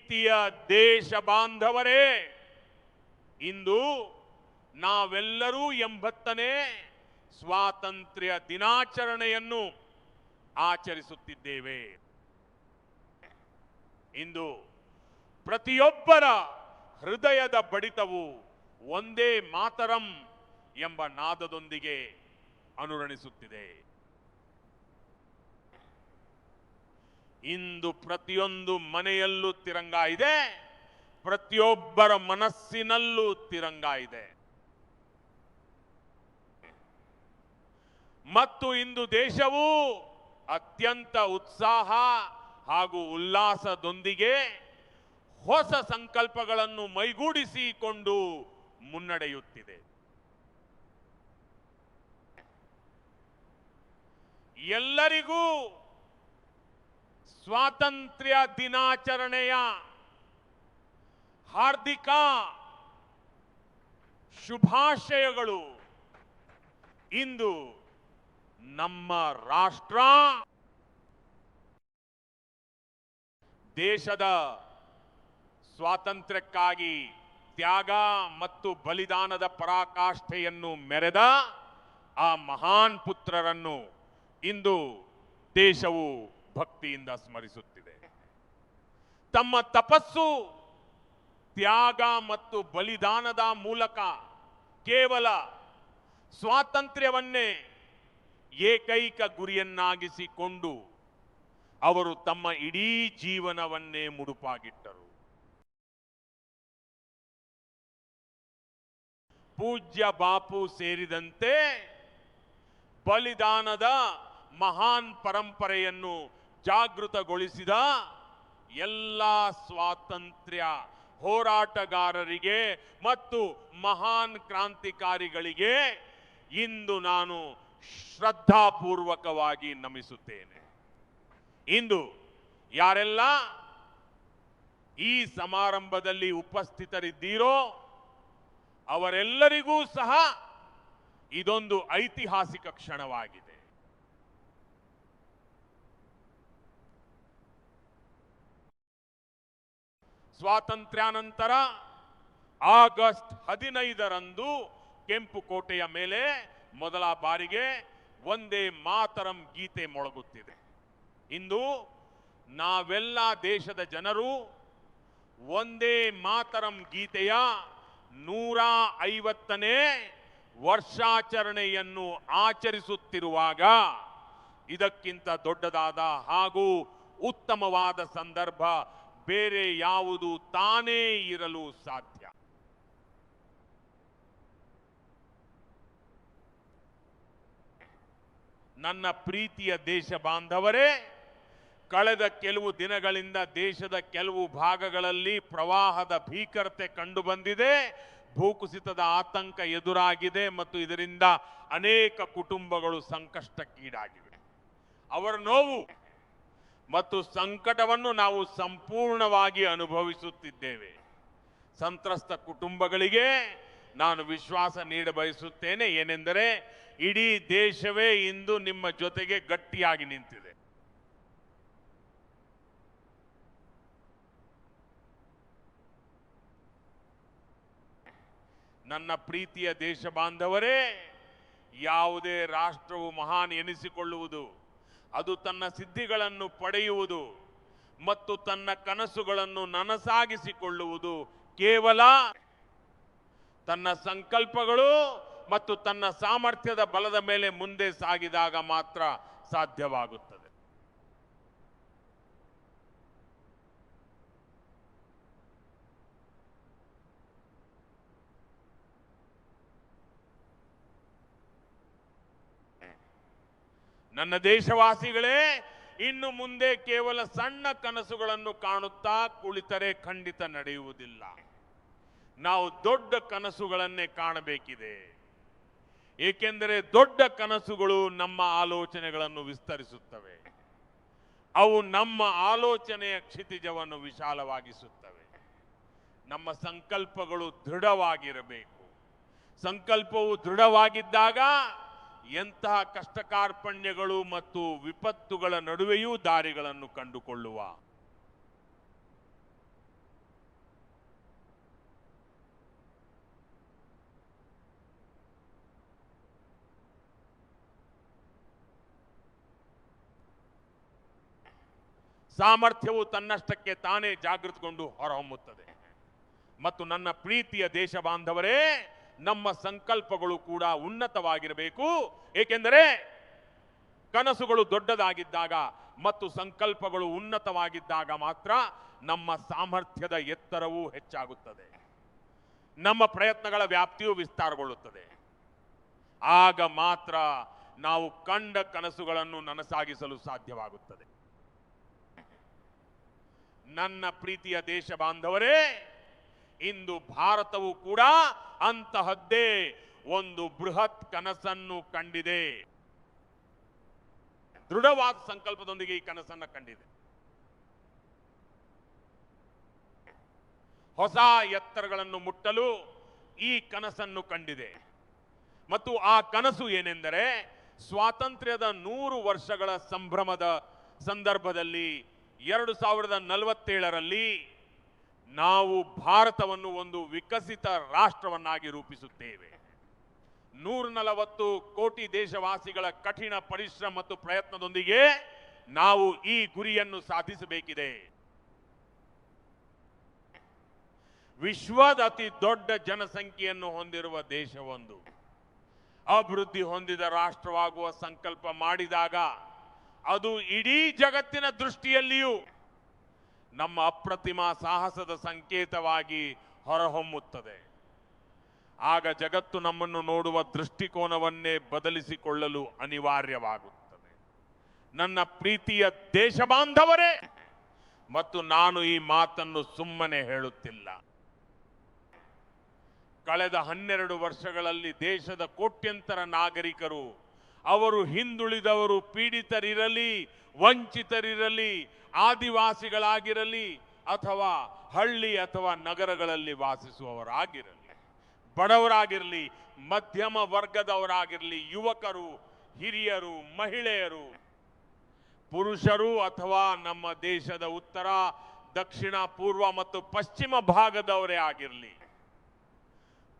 ಪ್ರೀತಿಯ ದೇಶ ಬಾಂಧವರೇ, ಇಂದು ನಾವೆಲ್ಲರೂ 80ನೇ ಸ್ವಾತಂತ್ರ್ಯ ದಿನಾಚರಣೆಯನ್ನು ಆಚರಿಸುತ್ತಿದ್ದೇವೆ. ಇಂದು ಪ್ರತಿಯೊಬ್ಬರ ಹೃದಯದ ಬಡಿತವು ಒಂದೇ ಮಾತರಂ ಎಂಬ ನಾದದೊಂದಿಗೆ ಅನುರಣಿಸುತ್ತಿದೆ. ಇಂದು ಪ್ರತಿಯೊಂದು ಮನೆಯಲ್ಲೂ ತಿರಂಗ ಇದೆ, ಪ್ರತಿಯೊಬ್ಬರ ಮನಸ್ಸಿನಲ್ಲೂ ತಿರಂಗ ಇದೆ. ಮತ್ತು ಇಂದು ದೇಶವು ಅತ್ಯಂತ ಉತ್ಸಾಹ ಹಾಗೂ ಉಲ್ಲಾಸದೊಂದಿಗೆ ಹೊಸ ಸಂಕಲ್ಪಗಳನ್ನು ಮೈಗೂಡಿಸಿಕೊಂಡು ಮುನ್ನಡೆಯುತ್ತಿದೆ. ಎಲ್ಲರಿಗೂ ಸ್ವಾತಂತ್ರ್ಯ ದಿನಾಚರಣೆಯ ಹಾರ್ದಿಕ ಶುಭಾಶಯಗಳು. ಇಂದು ನಮ್ಮ ರಾಷ್ಟ್ರ ದೇಶದ ಸ್ವಾತಂತ್ರ್ಯಕ್ಕಾಗಿ ತ್ಯಾಗ ಮತ್ತು ಬಲಿದಾನದ ಪರಾಕಾಷ್ಠೆಯನ್ನು ಮೆರೆದ ಆ ಮಹಾನ್ ಪುತ್ರರನ್ನು ಇಂದು ದೇಶವು ಭಕ್ತಿಯಿಂದ ಸ್ಮರಿಸುತ್ತಿದೆ. ತಮ್ಮ ತಪಸ್ಸು, ತ್ಯಾಗ ಮತ್ತು ಬಲಿದಾನದ ಮೂಲಕ ಕೇವಲ ಸ್ವಾತಂತ್ರ್ಯವನ್ನೇ ಏಕೈಕ ಗುರಿಯನ್ನಾಗಿಸಿಕೊಂಡು ಅವರು ತಮ್ಮ ಇಡೀ ಜೀವನವನ್ನೇ ಮುಡುಪಾಗಿಟ್ಟರು. ಪೂಜ್ಯ ಬಾಪು ಸೇರಿದಂತೆ ಬಲಿದಾನದ ಮಹಾನ್ ಪರಂಪರೆಯನ್ನು ಜಾಗೃತಗೊಳಿಸಿದ ಎಲ್ಲ ಸ್ವಾತಂತ್ರ್ಯ ಹೋರಾಟಗಾರರಿಗೆ ಮತ್ತು ಮಹಾನ್ ಕ್ರಾಂತಿಕಾರಿಗಳಿಗೆ ಇಂದು ನಾನು ಶ್ರದ್ಧಾಪೂರ್ವಕವಾಗಿ ನಮಿಸುತ್ತೇನೆ. ಇಂದು ಯಾರೆಲ್ಲ ಈ ಸಮಾರಂಭದಲ್ಲಿ ಉಪಸ್ಥಿತರಿದ್ದೀರೋ ಅವರೆಲ್ಲರಿಗೂ ಸಹ ಇದೊಂದು ಐತಿಹಾಸಿಕ ಕ್ಷಣವಾಗಿದೆ. ಸ್ವಾತಂತ್ರ್ಯಾನಂತರ ಆಗಸ್ಟ್ 15ರಂದು ಕೆಂಪುಕೋಟೆಯ ಮೇಲೆ ಮೊದಲ ಬಾರಿಗೆ ಒಂದೇ ಮಾತರಂ ಗೀತೆ ಮೊಳಗುತ್ತಿದೆ. ಇಂದು ನಾವೆಲ್ಲ ದೇಶದ ಜನರು ಒಂದೇ ಮಾತರಂ ಗೀತೆಯ 150ನೇ ವರ್ಷಾಚರಣೆಯನ್ನು ಆಚರಿಸುತ್ತಿರುವಾಗ ಇದಕ್ಕಿಂತ ದೊಡ್ಡದಾದ ಹಾಗೂ ಉತ್ತಮವಾದ ಸಂದರ್ಭ ಬೇರೆ ಯಾವುದು ತಾನೇ ಇರಲು ಸಾಧ್ಯ. ನನ್ನ ಪ್ರೀತಿಯ ದೇಶ ಬಾಂಧವರೇ, ಕಳೆದ ಕೆಲವು ದಿನಗಳಿಂದ ದೇಶದ ಕೆಲವು ಭಾಗಗಳಲ್ಲಿ ಪ್ರವಾಹದ ಭೀಕರತೆ ಕಂಡುಬಂದಿದೆ, ಭೂಕುಸಿತದ ಆತಂಕ ಎದುರಾಗಿದೆ ಮತ್ತು ಇದರಿಂದ ಅನೇಕ ಕುಟುಂಬಗಳು ಸಂಕಷ್ಟಕ್ಕೀಡಾಗಿವೆ. ಅವರ ನೋವು ಮತ್ತು ಸಂಕಟವನ್ನು ನಾವು ಸಂಪೂರ್ಣವಾಗಿ ಅನುಭವಿಸುತ್ತಿದ್ದೇವೆ. ಸಂತ್ರಸ್ತ ಕುಟುಂಬಗಳಿಗೆ ನಾನು ವಿಶ್ವಾಸ ನೀಡಬಯಸುತ್ತೇನೆ, ಏನೆಂದರೆ ಇಡೀ ದೇಶವೇ ಇಂದು ನಿಮ್ಮ ಜೊತೆಗೆ ಗಟ್ಟಿಯಾಗಿ ನಿಂತಿದೆ. ನನ್ನ ಪ್ರೀತಿಯ ದೇಶ ಬಾಂಧವರೇ, ಯಾವುದೇ ರಾಷ್ಟ್ರವು ಮಹಾನ್ ಎನಿಸಿಕೊಳ್ಳುವುದು, ಅದು ತನ್ನ ಸಿದ್ಧಿಗಳನ್ನು ಪಡೆಯುವುದು ಮತ್ತು ತನ್ನ ಕನಸುಗಳನ್ನು ನನಸಾಗಿಸಿಕೊಳ್ಳುವುದು ಕೇವಲ ತನ್ನ ಸಂಕಲ್ಪಗಳು ಮತ್ತು ತನ್ನ ಸಾಮರ್ಥ್ಯದ ಬಲದ ಮೇಲೆ ಮುಂದೆ ಸಾಗಿದಾಗ ಮಾತ್ರ ಸಾಧ್ಯವಾಗುತ್ತದೆ. ನನ್ನ ದೇಶವಾಸಿಗಳೇ, ಇನ್ನು ಮುಂದೆ ಕೇವಲ ಸಣ್ಣ ಕನಸುಗಳನ್ನು ಕಾಣುತ್ತಾ ಕುಳಿತರೆ ಖಂಡಿತ ನಡೆಯುವುದಿಲ್ಲ. ನಾವು ದೊಡ್ಡ ಕನಸುಗಳನ್ನೇ ಕಾಣಬೇಕಿದೆ. ಏಕೆಂದರೆ ದೊಡ್ಡ ಕನಸುಗಳು ನಮ್ಮ ಆಲೋಚನೆಗಳನ್ನು ವಿಸ್ತರಿಸುತ್ತವೆ. ಅವು ನಮ್ಮ ಆಲೋಚನೆಯ ಕ್ಷಿತಿಜವನ್ನು ವಿಶಾಲವಾಗಿಸುತ್ತವೆ. ನಮ್ಮ ಸಂಕಲ್ಪಗಳು ದೃಢವಾಗಿರಬೇಕು. ಸಂಕಲ್ಪವು ದೃಢವಾಗಿದ್ದಾಗ ಎಂತಹ ಕಷ್ಟ ಕಾರ್ಪಣ್ಯಗಳು ಮತ್ತು ವಿಪತ್ತುಗಳ ನಡುವೆಯೂ ದಾರಿಗಳನ್ನು ಕಂಡುಕೊಳ್ಳುವ ಸಾಮರ್ಥ್ಯವು ತನ್ನಷ್ಟಕ್ಕೆ ತಾನೇ ಜಾಗೃತಗೊಂಡು ಹೊರಹೊಮ್ಮುತ್ತದೆ. ಮತ್ತು ನನ್ನ ಪ್ರೀತಿಯ ದೇಶ ಬಾಂಧವರೇ, ನಮ್ಮ ಸಂಕಲ್ಪಗಳು ಕೂಡ ಉನ್ನತವಾಗಿರಬೇಕು. ಏಕೆಂದರೆ ಕನಸುಗಳು ದೊಡ್ಡದಾಗಿದ್ದಾಗ ಮತ್ತು ಸಂಕಲ್ಪಗಳು ಉನ್ನತವಾಗಿದ್ದಾಗ ಮಾತ್ರ ನಮ್ಮ ಸಾಮರ್ಥ್ಯದ ಎತ್ತರವೂ ಹೆಚ್ಚಾಗುತ್ತದೆ, ನಮ್ಮ ಪ್ರಯತ್ನಗಳ ವ್ಯಾಪ್ತಿಯು ವಿಸ್ತಾರಗೊಳ್ಳುತ್ತದೆ. ಆಗ ಮಾತ್ರ ನಾವು ಕಂಡ ಕನಸುಗಳನ್ನು ನನಸಾಗಿಸಲು ಸಾಧ್ಯವಾಗುತ್ತದೆ. ನನ್ನ ಪ್ರೀತಿಯ ದೇಶ ಬಾಂಧವರೇ, ಇಂದು ಭಾರತವು ಕೂಡ ಅಂತಹದ್ದೇ ಒಂದು ಬೃಹತ್ ಕನಸನ್ನು ಕಂಡಿದೆ. ದೃಢವಾದ ಸಂಕಲ್ಪದೊಂದಿಗೆ ಈ ಕನಸನ್ನು ಕಂಡಿದೆ. ಹೊಸ ಎತ್ತರಗಳನ್ನು ಮುಟ್ಟಲು ಈ ಕನಸನ್ನು ಕಂಡಿದೆ. ಮತ್ತು ಆ ಕನಸು ಏನೆಂದರೆ, ಸ್ವಾತಂತ್ರ್ಯದ 100 ವರ್ಷಗಳ ಸಂಭ್ರಮದ ಸಂದರ್ಭದಲ್ಲಿ 2047ರಲ್ಲಿ ನಾವು ಭಾರತವನ್ನು ಒಂದು ವಿಕಸಿತ ರಾಷ್ಟ್ರವನ್ನಾಗಿ ರೂಪಿಸುತ್ತೇವೆ. 140 ಕೋಟಿ ದೇಶವಾಸಿಗಳ ಕಠಿಣ ಪರಿಶ್ರಮ ಮತ್ತು ಪ್ರಯತ್ನದೊಂದಿಗೆ ನಾವು ಈ ಗುರಿಯನ್ನು ಸಾಧಿಸಬೇಕಿದೆ. ವಿಶ್ವದ ಅತಿ ದೊಡ್ಡ ಜನಸಂಖ್ಯೆಯನ್ನು ಹೊಂದಿರುವ ದೇಶವೊಂದು ಅಭಿವೃದ್ಧಿ ಹೊಂದಿದ ರಾಷ್ಟ್ರವಾಗುವ ಸಂಕಲ್ಪ ಮಾಡಿದಾಗ ಅದು ಇಡೀ ಜಗತ್ತಿನ ದೃಷ್ಟಿಯಲ್ಲಿಯೂ ನಮ್ಮ ಅಪ್ರತಿಮ ಸಾಹಸದ ಸಂಕೇತವಾಗಿ ಹೊರಹೊಮ್ಮುತ್ತದೆ. ಆಗ ಜಗತ್ತು ನಮ್ಮನ್ನು ನೋಡುವ ದೃಷ್ಟಿಕೋನವನ್ನೇ ಬದಲಿಸಿಕೊಳ್ಳಲು ಅನಿವಾರ್ಯವಾಗುತ್ತದೆ. ನನ್ನ ಪ್ರೀತಿಯ ದೇಶ ಬಾಂಧವರೇ, ಮತ್ತು ನಾನು ಈ ಮಾತನ್ನು ಸುಮ್ಮನೆ ಹೇಳುತ್ತಿಲ್ಲ. ಕಳೆದ 12 ವರ್ಷಗಳಲ್ಲಿ ದೇಶದ ಕೋಟ್ಯಂತರ ನಾಗರಿಕರು, ಅವರು ಹಿಂದುಳಿದವರು, ಪೀಡಿತರಿರಲಿ, ವಂಚಿತರಿರಲಿ, ಆದಿವಾಸಿಗಳಾಗಿರಲಿ, ಅಥವಾ ಹಳ್ಳಿ ಅಥವಾ ನಗರಗಳಲ್ಲಿ ವಾಸಿಸುವವರಾಗಿರಲಿ, ಬಡವರಾಗಿರಲಿ, ಮಧ್ಯಮ ವರ್ಗದವರಾಗಿರಲಿ, ಯುವಕರು, ಹಿರಿಯರು, ಮಹಿಳೆಯರು, ಪುರುಷರು ಅಥವಾ ನಮ್ಮ ದೇಶದ ಉತ್ತರ, ದಕ್ಷಿಣ, ಪೂರ್ವ ಮತ್ತು ಪಶ್ಚಿಮ ಭಾಗದವರೇ ಆಗಿರಲಿ,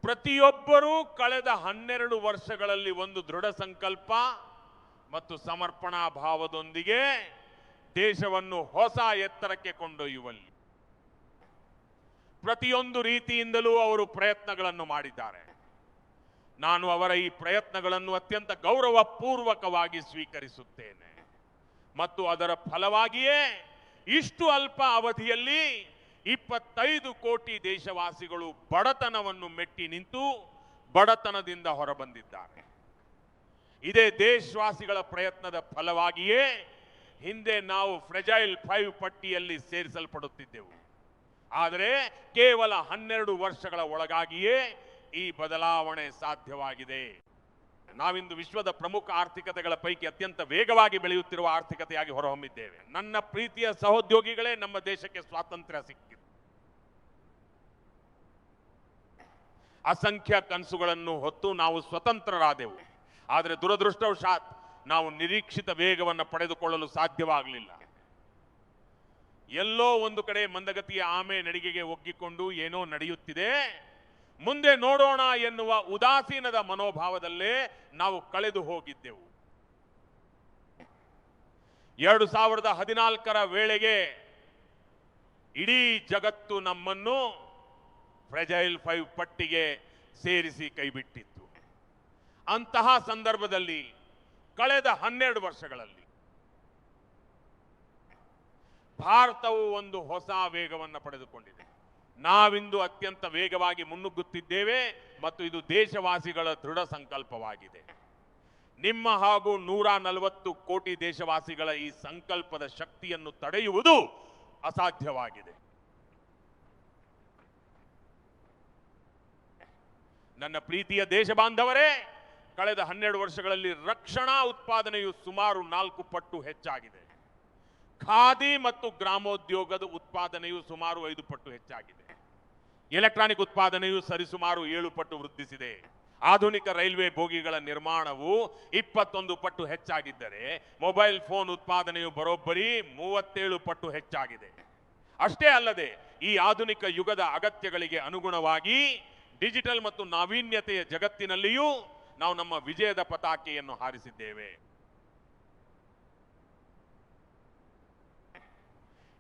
ಪ್ರತಿಯೊಬ್ಬರೂ ಕಳೆದ 12 ವರ್ಷಗಳಲ್ಲಿ ಒಂದು ದೃಢ ಸಂಕಲ್ಪ ಮತ್ತು ಸಮರ್ಪಣಾ ಭಾವದೊಂದಿಗೆ ದೇಶವನ್ನು ಹೊಸ ಎತ್ತರಕ್ಕೆ ಕೊಂಡೊಯ್ಯುವಲ್ಲಿ ಪ್ರತಿಯೊಂದು ರೀತಿಯಿಂದಲೂ ಅವರು ಪ್ರಯತ್ನಗಳನ್ನು ಮಾಡಿದ್ದಾರೆ. ನಾನು ಅವರ ಈ ಪ್ರಯತ್ನಗಳನ್ನು ಅತ್ಯಂತ ಗೌರವಪೂರ್ವಕವಾಗಿ ಸ್ವೀಕರಿಸುತ್ತೇನೆ. ಮತ್ತು ಅದರ ಫಲವಾಗಿಯೇ ಇಷ್ಟು ಅಲ್ಪ ಅವಧಿಯಲ್ಲಿ 25 ಕೋಟಿ ದೇಶವಾಸಿಗಳು ಬಡತನವನ್ನು ಮೆಟ್ಟಿ ನಿಂತು ಬಡತನದಿಂದ ಹೊರಬಂದಿದ್ದಾರೆ. ಇದೇ ದೇಶವಾಸಿಗಳ ಪ್ರಯತ್ನದ ಫಲವಾಗಿಯೇ ಹಿಂದೆ ನಾವು ಫ್ರೆಜೈಲ್ 5 ಪಟ್ಟಿಯಲ್ಲಿ ಸೇರಿಸಲ್ಪಡುತ್ತಿದ್ದೆವು. ಆದರೆ ಕೇವಲ 12 ವರ್ಷಗಳ ಒಳಗಾಗಿಯೇ ಈ ಬದಲಾವಣೆ ಸಾಧ್ಯವಾಗಿದೆ. ನಾವಿಂದು ವಿಶ್ವದ ಪ್ರಮುಖ ಆರ್ಥಿಕತೆಗಳ ಪೈಕಿ ಅತ್ಯಂತ ವೇಗವಾಗಿ ಬೆಳೆಯುತ್ತಿರುವ ಆರ್ಥಿಕತೆಯಾಗಿ ಹೊರಹೊಮ್ಮಿದ್ದೇವೆ. ನನ್ನ ಪ್ರೀತಿಯ ಸಹೋದ್ಯೋಗಿಗಳೇ, ನಮ್ಮ ದೇಶಕ್ಕೆ ಸ್ವಾತಂತ್ರ್ಯ ಸಿಕ್ಕಿದೆ. ಅಸಂಖ್ಯ ಕನಸುಗಳನ್ನು ಹೊತ್ತು ನಾವು ಸ್ವತಂತ್ರರಾದೆವು. ಆದರೆ ದುರದೃಷ್ಟವಶಾತ್ ನಾವು ನಿರೀಕ್ಷಿತ ವೇಗವನ್ನು ಪಡೆದುಕೊಳ್ಳಲು ಸಾಧ್ಯವಾಗಲಿಲ್ಲ. ಎಲ್ಲೋ ಒಂದು ಕಡೆ ಮಂದಗತಿಯ ಆಮೆ ನಡಿಗೆಗೆ ಒಗ್ಗಿಕೊಂಡು ಏನೋ ನಡೆಯುತ್ತಿದೆ, ಮುಂದೆ ನೋಡೋಣ ಎನ್ನುವ ಉದಾಸೀನದ ಮನೋಭಾವದಲ್ಲೇ ನಾವು ಕಳೆದು ಹೋಗಿದ್ದೆವು. 2014ರ ವೇಳೆಗೆ ಇಡೀ ಜಗತ್ತು ನಮ್ಮನ್ನು ಫ್ರೆಜೈಲ್ 5 ಪಟ್ಟಿಗೆ ಸೇರಿಸಿ ಕೈಬಿಟ್ಟಿತ್ತು. ಅಂತಹ ಸಂದರ್ಭದಲ್ಲಿ ಕಳೆದ 12 ವರ್ಷಗಳಲ್ಲಿ ಭಾರತವು ಒಂದು ಹೊಸ ವೇಗವನ್ನು ಪಡೆದುಕೊಂಡಿದೆ. ನಾವಿಂದು ಅತ್ಯಂತ ವೇಗವಾಗಿ ಮುನ್ನುಗ್ಗುತ್ತಿದ್ದೇವೆ ಮತ್ತು ಇದು ದೇಶವಾಸಿಗಳ ದೃಢ ಸಂಕಲ್ಪವಾಗಿದೆ. ನಿಮ್ಮ ಹಾಗೂ 140 ಕೋಟಿ ದೇಶವಾಸಿಗಳ ಈ ಸಂಕಲ್ಪದ ಶಕ್ತಿಯನ್ನು ತಡೆಯುವುದು ಅಸಾಧ್ಯವಾಗಿದೆ. ನನ್ನ ಪ್ರೀತಿಯ ದೇಶ ಬಾಂಧವರೇ, ಕಳೆದ 12 ವರ್ಷಗಳಲ್ಲಿ ರಕ್ಷಣಾ ಉತ್ಪಾದನೆಯು ಸುಮಾರು 4 ಪಟ್ಟು ಹೆಚ್ಚಾಗಿದೆ. ಖಾದಿ ಮತ್ತು ಗ್ರಾಮೋದ್ಯೋಗದ ಉತ್ಪಾದನೆಯು ಸುಮಾರು 5 ಪಟ್ಟು ಹೆಚ್ಚಾಗಿದೆ. ಎಲೆಕ್ಟ್ರಾನಿಕ್ ಉತ್ಪಾದನೆಯು ಸರಿಸುಮಾರು 7 ಪಟ್ಟು ವೃದ್ಧಿಸಿದೆ. ಆಧುನಿಕ ರೈಲ್ವೆ ಬೋಗಿಗಳ ನಿರ್ಮಾಣವು 21 ಪಟ್ಟು ಹೆಚ್ಚಾಗಿದ್ದರೆ ಮೊಬೈಲ್ ಫೋನ್ ಉತ್ಪಾದನೆಯು ಬರೋಬ್ಬರಿ 37 ಪಟ್ಟು ಹೆಚ್ಚಾಗಿದೆ. ಅಷ್ಟೇ ಅಲ್ಲದೆ ಈ ಆಧುನಿಕ ಯುಗದ ಅಗತ್ಯಗಳಿಗೆ ಅನುಗುಣವಾಗಿ ಡಿಜಿಟಲ್ ಮತ್ತು ನಾವೀನ್ಯತೆಯ ಜಗತ್ತಿನಲ್ಲಿಯೂ ನಾವು ನಮ್ಮ ವಿಜಯದ ಪತಾಕೆಯನ್ನು ಹಾರಿಸಿದ್ದೇವೆ.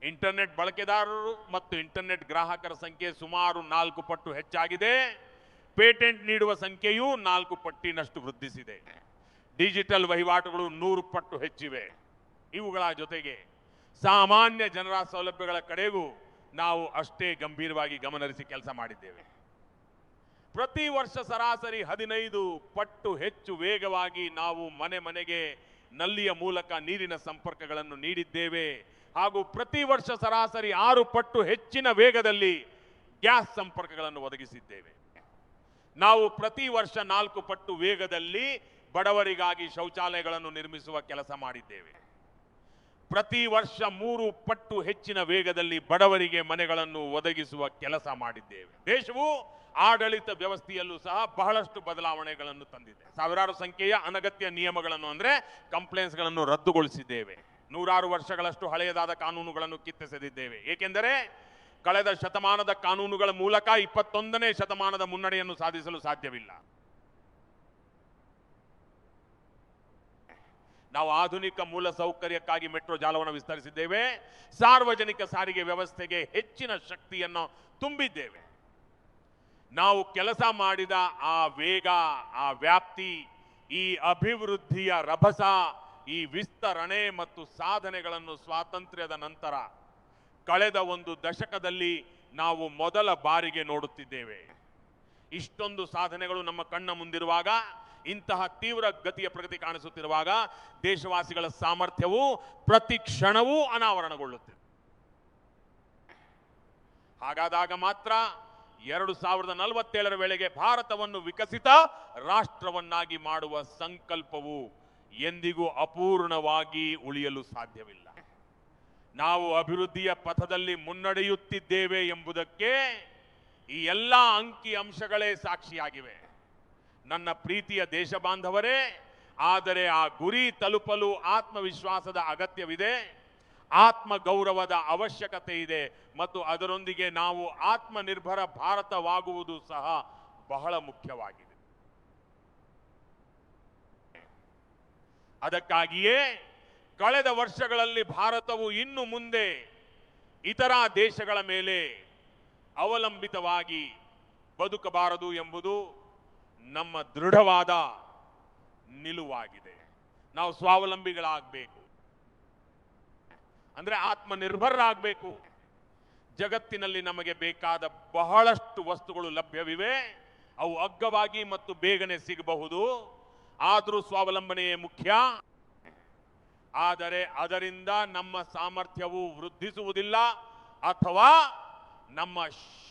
ಇಂಟರ್ನೆಟ್ ಬಳಕೆದಾರರು ಮತ್ತು ಇಂಟರ್ನೆಟ್ ಗ್ರಾಹಕರ ಸಂಖ್ಯೆ ಸುಮಾರು 4 ಪಟ್ಟು ಹೆಚ್ಚಾಗಿದೆ. ಪೇಟೆಂಟ್ ನೀಡುವ ಸಂಖ್ಯೆಯೂ 4 ಪಟ್ಟಿನಷ್ಟು ವೃದ್ಧಿಸಿದೆ. ಡಿಜಿಟಲ್ ವಹಿವಾಟುಗಳು 100 ಪಟ್ಟು ಹೆಚ್ಚಿವೆ. ಇವುಗಳ ಜೊತೆಗೆ ಸಾಮಾನ್ಯ ಜನರ ಸೌಲಭ್ಯಗಳ ಕಡೆಗೂ ನಾವು ಅಷ್ಟೇ ಗಂಭೀರವಾಗಿ ಗಮನಹರಿಸಿ ಕೆಲಸ ಮಾಡಿದ್ದೇವೆ. ಪ್ರತಿ ವರ್ಷ ಸರಾಸರಿ 15 ಪಟ್ಟು ಹೆಚ್ಚು ವೇಗವಾಗಿ ನಾವು ಮನೆ ಮನೆಗೆ ನಲ್ಲಿಯ ಮೂಲಕ ನೀರಿನ ಸಂಪರ್ಕಗಳನ್ನು ನೀಡಿದ್ದೇವೆ. ಹಾಗೂ ಪ್ರತಿ ವರ್ಷ ಸರಾಸರಿ 6 ಪಟ್ಟು ಹೆಚ್ಚಿನ ವೇಗದಲ್ಲಿ ಗ್ಯಾಸ್ ಸಂಪರ್ಕಗಳನ್ನು ಒದಗಿಸಿದ್ದೇವೆ. ನಾವು ಪ್ರತಿ ವರ್ಷ 4 ಪಟ್ಟು ವೇಗದಲ್ಲಿ ಬಡವರಿಗಾಗಿ ಶೌಚಾಲಯಗಳನ್ನು ನಿರ್ಮಿಸುವ ಕೆಲಸ ಮಾಡಿದ್ದೇವೆ. ಪ್ರತಿ ವರ್ಷ 3 ಪಟ್ಟು ಹೆಚ್ಚಿನ ವೇಗದಲ್ಲಿ ಬಡವರಿಗೆ ಮನೆಗಳನ್ನು ಒದಗಿಸುವ ಕೆಲಸ ಮಾಡಿದ್ದೇವೆ. ದೇಶವು ಆಡಳಿತ ವ್ಯವಸ್ಥೆಯಲ್ಲೂ ಸಹ ಬಹಳಷ್ಟು ಬದಲಾವಣೆಗಳನ್ನು ತಂದಿದೆ. ಸಾವಿರಾರು ಸಂಖ್ಯೆಯ ಅನಗತ್ಯ ನಿಯಮಗಳನ್ನು ಅಂದರೆ ಕಂಪ್ಲೇಂಟ್ಸ್ಗಳನ್ನು ರದ್ದುಗೊಳಿಸಿದ್ದೇವೆ. 100 ವರ್ಷಗಳಷ್ಟು ಹಳೆಯದಾದ ಕಾನೂನುಗಳನ್ನು ಕಿತ್ತೆಸೆದಿದ್ದೇವೆ. ಏಕೆಂದರೆ ಕಳೆದ ಶತಮಾನದ ಕಾನೂನುಗಳ ಮೂಲಕ 21ನೇ ಶತಮಾನದ ಮುನ್ನಡೆಯನ್ನು ಸಾಧಿಸಲು ಸಾಧ್ಯವಿಲ್ಲ. ನಾವು ಆಧುನಿಕ ಮೂಲ ಸೌಕರ್ಯಕ್ಕಾಗಿ ಮೆಟ್ರೋ ಜಾಲವನ್ನು ವಿಸ್ತರಿಸಿದ್ದೇವೆ. ಸಾರ್ವಜನಿಕ ಸಾರಿಗೆ ವ್ಯವಸ್ಥೆಗೆ ಹೆಚ್ಚಿನ ಶಕ್ತಿಯನ್ನು ತುಂಬಿದ್ದೇವೆ. ನಾವು ಕೆಲಸ ಮಾಡಿದ ಆ ವೇಗ, ಆ ವ್ಯಾಪ್ತಿ, ಈ ಅಭಿವೃದ್ಧಿಯ ರಭಸ, ಈ ವಿಸ್ತರಣೆ ಮತ್ತು ಸಾಧನೆಗಳನ್ನು ಸ್ವಾತಂತ್ರ್ಯದ ನಂತರ ಕಳೆದ ಒಂದು ದಶಕದಲ್ಲಿ ನಾವು ಮೊದಲ ಬಾರಿಗೆ ನೋಡುತ್ತಿದ್ದೇವೆ. ಇಷ್ಟೊಂದು ಸಾಧನೆಗಳು ನಮ್ಮ ಕಣ್ಣ ಮುಂದಿರುವಾಗ, ಇಂತಹ ತೀವ್ರ ಗತಿಯ ಪ್ರಗತಿ ಕಾಣಿಸುತ್ತಿರುವಾಗ ದೇಶವಾಸಿಗಳ ಸಾಮರ್ಥ್ಯವು ಪ್ರತಿ ಕ್ಷಣವೂ ಅನಾವರಣಗೊಳ್ಳುತ್ತಿದೆ. ಹಾಗಾದಾಗ ಮಾತ್ರ 2047ರ ವೇಳೆಗೆ ಭಾರತವನ್ನು ವಿಕಸಿತ ರಾಷ್ಟ್ರವನ್ನಾಗಿ ಮಾಡುವ ಸಂಕಲ್ಪವು ಎಂದಿಗೂ ಅಪೂರ್ಣವಾಗಿ ಉಳಿಯಲು ಸಾಧ್ಯವಿಲ್ಲ. ನಾವು ಅಭಿವೃದ್ಧಿಯ ಪಥದಲ್ಲಿ ಮುನ್ನಡೆಯುತ್ತಿದ್ದೇವೆ ಎಂಬುದಕ್ಕೆ ಈ ಎಲ್ಲ ಅಂಕಿ ಅಂಶಗಳೇ ಸಾಕ್ಷಿಯಾಗಿವೆ. ನನ್ನ ಪ್ರೀತಿಯ ದೇಶ ಬಾಂಧವರೇ, ಆದರೆ ಆ ಗುರಿ ತಲುಪಲು ಆತ್ಮವಿಶ್ವಾಸದ ಅಗತ್ಯವಿದೆ, ಆತ್ಮ ಗೌರವದ ಅವಶ್ಯಕತೆ ಇದೆ ಮತ್ತು ಅದರೊಂದಿಗೆ ನಾವು ಆತ್ಮನಿರ್ಭರ ಭಾರತವಾಗುವುದು ಸಹ ಬಹಳ ಮುಖ್ಯವಾಗಿದೆ. ಅದಕ್ಕಾಗಿಯೇ ಕಳೆದ ವರ್ಷಗಳಲ್ಲಿ ಭಾರತವು ಇನ್ನು ಮುಂದೆ ಇತರ ದೇಶಗಳ ಮೇಲೆ ಅವಲಂಬಿತವಾಗಿ ಬದುಕಬಾರದು ಎಂಬುದು ನಮ್ಮ ದೃಢವಾದ ನಿಲುವಾಗಿದೆ. ನಾವು ಸ್ವಾವಲಂಬಿಗಳಾಗಬೇಕು, ಅಂದ್ರೆ ಆತ್ಮನಿರ್ಭರರಾಗಬೇಕು. ಜಗತ್ತಿನಲ್ಲಿ ನಮಗೆ ಬೇಕಾದ ಬಹಳಷ್ಟು ವಸ್ತುಗಳು ಲಭ್ಯವಿವೆ. ಅವು ಅಗ್ಗವಾಗಿ ಮತ್ತು ಬೇಗನೆ ಸಿಗಬಹುದು. ಆದರೂ ಸ್ವಾವಲಂಬನೆಯೇ ಮುಖ್ಯ. ಆದರೆ ಅದರಿಂದ ನಮ್ಮ ಸಾಮರ್ಥ್ಯವು ವೃದ್ಧಿಸುವುದಿಲ್ಲ ಅಥವಾ ನಮ್ಮ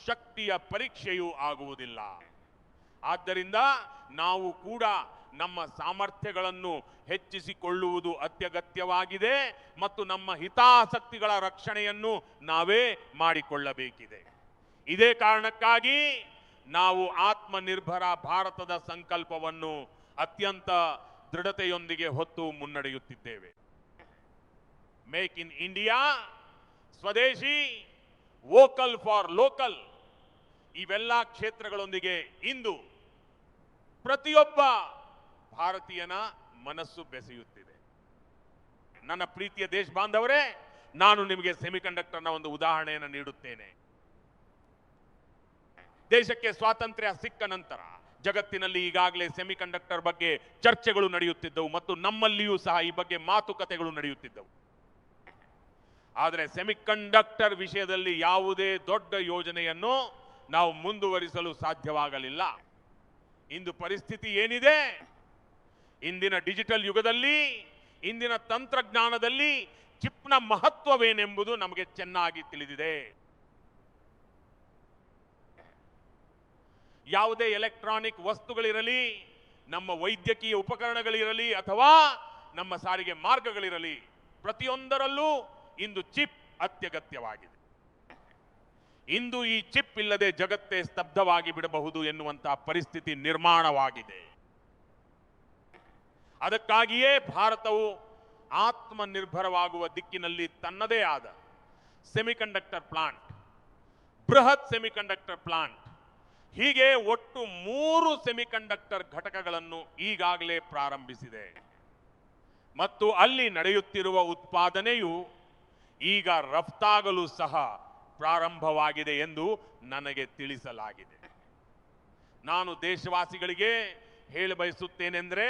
ಶಕ್ತಿಯ ಪರೀಕ್ಷೆಯೂ ಆಗುವುದಿಲ್ಲ. ಆದ್ದರಿಂದ ನಾವು ಕೂಡ ನಮ್ಮ ಸಾಮರ್ಥ್ಯಗಳನ್ನು ಹೆಚ್ಚಿಸಿಕೊಳ್ಳುವುದು ಅತ್ಯಗತ್ಯವಾಗಿದೆ ಮತ್ತು ನಮ್ಮ ಹಿತಾಸಕ್ತಿಗಳ ರಕ್ಷಣೆಯನ್ನು ನಾವೇ ಮಾಡಿಕೊಳ್ಳಬೇಕಿದೆ. ಇದೇ ಕಾರಣಕ್ಕಾಗಿ ನಾವು ಆತ್ಮನಿರ್ಭರ ಭಾರತದ ಸಂಕಲ್ಪವನ್ನು ಅತ್ಯಂತ ದೃಢತೆಯೊಂದಿಗೆ ಹೊತ್ತು ಮುನ್ನಡೆಯುತ್ತಿದ್ದೇವೆ. ಮೇಕ್ ಇನ್ ಇಂಡಿಯಾ, ಸ್ವದೇಶಿ, ವೋಕಲ್ ಫಾರ್ ಲೋಕಲ್, ಇವೆಲ್ಲ ಕ್ಷೇತ್ರಗಳೊಂದಿಗೆ ಇಂದು ಪ್ರತಿಯೊಬ್ಬ ಭಾರತೀಯನ ಮನಸ್ಸು ಬೆಸೆಯುತ್ತಿದೆ. ನನ್ನ ಪ್ರೀತಿಯ ದೇಶ ಬಾಂಧವರೇ, ನಾನು ನಿಮಗೆ ಸೆಮಿಕಂಡಕ್ಟರ್ನ ಒಂದು ಉದಾಹರಣೆಯನ್ನು ನೀಡುತ್ತೇನೆ. ದೇಶಕ್ಕೆ ಸ್ವಾತಂತ್ರ್ಯ ಸಿಕ್ಕ ನಂತರ ಜಗತ್ತಿನಲ್ಲಿ ಈಗಾಗಲೇ ಸೆಮಿಕಂಡಕ್ಟರ್ ಬಗ್ಗೆ ಚರ್ಚೆಗಳು ನಡೆಯುತ್ತಿದ್ದವು ಮತ್ತು ನಮ್ಮಲ್ಲಿಯೂ ಸಹ ಈ ಬಗ್ಗೆ ಮಾತುಕತೆಗಳು ನಡೆಯುತ್ತಿದ್ದವು. ಆದರೆ ಸೆಮಿಕಂಡಕ್ಟರ್ ವಿಷಯದಲ್ಲಿ ಯಾವುದೇ ದೊಡ್ಡ ಯೋಜನೆಯನ್ನು ನಾವು ಮುಂದುವರಿಸಲು ಸಾಧ್ಯವಾಗಲಿಲ್ಲ. ಇಂದು ಪರಿಸ್ಥಿತಿ ಏನಿದೆ? ಇಂದಿನ ಡಿಜಿಟಲ್ ಯುಗದಲ್ಲಿ, ಇಂದಿನ ತಂತ್ರಜ್ಞಾನದಲ್ಲಿ ಚಿಪ್ನ ಮಹತ್ವವೇನೆಂಬುದು ನಮಗೆ ಚೆನ್ನಾಗಿ ತಿಳಿದಿದೆ. ಯಾವುದೇ ಎಲೆಕ್ಟ್ರಾನಿಕ್ ವಸ್ತುಗಳಿರಲಿ, ನಮ್ಮ ವೈದ್ಯಕೀಯ ಉಪಕರಣಗಳಿರಲಿ ಅಥವಾ ನಮ್ಮ ಸಾರಿಗೆ ಮಾರ್ಗಗಳಿರಲಿ, ಪ್ರತಿಯೊಂದರಲ್ಲೂ ಇಂದು ಚಿಪ್ ಅತ್ಯಗತ್ಯವಾಗಿದೆ. ಇಂದು ಈ ಚಿಪ್ ಇಲ್ಲದೆ ಜಗತ್ತೇ ಸ್ತಬ್ಧವಾಗಿ ಬಿಡಬಹುದು ಎನ್ನುವಂತಹ ಪರಿಸ್ಥಿತಿ ನಿರ್ಮಾಣವಾಗಿದೆ. ಅದಕ್ಕಾಗಿಯೇ ಭಾರತವು ಆತ್ಮನಿರ್ಭರವಾಗುವ ದಿಕ್ಕಿನಲ್ಲಿ ತನ್ನದೇ ಆದ ಸೆಮಿಕಂಡಕ್ಟರ್ ಪ್ಲಾಂಟ್, ಬೃಹತ್ ಸೆಮಿಕಂಡಕ್ಟರ್ ಪ್ಲಾಂಟ್, ಹೀಗೆ ಒಟ್ಟು 3 ಸೆಮಿಕಂಡಕ್ಟರ್ ಘಟಕಗಳನ್ನು ಈಗಾಗಲೇ ಪ್ರಾರಂಭಿಸಿದೆ ಮತ್ತು ಅಲ್ಲಿ ನಡೆಯುತ್ತಿರುವ ಉತ್ಪಾದನೆಯು ಈಗ ರಫ್ತಾಗಲು ಸಹ ಪ್ರಾರಂಭವಾಗಿದೆ ಎಂದು ನನಗೆ ತಿಳಿಸಲಾಗಿದೆ. ನಾನು ದೇಶವಾಸಿಗಳಿಗೆ ಹೇಳ ಬಯಸುತ್ತೇನೆಂದರೆ,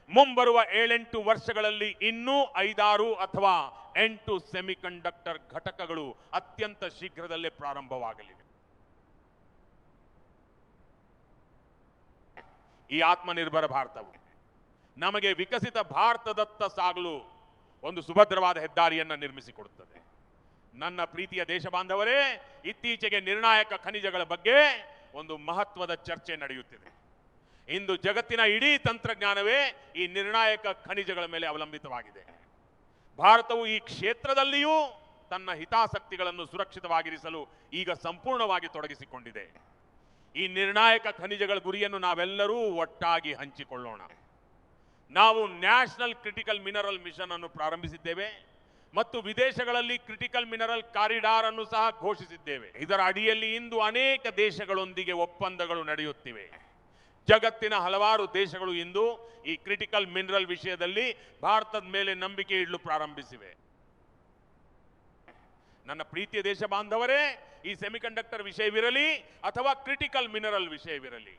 ಮುಂಬರುವ 7-8 ವರ್ಷಗಳಲ್ಲಿ ಇನ್ನೂ 5-6 ಅಥವಾ 8 ಸೆಮಿಕಂಡಕ್ಟರ್ ಘಟಕಗಳು ಅತ್ಯಂತ ಶೀಘ್ರದಲ್ಲೇ ಪ್ರಾರಂಭವಾಗಲಿವೆ. ಈ ಆತ್ಮನಿರ್ಭರ ಭಾರತವು ನಮಗೆ ವಿಕಸಿತ ಭಾರತದತ್ತ ಸಾಗಲು ಒಂದು ಸುಭದ್ರವಾದ ಹೆದ್ದಾರಿಯನ್ನು ನಿರ್ಮಿಸಿಕೊಡುತ್ತದೆ. ನನ್ನ ಪ್ರೀತಿಯ ದೇಶ ಬಾಂಧವರೇ, ಇತ್ತೀಚೆಗೆ ನಿರ್ಣಾಯಕ ಖನಿಜಗಳ ಬಗ್ಗೆ ಒಂದು ಮಹತ್ವದ ಚರ್ಚೆ ನಡೆಯುತ್ತಿದೆ. ಇಂದು ಜಗತ್ತಿನ ಇಡೀ ತಂತ್ರಜ್ಞಾನವೇ ಈ ನಿರ್ಣಾಯಕ ಖನಿಜಗಳ ಮೇಲೆ ಅವಲಂಬಿತವಾಗಿದೆ. ಭಾರತವು ಈ ಕ್ಷೇತ್ರದಲ್ಲಿಯೂ ತನ್ನ ಹಿತಾಸಕ್ತಿಗಳನ್ನು ಸುರಕ್ಷಿತವಾಗಿರಿಸಲು ಈಗ ಸಂಪೂರ್ಣವಾಗಿ ತೊಡಗಿಸಿಕೊಂಡಿದೆ. ಈ ನಿರ್ಣಾಯಕ ಖನಿಜಗಳ ಗುರಿಯನ್ನು ನಾವೆಲ್ಲರೂ ಒಟ್ಟಾಗಿ ಹಂಚಿಕೊಳ್ಳೋಣ. ನಾವು ನ್ಯಾಷನಲ್ ಕ್ರಿಟಿಕಲ್ ಮಿನರಲ್ ಮಿಷನ್ ಅನ್ನು ಪ್ರಾರಂಭಿಸಿದ್ದೇವೆ ಮತ್ತು ವಿದೇಶಗಳಲ್ಲಿ ಕ್ರಿಟಿಕಲ್ ಮಿನರಲ್ ಕಾರಿಡಾರ್ ಅನ್ನು ಸಹ ಘೋಷಿಸಿದ್ದೇವೆ. ಇದರ ಅಡಿಯಲ್ಲಿ ಇಂದು ಅನೇಕ ದೇಶಗಳೊಂದಿಗೆ ಒಪ್ಪಂದಗಳು ನಡೆಯುತ್ತಿವೆ. ಜಗತ್ತಿನ ಹಲವಾರು ದೇಶಗಳು ಇಂದು ಈ ಕ್ರಿಟಿಕಲ್ ಮಿನರಲ್ ವಿಷಯದಲ್ಲಿ ಭಾರತದ ಮೇಲೆ ನಂಬಿಕೆ ಇಡಲು ಪ್ರಾರಂಭಿಸಿವೆ. ನನ್ನ ಪ್ರೀತಿಯ ದೇಶ ಬಾಂಧವರೇ, ಈ ಸೆಮಿಕಂಡಕ್ಟರ್ ವಿಷಯವಿರಲಿ ಅಥವಾ ಕ್ರಿಟಿಕಲ್ ಮಿನರಲ್ ವಿಷಯವಿರಲಿ,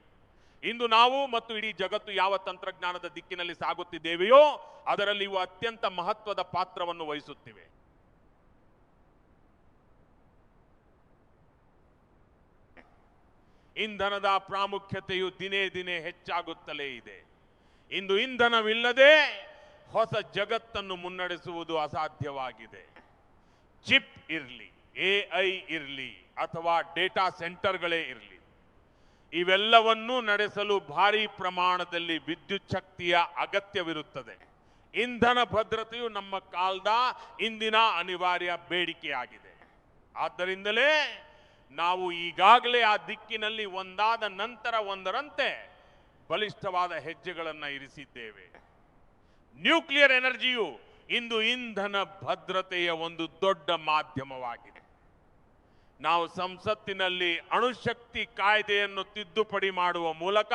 ಇಂದು ನಾವು ಮತ್ತು ಇಡೀ ಜಗತ್ತು ಯಾವ ತಂತ್ರಜ್ಞಾನದ ದಿಕ್ಕಿನಲ್ಲಿ ಸಾಗುತ್ತಿದ್ದೇವೆಯೋ ಅದರಲ್ಲಿ ಇವು ಅತ್ಯಂತ ಮಹತ್ವದ ಪಾತ್ರವನ್ನು ವಹಿಸುತ್ತಿವೆ. ಇಂಧನದ ಪ್ರಾಮುಖ್ಯತೆಯು ದಿನೇ ದಿನೇ ಹೆಚ್ಚಾಗುತ್ತಲೇ ಇದೆ. ಇಂದು ಇಂಧನವಿಲ್ಲದೆ ಹೊಸ ಜಗತ್ತನ್ನು ಮುನ್ನಡೆಸುವುದು ಅಸಾಧ್ಯವಾಗಿದೆ. ಚಿಪ್ ಇರಲಿ, AI ಇರಲಿ ಅಥವಾ ಡೇಟಾ ಸೆಂಟರ್ಗಳೇ ಇರಲಿ, ಇವೆಲ್ಲವನ್ನೂ ನಡೆಸಲು ಭಾರಿ ಪ್ರಮಾಣದಲ್ಲಿ ವಿದ್ಯುತ್ ಶಕ್ತಿಯ ಅಗತ್ಯವಿರುತ್ತದೆ. ಇಂಧನ ಭದ್ರತೆಯು ನಮ್ಮ ಕಾಲದ ಇಂದಿನ ಅನಿವಾರ್ಯ ಬೇಡಿಕೆಯಾಗಿದೆ. ಆದ್ದರಿಂದಲೇ ನಾವು ಈಗಾಗಲೇ ಆ ದಿಕ್ಕಿನಲ್ಲಿ ಒಂದಾದ ನಂತರ ಒಂದರಂತೆ ಬಲಿಷ್ಠವಾದ ಹೆಜ್ಜೆಗಳನ್ನು ಇರಿಸಿದ್ದೇವೆ. ನ್ಯೂಕ್ಲಿಯರ್ ಎನರ್ಜಿಯು ಇಂದು ಇಂಧನ ಭದ್ರತೆಯ ಒಂದು ದೊಡ್ಡ ಮಾಧ್ಯಮವಾಗಿದೆ. ನಾವು ಸಂಸತ್ತಿನಲ್ಲಿ ಅಣುಶಕ್ತಿ ಕಾಯ್ದೆಯನ್ನು ತಿದ್ದುಪಡಿ ಮಾಡುವ ಮೂಲಕ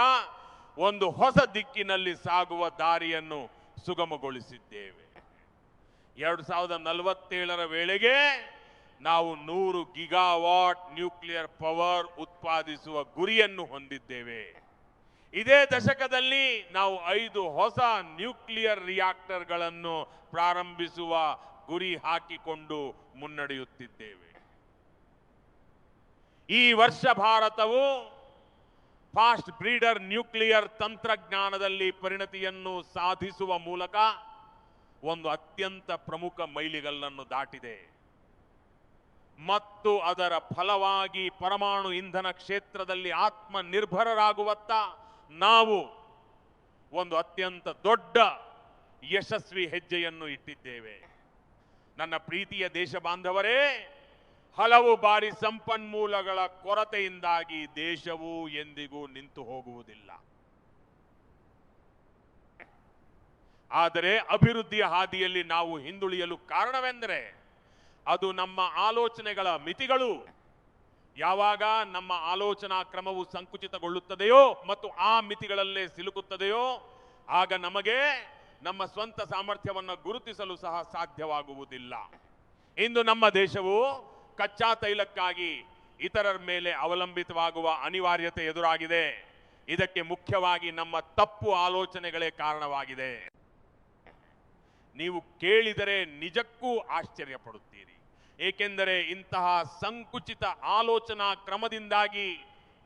ಒಂದು ಹೊಸ ದಿಕ್ಕಿನಲ್ಲಿ ಸಾಗುವ ದಾರಿಯನ್ನು ಸುಗಮಗೊಳಿಸಿದ್ದೇವೆ. 2047ರ ವೇಳೆಗೆ ನಾವು 100 ಗಿಗಾವಾಟ್ ನ್ಯೂಕ್ಲಿಯರ್ ಪವರ್ ಉತ್ಪಾದಿಸುವ ಗುರಿಯನ್ನು ಹೊಂದಿದ್ದೇವೆ. ಇದೇ ದಶಕದಲ್ಲಿ ನಾವು 5 ಹೊಸ ನ್ಯೂಕ್ಲಿಯರ್ ರಿಯಾಕ್ಟರ್ಗಳನ್ನು ಪ್ರಾರಂಭಿಸುವ ಗುರಿ ಹಾಕಿಕೊಂಡು ಮುನ್ನಡೆಯುತ್ತಿದ್ದೇವೆ. ಈ ವರ್ಷ ಭಾರತವು ಫಾಸ್ಟ್ ಬ್ರೀಡರ್ ನ್ಯೂಕ್ಲಿಯರ್ ತಂತ್ರಜ್ಞಾನದಲ್ಲಿ ಪರಿಣತಿಯನ್ನು ಸಾಧಿಸುವ ಮೂಲಕ ಒಂದು ಅತ್ಯಂತ ಪ್ರಮುಖ ಮೈಲಿಗಲ್ಲನ್ನು ದಾಟಿದೆ ಮತ್ತು ಅದರ ಫಲವಾಗಿ ಪರಮಾಣು ಇಂಧನ ಕ್ಷೇತ್ರದಲ್ಲಿ ಆತ್ಮನಿರ್ಭರರಾಗುವತ್ತ ನಾವು ಒಂದು ಅತ್ಯಂತ ದೊಡ್ಡ ಯಶಸ್ವಿ ಹೆಜ್ಜೆಯನ್ನು ಇಟ್ಟಿದ್ದೇವೆ. ನನ್ನ ಪ್ರೀತಿಯ ದೇಶ ಬಾಂಧವರೇ, ಹಲವು ಬಾರಿ ಸಂಪನ್ಮೂಲಗಳ ಕೊರತೆಯಿಂದಾಗಿ ದೇಶವು ಎಂದಿಗೂ ನಿಂತು ಹೋಗುವುದಿಲ್ಲ. ಆದರೆ ಅಭಿವೃದ್ಧಿಯ ಹಾದಿಯಲ್ಲಿ ನಾವು ಹಿಂದುಳಿಯಲು ಕಾರಣವೆಂದರೆ ಅದು ನಮ್ಮ ಆಲೋಚನೆಗಳ ಮಿತಿಗಳು. ಯಾವಾಗ ನಮ್ಮ ಆಲೋಚನಾ ಕ್ರಮವು ಸಂಕುಚಿತಗೊಳ್ಳುತ್ತದೆಯೋ ಮತ್ತು ಆ ಮಿತಿಗಳಲ್ಲೇ ಸಿಲುಕುತ್ತದೆಯೋ ಆಗ ನಮಗೆ ನಮ್ಮ ಸ್ವಂತ ಸಾಮರ್ಥ್ಯವನ್ನು ಗುರುತಿಸಲು ಸಹ ಸಾಧ್ಯವಾಗುವುದಿಲ್ಲ. ಇಂದು ನಮ್ಮ ದೇಶವು ಕಚ್ಚಾ ತೈಲಕ್ಕಾಗಿ ಇತರರ ಮೇಲೆ ಅವಲಂಬಿತವಾಗುವ ಅನಿವಾರ್ಯತೆ ಎದುರಾಗಿದೆ. ಇದಕ್ಕೆ ಮುಖ್ಯವಾಗಿ ನಮ್ಮ ತಪ್ಪು ಆಲೋಚನೆಗಳೇ ಕಾರಣವಾಗಿದೆ. ನೀವು ಕೇಳಿದರೆ ನಿಜಕ್ಕೂ ಆಶ್ಚರ್ಯ ಪಡುತ್ತೀರಿ. ಏಕೆಂದರೆ ಇಂತಹ ಸಂಕುಚಿತ ಆಲೋಚನಾ ಕ್ರಮದಿಂದಾಗಿ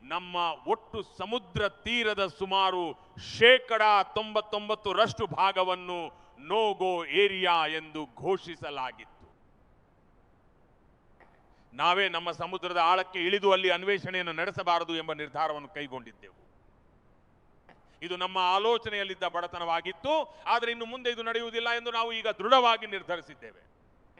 ನಮ್ಮ ಒಟ್ಟು ಸಮುದ್ರ ತೀರದ ಸುಮಾರು 99% ಭಾಗವನ್ನು ನೋ-ಗೋ ಏರಿಯಾ ಎಂದು ಘೋಷಿಸಲಾಗಿತ್ತು. ನಾವೇ ನಮ್ಮ ಸಮುದ್ರದ ಆಳಕ್ಕೆ ಇಳಿದು ಅಲ್ಲಿ ಅನ್ವೇಷಣೆಯನ್ನು ನಡೆಸಬಾರದು ಎಂಬ ನಿರ್ಧಾರವನ್ನು ಕೈಗೊಂಡಿದ್ದೆವು. ಇದು ನಮ್ಮ ಆಲೋಚನೆಯಲ್ಲಿದ್ದ ಬಡತನವಾಗಿತ್ತು. ಆದರೆ ಇನ್ನು ಮುಂದೆ ಇದು ನಡೆಯುವುದಿಲ್ಲ ಎಂದು ನಾವು ಈಗ ದೃಢವಾಗಿ ನಿರ್ಧರಿಸಿದ್ದೇವೆ.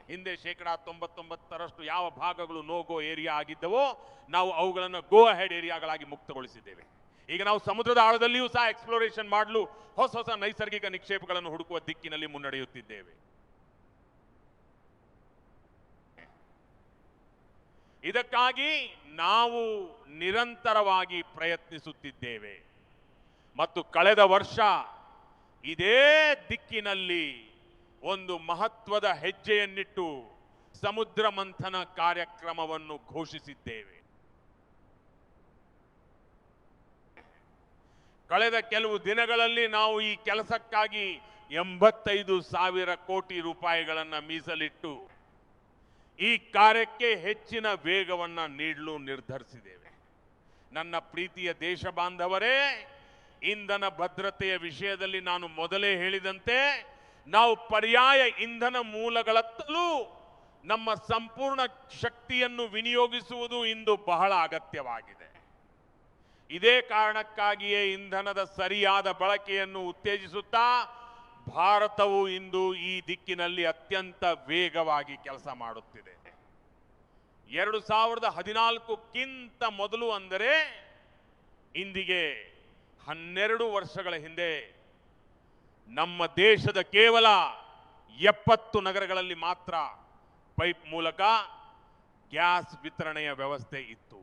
ಹಿಂದೆ 99% ಯಾವ ಭಾಗಗಳು ನೋ-ಗೋ ಏರಿಯಾ ಆಗಿದ್ದವೋ ನಾವು ಅವುಗಳನ್ನು ಗೋ ಅಹೆಡ್ ಏರಿಯಾಗಳಾಗಿ ಮುಕ್ತಗೊಳಿಸಿದ್ದೇವೆ. ಈಗ ನಾವು ಸಮುದ್ರದ ಆಳದಲ್ಲಿಯೂ ಸಹ ಎಕ್ಸ್ಪ್ಲೋರೇಷನ್ ಮಾಡಲು ಹೊಸ ಹೊಸ ನೈಸರ್ಗಿಕ ನಿಕ್ಷೇಪಗಳನ್ನು ಹುಡುಕುವ ದಿಕ್ಕಿನಲ್ಲಿ ಮುನ್ನಡೆಯುತ್ತಿದ್ದೇವೆ. ಇದಕ್ಕಾಗಿ ನಾವು ನಿರಂತರವಾಗಿ ಪ್ರಯತ್ನಿಸುತ್ತಿದ್ದೇವೆ ಮತ್ತು ಕಳೆದ ವರ್ಷ ಇದೇ ದಿಕ್ಕಿನಲ್ಲಿ ಒಂದು ಮಹತ್ವದ ಹೆಜ್ಜೆಯನ್ನಿಟ್ಟು ಸಮುದ್ರ ಮಂಥನ ಕಾರ್ಯಕ್ರಮವನ್ನು ಘೋಷಿಸಿದ್ದೇವೆ. ಕಳೆದ ಕೆಲವು ದಿನಗಳಲ್ಲಿ ನಾವು ಈ ಕೆಲಸಕ್ಕಾಗಿ 85,000 ಕೋಟಿ ರೂಪಾಯಿಗಳನ್ನು ಮೀಸಲಿಟ್ಟು ಈ ಕಾರ್ಯಕ್ಕೆ ಹೆಚ್ಚಿನ ವೇಗವನ್ನು ನೀಡಲು ನಿರ್ಧರಿಸಿದ್ದೇವೆ. ನನ್ನ ಪ್ರೀತಿಯ ದೇಶ ಬಾಂಧವರೇ, ಇಂಧನ ಭದ್ರತೆಯ ವಿಷಯದಲ್ಲಿ ನಾನು ಮೊದಲೇ ಹೇಳಿದಂತೆ ನಾವು ಪರ್ಯಾಯ ಇಂಧನ ಮೂಲಗಳತ್ತಲೂ ನಮ್ಮ ಸಂಪೂರ್ಣ ಶಕ್ತಿಯನ್ನು ವಿನಿಯೋಗಿಸುವುದು ಇಂದು ಬಹಳ ಅಗತ್ಯವಾಗಿದೆ. ಇದೇ ಕಾರಣಕ್ಕಾಗಿಯೇ ಇಂಧನದ ಸರಿಯಾದ ಬಳಕೆಯನ್ನು ಉತ್ತೇಜಿಸುತ್ತಾ ಭಾರತವು ಇಂದು ಈ ದಿಕ್ಕಿನಲ್ಲಿ ಅತ್ಯಂತ ವೇಗವಾಗಿ ಕೆಲಸ ಮಾಡುತ್ತಿದೆ. 2014ಕ್ಕಿಂತ ಮೊದಲು, ಅಂದರೆ ಇಂದಿಗೆ 12 ವರ್ಷಗಳ ಹಿಂದೆ, ನಮ್ಮ ದೇಶದ ಕೇವಲ 70 ನಗರಗಳಲ್ಲಿ ಮಾತ್ರ ಪೈಪ್ ಮೂಲಕ ಗ್ಯಾಸ್ ವಿತರಣೆಯ ವ್ಯವಸ್ಥೆ ಇತ್ತು.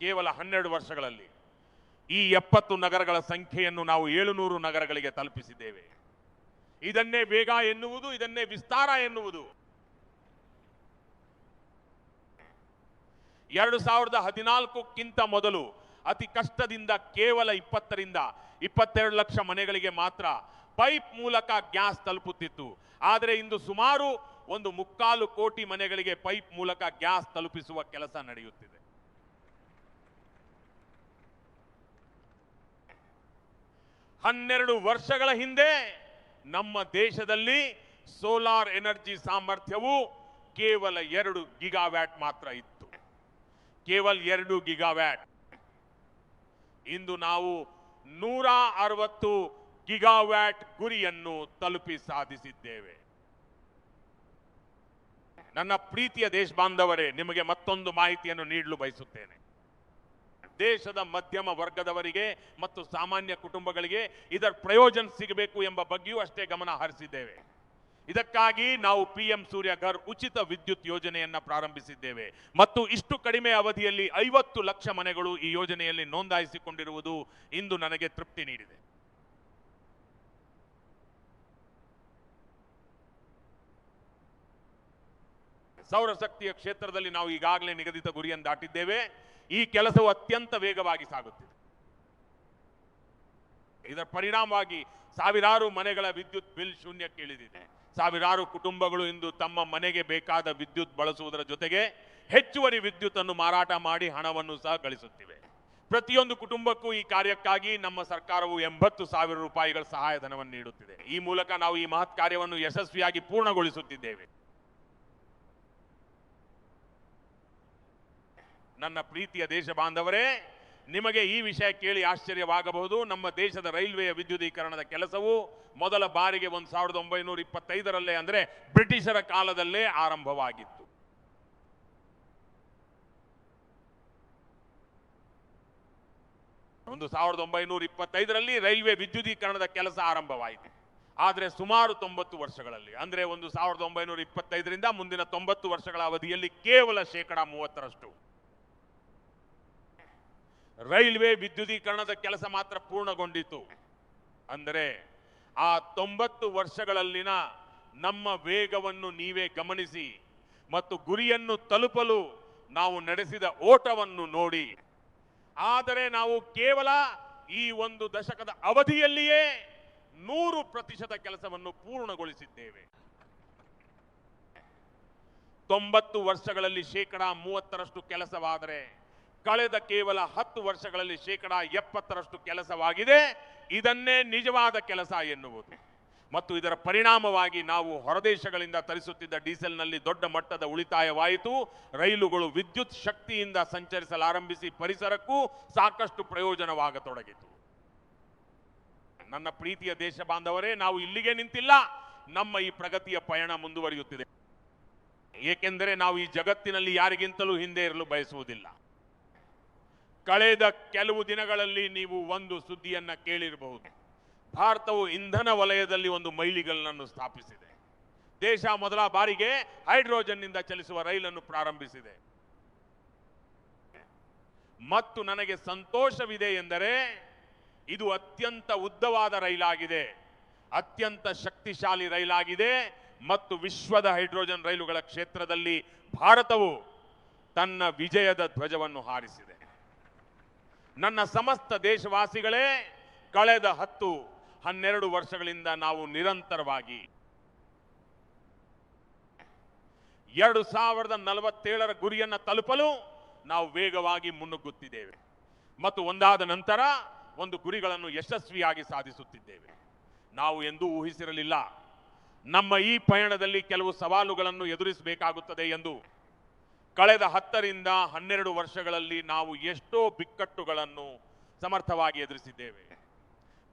ಕೇವಲ 12 ವರ್ಷಗಳಲ್ಲಿ ಈ 70 ನಗರಗಳ ಸಂಖ್ಯೆಯನ್ನು ನಾವು 700 ನಗರಗಳಿಗೆ ತಲುಪಿಸಿದ್ದೇವೆ. ಇದನ್ನೇ ವೇಗ ಎನ್ನುವುದು, ಇದನ್ನೇ ವಿಸ್ತಾರ ಎನ್ನುವುದು. 2014ಕ್ಕಿಂತ ಮೊದಲು ಅತಿ ಕಷ್ಟದಿಂದ ಕೇವಲ 20 ರಿಂದ 22 ಲಕ್ಷ ಮನೆಗಳಿಗೆ ಮಾತ್ರ ಪೈಪ್ ಮೂಲಕ ಗ್ಯಾಸ್ ತಲುಪುತ್ತಿತ್ತು. ಆದರೆ ಇಂದು ಸುಮಾರು 1.25 ಕೋಟಿ ಮನೆಗಳಿಗೆ ಪೈಪ್ ಮೂಲಕ ಗ್ಯಾಸ್ ತಲುಪಿಸುವ ಕೆಲಸ ನಡೆಯುತ್ತಿದೆ. 12 ವರ್ಷಗಳ ಹಿಂದೆ ನಮ್ಮ ದೇಶದಲ್ಲಿ ಸೋಲಾರ್ ಎನರ್ಜಿ ಸಾಮರ್ಥ್ಯವು ಕೇವಲ 2 ಗಿಗಾವ್ಯಾಟ್ ಮಾತ್ರ ಇತ್ತು. ಕೇವಲ 2 ಗಿಗಾವ್ಯಾಟ್. ಇಂದು ನಾವು 160 ಗಿಗಾವ್ಯಾಟ್ ಗುರಿಯನ್ನು ತಲುಪಿ ಸಾಧಿಸಿದ್ದೇವೆ. ನನ್ನ ಪ್ರೀತಿಯ ದೇಶ ಬಾಂಧವರೇ, ನಿಮಗೆ ಮತ್ತೊಂದು ಮಾಹಿತಿಯನ್ನು ನೀಡಲು ಬಯಸುತ್ತೇನೆ. ದೇಶದ ಮಧ್ಯಮ ವರ್ಗದವರಿಗೆ ಮತ್ತು ಸಾಮಾನ್ಯ ಕುಟುಂಬಗಳಿಗೆ ಇದರ ಪ್ರಯೋಜನ ಸಿಗಬೇಕು ಎಂಬ ಬಗ್ಗೆಯೂ ಅಷ್ಟೇ ಗಮನ ಹರಿಸಿದ್ದೇವೆ. ಇದಕ್ಕಾಗಿ ನಾವು PM ಸೂರ್ಯಘರ್ ಉಚಿತ ವಿದ್ಯುತ್ ಯೋಜನೆಯನ್ನು ಪ್ರಾರಂಭಿಸಿದ್ದೇವೆ ಮತ್ತು ಇಷ್ಟು ಕಡಿಮೆ ಅವಧಿಯಲ್ಲಿ 50 ಲಕ್ಷ ಮನೆಗಳು ಈ ಯೋಜನೆಯಲ್ಲಿ ನೋಂದಾಯಿಸಿಕೊಂಡಿರುವುದು ಇಂದು ನನಗೆ ತೃಪ್ತಿ ನೀಡಿದೆ. ಸೌರಶಕ್ತಿಯ ಕ್ಷೇತ್ರದಲ್ಲಿ ನಾವು ಈಗಾಗಲೇ ನಿಗದಿತ ಗುರಿಯನ್ನು ದಾಟಿದ್ದೇವೆ. ಈ ಕೆಲಸವು ಅತ್ಯಂತ ವೇಗವಾಗಿ ಸಾಗುತ್ತಿದೆ. ಇದರ ಪರಿಣಾಮವಾಗಿ ಸಾವಿರಾರು ಮನೆಗಳ ವಿದ್ಯುತ್ ಬಿಲ್ ಶೂನ್ಯಕ್ಕೆ ಇಳಿದಿದೆ. ಸಾವಿರಾರು ಕುಟುಂಬಗಳು ಇಂದು ತಮ್ಮ ಮನೆಗೆ ಬೇಕಾದ ವಿದ್ಯುತ್ ಬಳಸುವುದರ ಜೊತೆಗೆ ಹೆಚ್ಚುವರಿ ವಿದ್ಯುತ್ ಅನ್ನು ಮಾರಾಟ ಮಾಡಿ ಹಣವನ್ನು ಸಹ ಗಳಿಸುತ್ತಿವೆ. ಪ್ರತಿಯೊಂದು ಕುಟುಂಬಕ್ಕೂ ಈ ಕಾರ್ಯಕ್ಕಾಗಿ ನಮ್ಮ ಸರ್ಕಾರವು 80,000 ರೂಪಾಯಿಗಳ ಸಹಾಯಧನವನ್ನು ನೀಡುತ್ತಿದೆ. ಈ ಮೂಲಕ ನಾವು ಈ ಮಹತ್ ಕಾರ್ಯವನ್ನು ಯಶಸ್ವಿಯಾಗಿ ಪೂರ್ಣಗೊಳಿಸುತ್ತಿದ್ದೇವೆ. ನನ್ನ ಪ್ರೀತಿಯ ದೇಶ ಬಾಂಧವರೇ, ನಿಮಗೆ ಈ ವಿಷಯ ಕೇಳಿ ಆಶ್ಚರ್ಯವಾಗಬಹುದು. ನಮ್ಮ ದೇಶದ ರೈಲ್ವೆಯ ವಿದ್ಯುದೀಕರಣದ ಕೆಲಸವು ಮೊದಲ ಬಾರಿಗೆ 1925ರಲ್ಲೇ, ಅಂದರೆ ಬ್ರಿಟಿಷರ ಕಾಲದಲ್ಲೇ ಆರಂಭವಾಗಿತ್ತು. ಒಂದು 1925ರಲ್ಲಿ ರೈಲ್ವೆ ವಿದ್ಯುದೀಕರಣದ ಕೆಲಸ ಆರಂಭವಾಯಿತು. ಆದರೆ ಸುಮಾರು 90 ವರ್ಷಗಳಲ್ಲಿ, ಅಂದರೆ ಒಂದು 1925ರಿಂದ ಮುಂದಿನ 90 ವರ್ಷಗಳ ಅವಧಿಯಲ್ಲಿ ಕೇವಲ 30% ರೈಲ್ವೆ ವಿದ್ಯುದೀಕರಣದ ಕೆಲಸ ಮಾತ್ರ ಪೂರ್ಣಗೊಂಡಿತು. ಅಂದರೆ ಆ 90 ವರ್ಷಗಳಲ್ಲಿನ ನಮ್ಮ ವೇಗವನ್ನು ನೀವೇ ಗಮನಿಸಿ ಮತ್ತು ಗುರಿಯನ್ನು ತಲುಪಲು ನಾವು ನಡೆಸಿದ ಓಟವನ್ನು ನೋಡಿ. ಆದರೆ ನಾವು ಕೇವಲ ಈ ಒಂದು ದಶಕದ ಅವಧಿಯಲ್ಲಿಯೇ 100% ಕೆಲಸವನ್ನು ಪೂರ್ಣಗೊಳಿಸಿದ್ದೇವೆ. 90 ವರ್ಷಗಳಲ್ಲಿ 30% ಕೆಲಸವಾದರೆ ಕಳೆದ ಕೇವಲ 10 ವರ್ಷಗಳಲ್ಲಿ 70% ಕೆಲಸವಾಗಿದೆ. ಇದನ್ನೇ ನಿಜವಾದ ಕೆಲಸ ಎನ್ನುವುದು. ಮತ್ತು ಇದರ ಪರಿಣಾಮವಾಗಿ ನಾವು ಹೊರದೇಶಗಳಿಂದ ತರಿಸುತ್ತಿದ್ದ ಡೀಸೆಲ್ನಲ್ಲಿ ದೊಡ್ಡ ಮಟ್ಟದ ಉಳಿತಾಯವಾಯಿತು. ರೈಲುಗಳು ವಿದ್ಯುತ್ ಶಕ್ತಿಯಿಂದ ಸಂಚರಿಸಲಾರಂಭಿಸಿ ಪರಿಸರಕ್ಕೂ ಸಾಕಷ್ಟು ಪ್ರಯೋಜನವಾಗತೊಡಗಿತು. ನನ್ನ ಪ್ರೀತಿಯ ದೇಶ ಬಾಂಧವರೇ, ನಾವು ಇಲ್ಲಿಗೆ ನಿಂತಿಲ್ಲ. ನಮ್ಮ ಈ ಪ್ರಗತಿಯ ಪಯಣ ಮುಂದುವರಿಯುತ್ತಿದೆ. ಏಕೆಂದರೆ ನಾವು ಈ ಜಗತ್ತಿನಲ್ಲಿ ಯಾರಿಗಿಂತಲೂ ಹಿಂದೆ ಇರಲು ಬಯಸುವುದಿಲ್ಲ. ಕಳೆದ ಕೆಲವು ದಿನಗಳಲ್ಲಿ ನೀವು ಒಂದು ಸುದ್ದಿಯನ್ನ ಕೇಳಿರಬಹುದು. ಭಾರತವು ಇಂಧನ ವಲಯದಲ್ಲಿ ಒಂದು ಮೈಲಿಗಲ್ಲನ್ನು ಸ್ಥಾಪಿಸಿದೆ. ದೇಶ ಮೊದಲ ಬಾರಿಗೆ ಹೈಡ್ರೋಜನ್ನಿಂದ ಚಲಿಸುವ ರೈಲನ್ನು ಪ್ರಾರಂಭಿಸಿದೆ. ಮತ್ತು ನನಗೆ ಸಂತೋಷವಿದೆ ಎಂದರೆ ಇದು ಅತ್ಯಂತ ಉದ್ದವಾದ ರೈಲಾಗಿದೆ. ಅತ್ಯಂತ ಶಕ್ತಿಶಾಲಿ ರೈಲಾಗಿದೆ ಮತ್ತು ವಿಶ್ವದ ಹೈಡ್ರೋಜನ್ ರೈಲುಗಳ ಕ್ಷೇತ್ರದಲ್ಲಿ ಭಾರತವು ತನ್ನ ವಿಜಯದ ಧ್ವಜವನ್ನು ಹಾರಿಸಿದೆ. ನನ್ನ ಸಮಸ್ತ ದೇಶವಾಸಿಗಳೇ, ಕಳೆದ 10-12 ವರ್ಷಗಳಿಂದ ನಾವು ನಿರಂತರವಾಗಿ 2047ರ ಗುರಿಯನ್ನು ತಲುಪಲು ನಾವು ವೇಗವಾಗಿ ಮುನ್ನುಗ್ಗುತ್ತಿದ್ದೇವೆ ಮತ್ತು ಒಂದಾದ ನಂತರ ಒಂದು ಗುರಿಗಳನ್ನು ಯಶಸ್ವಿಯಾಗಿ ಸಾಧಿಸುತ್ತಿದ್ದೇವೆ. ನಾವು ಎಂದೂ ಊಹಿಸಿರಲಿಲ್ಲ ನಮ್ಮ ಈ ಪಯಣದಲ್ಲಿ ಕೆಲವು ಸವಾಲುಗಳನ್ನು ಎದುರಿಸಬೇಕಾಗುತ್ತದೆ ಎಂದು. ಕಳೆದ 10-12 ವರ್ಷಗಳಲ್ಲಿ ನಾವು ಎಷ್ಟೋ ಬಿಕ್ಕಟ್ಟುಗಳನ್ನು ಸಮರ್ಥವಾಗಿ ಎದುರಿಸಿದ್ದೇವೆ.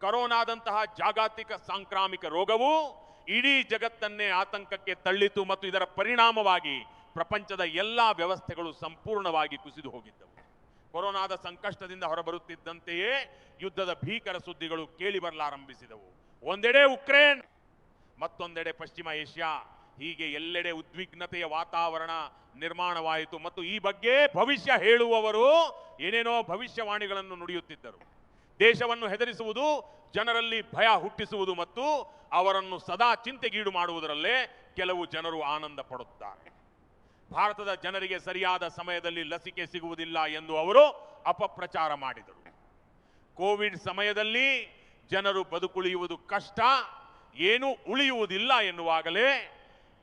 ಕೊರೋನಾದಂತಹ ಜಾಗತಿಕ ಸಾಂಕ್ರಾಮಿಕ ರೋಗವು ಇಡೀ ಜಗತ್ತನ್ನೇ ಆತಂಕಕ್ಕೆ ತಳ್ಳಿತು ಮತ್ತು ಇದರ ಪರಿಣಾಮವಾಗಿ ಪ್ರಪಂಚದ ಎಲ್ಲ ವ್ಯವಸ್ಥೆಗಳು ಸಂಪೂರ್ಣವಾಗಿ ಕುಸಿದು ಹೋಗಿದ್ದವು. ಕೊರೋನಾದ ಸಂಕಷ್ಟದಿಂದ ಹೊರಬರುತ್ತಿದ್ದಂತೆಯೇ ಯುದ್ಧದ ಭೀಕರ ಸುದ್ದಿಗಳು ಕೇಳಿ ಬರಲಾರಂಭಿಸಿದವು. ಒಂದೆಡೆ ಉಕ್ರೇನ್, ಮತ್ತೊಂದೆಡೆ ಪಶ್ಚಿಮ ಏಷ್ಯಾ. ಹೀಗೆ ಎಲ್ಲೆಡೆ ಉದ್ವಿಗ್ನತೆಯ ವಾತಾವರಣ ನಿರ್ಮಾಣವಾಯಿತು ಮತ್ತು ಈ ಬಗ್ಗೆ ಭವಿಷ್ಯ ಹೇಳುವವರು ಏನೇನೋ ಭವಿಷ್ಯವಾಣಿಗಳನ್ನು ನುಡಿಯುತ್ತಿದ್ದರು. ದೇಶವನ್ನು ಹೆದರಿಸುವುದು, ಜನರಲ್ಲಿ ಭಯ ಹುಟ್ಟಿಸುವುದು ಮತ್ತು ಅವರನ್ನು ಸದಾ ಚಿಂತೆಗೀಡು ಮಾಡುವುದರಲ್ಲೇ ಕೆಲವು ಜನರು ಆನಂದ ಪಡುತ್ತಾರೆ. ಭಾರತದ ಜನರಿಗೆ ಸರಿಯಾದ ಸಮಯದಲ್ಲಿ ಲಸಿಕೆ ಸಿಗುವುದಿಲ್ಲ ಎಂದು ಅವರು ಅಪಪ್ರಚಾರ ಮಾಡಿದರು. ಕೋವಿಡ್ ಸಮಯದಲ್ಲಿ ಜನರು ಬದುಕುಳಿಯುವುದು ಕಷ್ಟ, ಏನೂ ಉಳಿಯುವುದಿಲ್ಲ ಎನ್ನುವಾಗಲೇ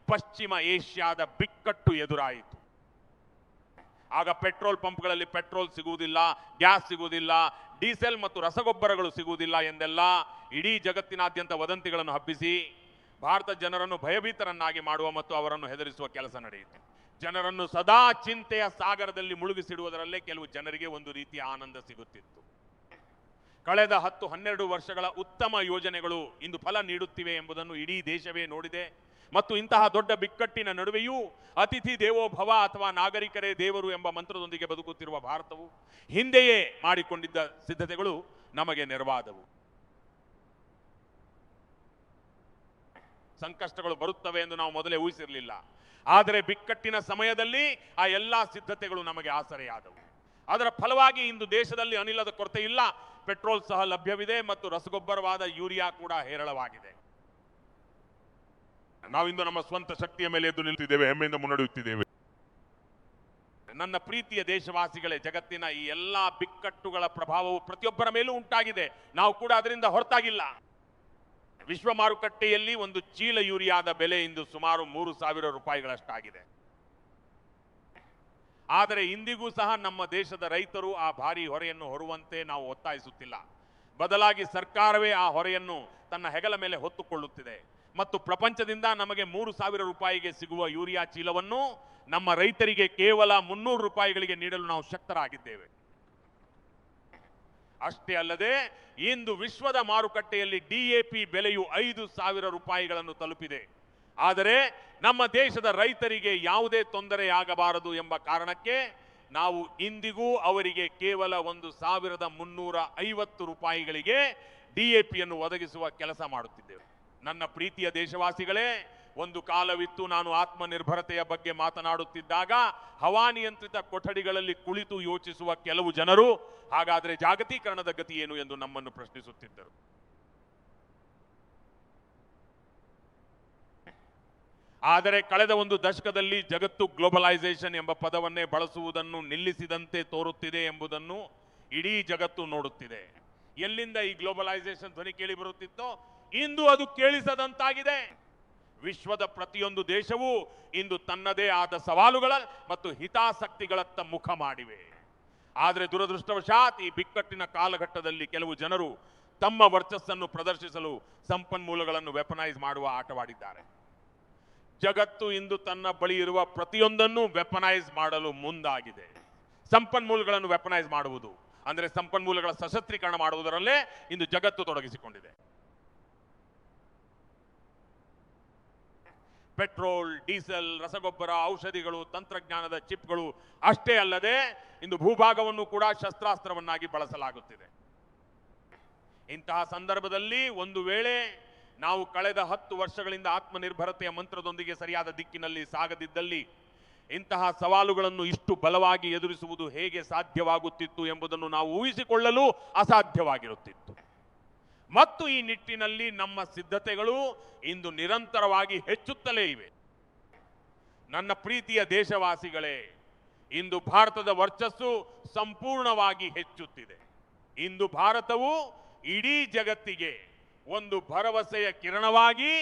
ಪಶ್ಚಿಮ ಏಷ್ಯಾದ ಬಿಕ್ಕಟ್ಟು ಎದುರಾಯಿತು. ಆಗ ಪೆಟ್ರೋಲ್ ಪಂಪ್ಗಳಲ್ಲಿ ಪೆಟ್ರೋಲ್ ಸಿಗುವುದಿಲ್ಲ, ಗ್ಯಾಸ್ ಸಿಗುವುದಿಲ್ಲ, ಡೀಸೆಲ್ ಮತ್ತು ರಸಗೊಬ್ಬರಗಳು ಸಿಗುವುದಿಲ್ಲ ಎಂದೆಲ್ಲ ಇಡೀ ಜಗತ್ತಿನಾದ್ಯಂತ ವದಂತಿಗಳನ್ನು ಹಬ್ಬಿಸಿ ಭಾರತ ಜನರನ್ನು ಭಯಭೀತರನ್ನಾಗಿ ಮಾಡುವ ಮತ್ತು ಅವರನ್ನು ಹೆದರಿಸುವ ಕೆಲಸ ನಡೆಯಿತು. ಜನರನ್ನು ಸದಾ ಚಿಂತೆಯ ಸಾಗರದಲ್ಲಿ ಮುಳುಗಿಸಿಡುವುದರಲ್ಲೇ ಕೆಲವು ಜನರಿಗೆ ಒಂದು ರೀತಿಯ ಆನಂದ ಸಿಗುತ್ತಿತ್ತು. ಕಳೆದ 10-12 ವರ್ಷಗಳ ಉತ್ತಮ ಯೋಜನೆಗಳು ಇಂದು ಫಲ ನೀಡುತ್ತಿವೆ ಎಂಬುದನ್ನು ಇಡೀ ದೇಶವೇ ನೋಡಿದೆ ಮತ್ತು ಇಂತಹ ದೊಡ್ಡ ಬಿಕ್ಕಟ್ಟಿನ ನಡುವೆಯೂ ಅತಿಥಿ ದೇವೋ ಭವ ಅಥವಾ ನಾಗರಿಕರೇ ದೇವರು ಎಂಬ ಮಂತ್ರದೊಂದಿಗೆ ಬದುಕುತ್ತಿರುವ ಭಾರತವು ಹಿಂದೆಯೇ ಮಾಡಿಕೊಂಡಿದ್ದ ಸಿದ್ಧತೆಗಳು ನಮಗೆ ನೆರವಾದವು. ಸಂಕಷ್ಟಗಳು ಬರುತ್ತವೆ ಎಂದು ನಾವು ಮೊದಲೇ ಊಹಿಸಿರಲಿಲ್ಲ, ಆದರೆ ಬಿಕ್ಕಟ್ಟಿನ ಸಮಯದಲ್ಲಿ ಆ ಎಲ್ಲ ಸಿದ್ಧತೆಗಳು ನಮಗೆ ಆಸರೆಯಾದವು. ಅದರ ಫಲವಾಗಿ ಇಂದು ದೇಶದಲ್ಲಿ ಅನಿಲದ ಕೊರತೆ ಇಲ್ಲ, ಪೆಟ್ರೋಲ್ ಸಹ ಲಭ್ಯವಿದೆ ಮತ್ತು ರಸಗೊಬ್ಬರವಾದ ಯೂರಿಯಾ ಕೂಡ ಹೇರಳವಾಗಿದೆ. ನಾವಿಂದು ನಮ್ಮ ಸ್ವಂತ ಶಕ್ತಿಯ ಮೇಲೆ ಎದ್ದು ನಿಲ್ತಿದ್ದೇವೆ, ಹೆಮ್ಮೆಯಿಂದ ಮುನ್ನಡೆಯುತ್ತಿದ್ದೇವೆ. ನನ್ನ ಪ್ರೀತಿಯ ದೇಶವಾಸಿಗಳೇ, ಜಗತ್ತಿನ ಈ ಎಲ್ಲ ಬಿಕ್ಕಟ್ಟುಗಳ ಪ್ರಭಾವವು ಪ್ರತಿಯೊಬ್ಬರ ಮೇಲೂ ಉಂಟಾಗಿದೆ. ನಾವು ಕೂಡ ಅದರಿಂದ ಹೊರತಾಗಿಲ್ಲ. ವಿಶ್ವ ಮಾರುಕಟ್ಟೆಯಲ್ಲಿ ಒಂದು ಚೀಲ ಯೂರಿಯಾದ ಬೆಲೆ ಇಂದು ಸುಮಾರು 3,000 ರೂಪಾಯಿಗಳಷ್ಟಾಗಿದೆ. ಆದರೆ ಇಂದಿಗೂ ಸಹ ನಮ್ಮ ದೇಶದ ರೈತರು ಆ ಭಾರಿ ಹೊರೆಯನ್ನು ಹೊರುವಂತೆ ನಾವು ಒತ್ತಾಯಿಸುತ್ತಿಲ್ಲ. ಬದಲಾಗಿ ಸರ್ಕಾರವೇ ಆ ಹೊರೆಯನ್ನು ತನ್ನ ಹೆಗಲ ಮೇಲೆ ಹೊತ್ತುಕೊಳ್ಳುತ್ತಿದೆ ಮತ್ತು ಪ್ರಪಂಚದಿಂದ ನಮಗೆ 3,000 ರೂಪಾಯಿಗೆ ಸಿಗುವ ಯೂರಿಯಾ ಚೀಲವನ್ನು ನಮ್ಮ ರೈತರಿಗೆ ಕೇವಲ 300 ರೂಪಾಯಿಗಳಿಗೆ ನೀಡಲು ನಾವು ಶಕ್ತರಾಗಿದ್ದೇವೆ. ಅಷ್ಟೇ ಅಲ್ಲದೆ ಇಂದು ವಿಶ್ವದ ಮಾರುಕಟ್ಟೆಯಲ್ಲಿ DAP ಬೆಲೆಯು 5,000 ರೂಪಾಯಿಗಳನ್ನು ತಲುಪಿದೆ. ಆದರೆ ನಮ್ಮ ದೇಶದ ರೈತರಿಗೆ ಯಾವುದೇ ತೊಂದರೆಯಾಗಬಾರದು ಎಂಬ ಕಾರಣಕ್ಕೆ ನಾವು ಇಂದಿಗೂ ಅವರಿಗೆ ಕೇವಲ 1,350 ರೂಪಾಯಿಗಳಿಗೆ DAPಯನ್ನು ಒದಗಿಸುವ ಕೆಲಸ ಮಾಡುತ್ತಿದ್ದೇವೆ. ನನ್ನ ಪ್ರೀತಿಯ ದೇಶವಾಸಿಗಳೇ, ಒಂದು ಕಾಲವಿತ್ತು ನಾನು ಆತ್ಮನಿರ್ಭರತೆಯ ಬಗ್ಗೆ ಮಾತನಾಡುತ್ತಿದ್ದಾಗ ಹವಾನಿಯಂತ್ರಿತ ಕೊಠಡಿಗಳಲ್ಲಿ ಕುಳಿತು ಯೋಚಿಸುವ ಕೆಲವು ಜನರು ಹಾಗಾದರೆ ಜಾಗತೀಕರಣದ ಗತಿ ಏನು ಎಂದು ನಮ್ಮನ್ನು ಪ್ರಶ್ನಿಸುತ್ತಿದ್ದರು. ಆದರೆ ಕಳೆದ ಒಂದು ದಶಕದಲ್ಲಿ ಜಗತ್ತು ಗ್ಲೋಬಲೈಸೇಷನ್ ಎಂಬ ಪದವನ್ನೇ ಬಳಸುವುದನ್ನು ನಿಲ್ಲಿಸಿದಂತೆ ತೋರುತ್ತಿದೆ ಎಂಬುದನ್ನು ಇಡೀ ಜಗತ್ತು ನೋಡುತ್ತಿದೆ. ಎಲ್ಲಿಂದ ಈ ಗ್ಲೋಬಲೈಸೇಷನ್ ಧ್ವನಿ ಕೇಳಿ ಬರುತ್ತಿತ್ತೋ ಇಂದು ಅದು ಕೇಳಿಸದಂತಾಗಿದೆ. ವಿಶ್ವದ ಪ್ರತಿಯೊಂದು ದೇಶವೂ ಇಂದು ತನ್ನದೇ ಆದ ಸವಾಲುಗಳ ಮತ್ತು ಹಿತಾಸಕ್ತಿಗಳತ್ತ ಮುಖ ಮಾಡಿವೆ. ಆದರೆ ದುರದೃಷ್ಟವಶಾತ್ ಈ ಬಿಕ್ಕಟ್ಟಿನ ಕಾಲಘಟ್ಟದಲ್ಲಿ ಕೆಲವು ಜನರು ತಮ್ಮ ವರ್ಚಸ್ಸನ್ನು ಪ್ರದರ್ಶಿಸಲು ಸಂಪನ್ಮೂಲಗಳನ್ನು ವೆಪನೈಸ್ ಮಾಡುವ ಆಟವಾಡಿದ್ದಾರೆ. ಜಗತ್ತು ಇಂದು ತನ್ನ ಬಳಿ ಇರುವ ಪ್ರತಿಯೊಂದನ್ನು ವೆಪನೈಸ್ ಮಾಡಲು ಮುಂದಾಗಿದೆ. ಸಂಪನ್ಮೂಲಗಳನ್ನು ವೆಪನೈಸ್ ಮಾಡುವುದು ಅಂದರೆ ಸಂಪನ್ಮೂಲಗಳ ಸಶಸ್ತ್ರೀಕರಣ ಮಾಡುವುದರಲ್ಲೇ ಇಂದು ಜಗತ್ತು ತೊಡಗಿಸಿಕೊಂಡಿದೆ. ಪೆಟ್ರೋಲ್, ಡೀಸೆಲ್, ರಸಗೊಬ್ಬರ, ಔಷಧಿಗಳು, ತಂತ್ರಜ್ಞಾನದ ಚಿಪ್ಗಳು ಅಷ್ಟೇ ಅಲ್ಲದೆ ಇಂದು ಭೂಭಾಗವನ್ನು ಕೂಡ ಶಸ್ತ್ರಾಸ್ತ್ರವನ್ನಾಗಿ ಬಳಸಲಾಗುತ್ತಿದೆ. ಇಂತಹ ಸಂದರ್ಭದಲ್ಲಿ ಒಂದು ವೇಳೆ ನಾವು ಕಳೆದ 10 ವರ್ಷಗಳಿಂದ ಆತ್ಮನಿರ್ಭರತೆಯ ಮಂತ್ರದೊಂದಿಗೆ ಸರಿಯಾದ ದಿಕ್ಕಿನಲ್ಲಿ ಸಾಗದಿದ್ದಲ್ಲಿ ಇಂತಹ ಸವಾಲುಗಳನ್ನು ಇಷ್ಟು ಬಲವಾಗಿ ಎದುರಿಸುವುದು ಹೇಗೆ ಸಾಧ್ಯವಾಗುತ್ತಿತ್ತು ಎಂಬುದನ್ನು ನಾವು ಊಹಿಸಿಕೊಳ್ಳಲು ಅಸಾಧ್ಯವಾಗಿರುತ್ತಿತ್ತು. ಮತ್ತು ಈ ನಿಟ್ಟಿನಲ್ಲಿ ನಮ್ಮ ಸಿದ್ಧತೆಗಳು ಇಂದು ನಿರಂತರವಾಗಿ ಹೆಚ್ಚುತ್ತಲೇ ಇವೆ. ನನ್ನ ಪ್ರೀತಿಯ ದೇಶವಾಸಿಗಳೇ, ಇಂದು ಭಾರತದ ವರ್ಚಸ್ಸು ಸಂಪೂರ್ಣವಾಗಿ ಹೆಚ್ಚುತ್ತಿದೆ. ಇಂದು ಭಾರತವು ಇಡೀ ಜಗತ್ತಿಗೆ ಒಂದು ಭರವಸೆಯ ಕಿರಣವಾಗಿ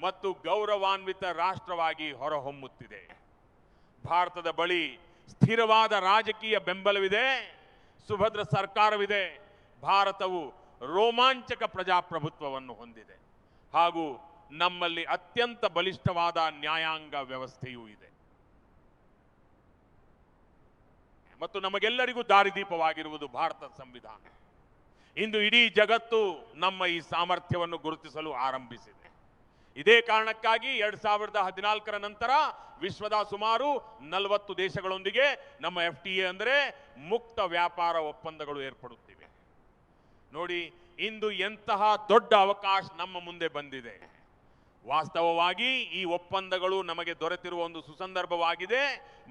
ಮತ್ತು ಗೌರವಾನ್ವಿತ ರಾಷ್ಟ್ರವಾಗಿ ಹೊರಹೊಮ್ಮುತ್ತಿದೆ. ಭಾರತದ ಬಳಿ ಸ್ಥಿರವಾದ ರಾಜಕೀಯ ಬೆಂಬಲವಿದೆ, ಸುಭದ್ರ ಸರ್ಕಾರವಿದೆ. ಭಾರತವು ರೋಮಾಂಚಕ ಪ್ರಜಾಪ್ರಭುತ್ವವನ್ನು ಹೊಂದಿದೆ ಹಾಗೂ ನಮ್ಮಲ್ಲಿ ಅತ್ಯಂತ ಬಲಿಷ್ಠವಾದ ನ್ಯಾಯಾಂಗ ವ್ಯವಸ್ಥೆಯೂ ಇದೆ. ಮತ್ತು ನಮಗೆಲ್ಲರಿಗೂ ದಾರಿದೀಪವಾಗಿರುವುದು ಭಾರತದ ಸಂವಿಧಾನ. ಇಂದು ಇಡೀ ಜಗತ್ತು ನಮ್ಮ ಈ ಸಾಮರ್ಥ್ಯವನ್ನು ಗುರುತಿಸಲು ಆರಂಭಿಸಿದೆ. ಇದೇ ಕಾರಣಕ್ಕಾಗಿ 2014ರ ನಂತರ ವಿಶ್ವದ ಸುಮಾರು 40 ದೇಶಗಳೊಂದಿಗೆ ನಮ್ಮ FTA ಅಂದರೆ ಮುಕ್ತ ವ್ಯಾಪಾರ ಒಪ್ಪಂದಗಳು ಏರ್ಪಡುತ್ತಿವೆ. ನೋಡಿ, ಇಂದು ಎಂತಹ ದೊಡ್ಡ ಅವಕಾಶ ನಮ್ಮ ಮುಂದೆ ಬಂದಿದೆ. ವಾಸ್ತವವಾಗಿ ಈ ಒಪ್ಪಂದಗಳು ನಮಗೆ ದೊರೆತಿರುವ ಒಂದು ಸುಸಂದರ್ಭವಾಗಿದೆ